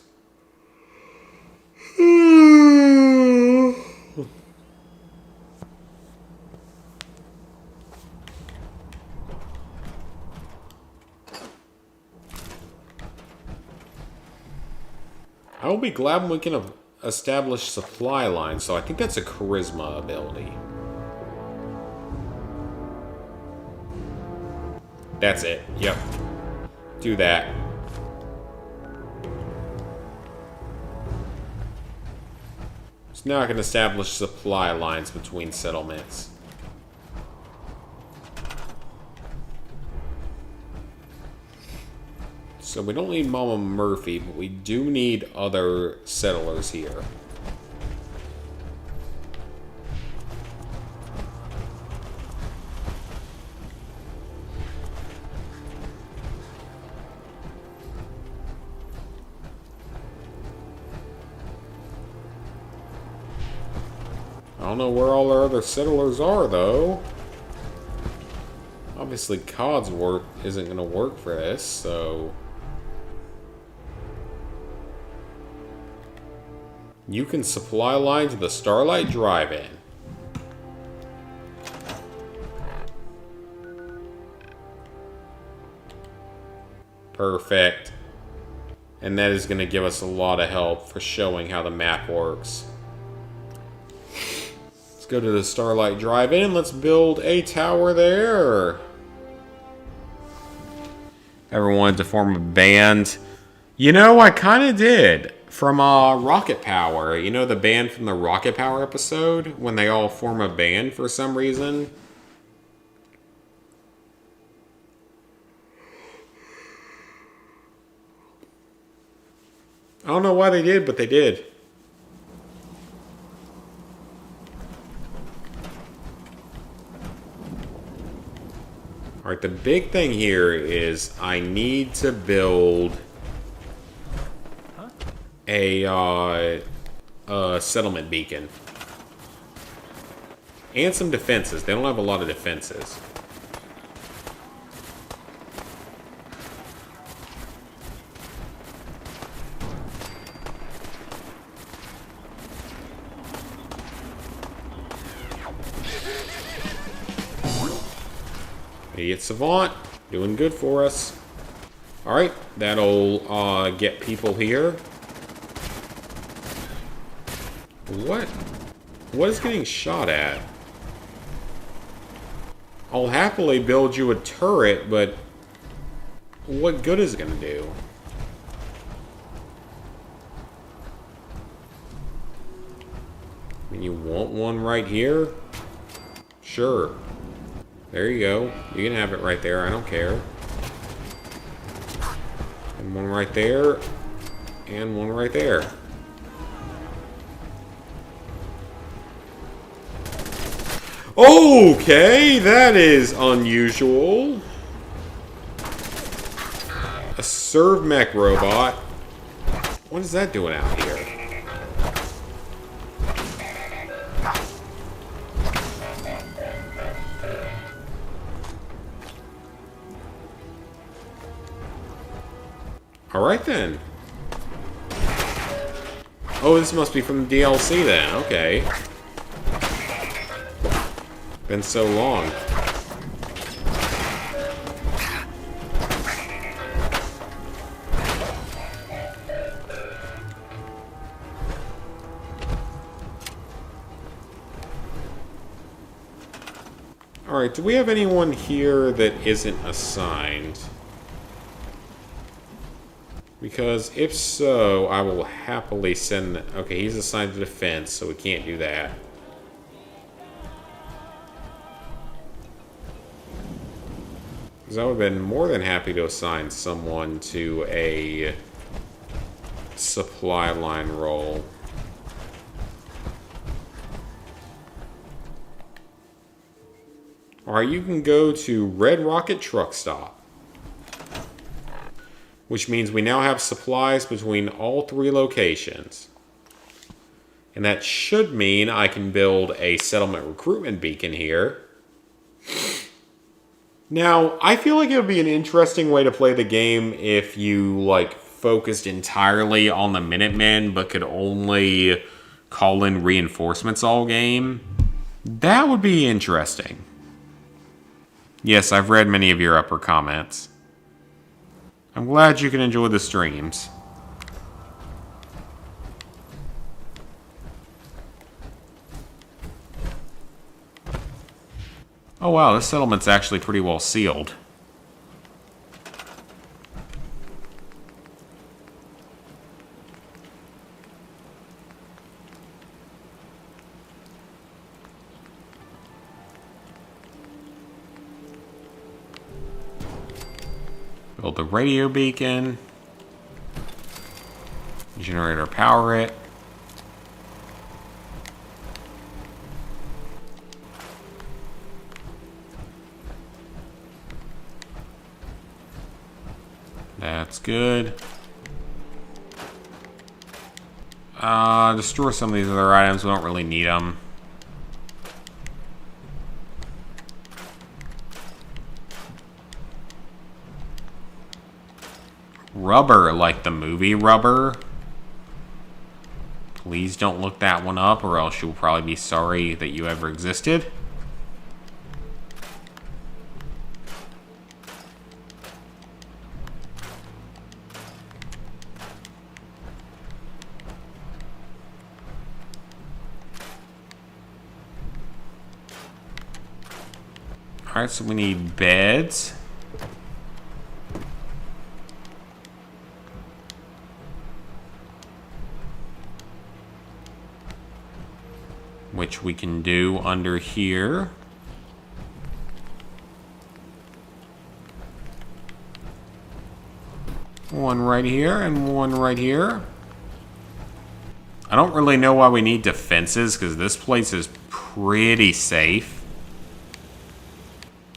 I will be glad when we can establish supply lines, so I think that's a charisma ability. That's it. Yep. Do that. So now I can establish supply lines between settlements. So we don't need Mama Murphy, but we do need other settlers here. I don't know where all our other settlers are, though. Obviously, Codsworth isn't going to work for this, so... You can supply line to the Starlight Drive-In. Perfect. And that is going to give us a lot of help for showing how the map works. Let's go to the Starlight Drive-In. Let's build a tower there. Ever wanted to form a band? You know, I kind of did. From Rocket Power. You know the band from the Rocket Power episode? When they all form a band for some reason? I don't know why they did, but they did. Alright, the big thing here is I need to build a settlement beacon. And some defenses. They don't have a lot of defenses. Idiot Savant, doing good for us. Alright, that'll get people here. What is getting shot at? I'll happily build you a turret, but what good is it gonna do? I mean, you want one right here? Sure. There you go. You can have it right there. I don't care. And one right there. And one right there. Okay, that is unusual. A serve mech robot. What is that doing out here? Alright then. Oh, this must be from the DLC then. Okay. Been so long. Alright, do we have anyone here that isn't assigned? Because if so, I will happily send... Okay, he's assigned to defense, so we can't do that. Because I would have been more than happy to assign someone to a supply line role. Alright, you can go to Red Rocket Truck Stop. Which means we now have supplies between all 3 locations. And that should mean I can build a settlement recruitment beacon here. Now, I feel like it would be an interesting way to play the game if you, like, focused entirely on the Minutemen, but could only call in reinforcements all game. That would be interesting. Yes, I've read many of your upper comments. I'm glad you can enjoy the streams. Oh wow, this settlement's actually pretty well sealed. Build the radio beacon. Generator power it. That's good. Destroy some of these other items. We don't really need them. Rubber, like the movie Rubber. Please don't look that one up, or else you'll probably be sorry that you ever existed. Alright, so we need beds. Which we can do under here. One right here and one right here. I don't really know why we need defenses, because this place is pretty safe.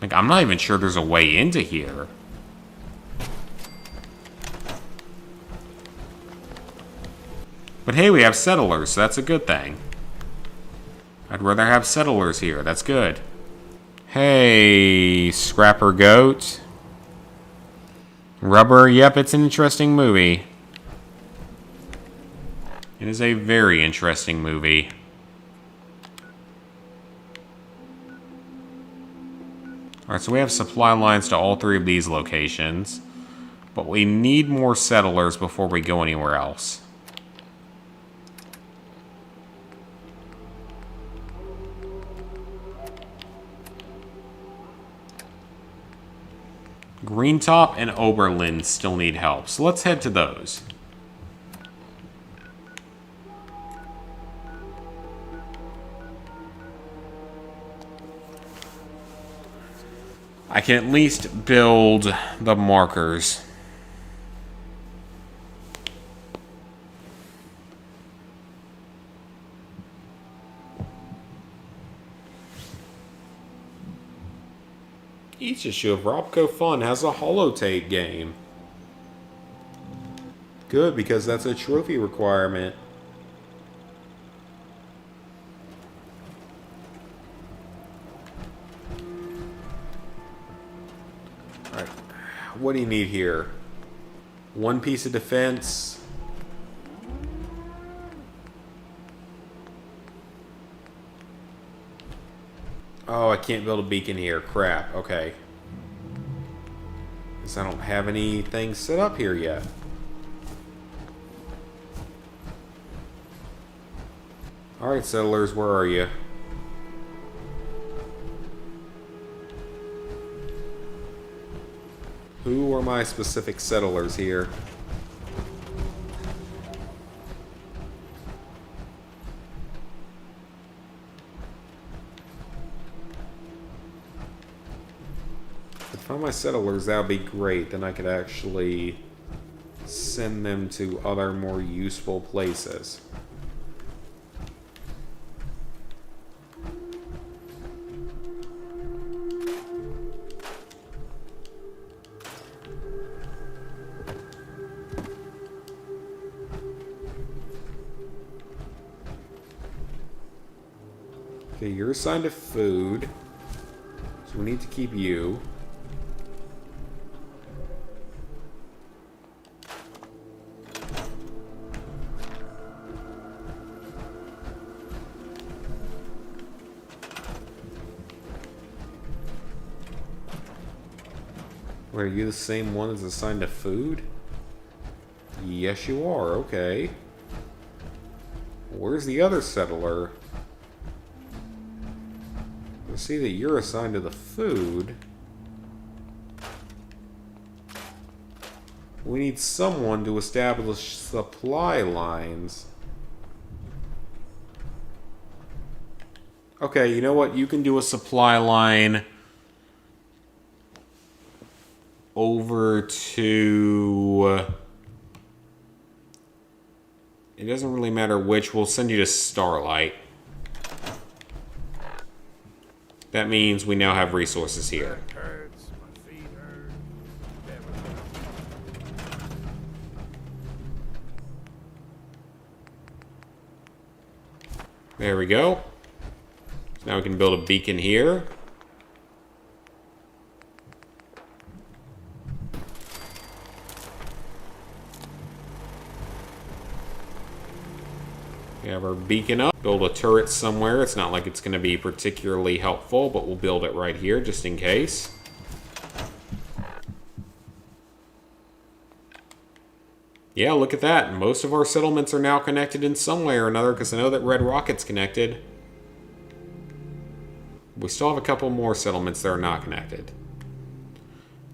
Like, I'm not even sure there's a way into here. But hey, we have settlers, so that's a good thing. I'd rather have settlers here. That's good. Hey, Scrapper Goat. Rubber, yep, it's an interesting movie. It is a very interesting movie. Alright, so we have supply lines to all 3 of these locations. But we need more settlers before we go anywhere else. Greentop and Oberlin still need help, so let's head to those. I can at least build the markers. Each issue of Robco Fun has a holotape game. Good, because that's a trophy requirement. Alright, what do you need here? One piece of defense. Oh, I can't build a beacon here. Crap. Okay. Guess I don't have anything set up here yet. Alright, settlers, where are you? Who are my specific settlers here? If I find my settlers, that would be great. Then I could actually send them to other more useful places. Okay, you're assigned to food, so we need to keep you. Wait, are you the same one that's assigned to food? Yes, you are. Okay. Where's the other settler? I see that you're assigned to the food. We need someone to establish supply lines. Okay, you know what? You can do a supply line over to... It doesn't really matter which. We'll send you to Starlight. That means we now have resources here. There we go. So now we can build a beacon here. We have our beacon up. Build a turret somewhere. It's not like it's going to be particularly helpful, but we'll build it right here just in case. Yeah, look at that. Most of our settlements are now connected in some way or another, because I know that Red Rocket's connected. We still have a couple more settlements that are not connected.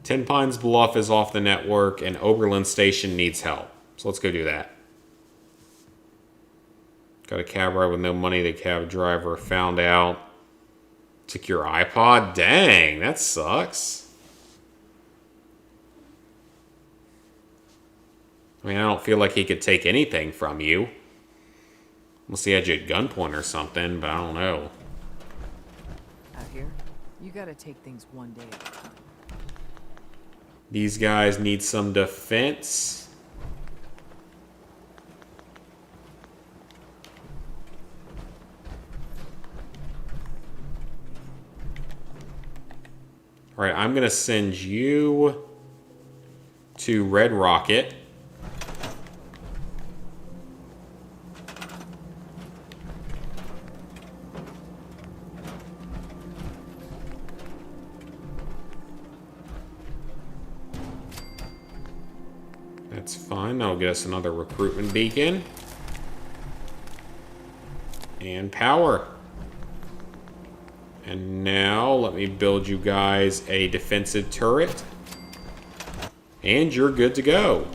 Ten Pines Bluff is off the network, and Oberlin Station needs help. So let's go do that. Got a cab ride with no money. The cab driver found out. Took your iPod? Dang, that sucks. I mean, I don't feel like he could take anything from you. Unless he had you at gunpoint or something, but I don't know. Out here, you gotta take things one day at a time. These guys need some defense. Alright, I'm going to send you to Red Rocket. That's fine. That'll get us another recruitment beacon. And power. And now, let me build you guys a defensive turret. And you're good to go.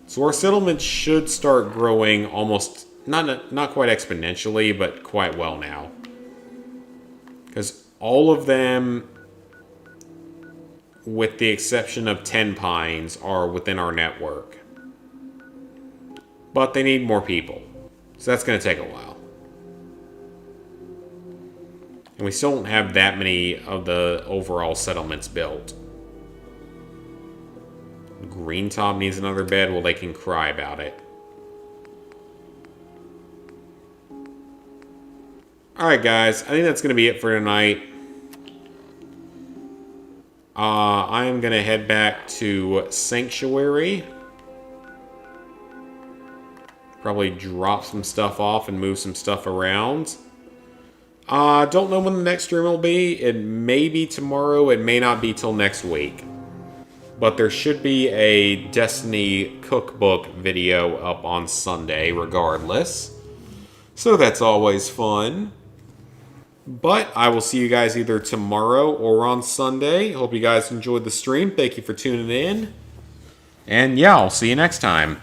So our settlement should start growing almost, not quite exponentially, but quite well now. Because all of them, with the exception of 10 Pines, are within our network. But they need more people. So that's going to take a while. And we still don't have that many of the overall settlements built. Green Top needs another bed. Well, they can cry about it. Alright, guys. I think that's going to be it for tonight. I am going to head back to Sanctuary. Probably drop some stuff off and move some stuff around. Don't know when the next stream will be. It may be tomorrow. It may not be till next week. But there should be a Destiny cookbook video up on Sunday regardless. So that's always fun. But I will see you guys either tomorrow or on Sunday. Hope you guys enjoyed the stream. Thank you for tuning in. And yeah, I'll see you next time.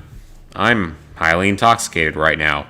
I'm highly intoxicated right now.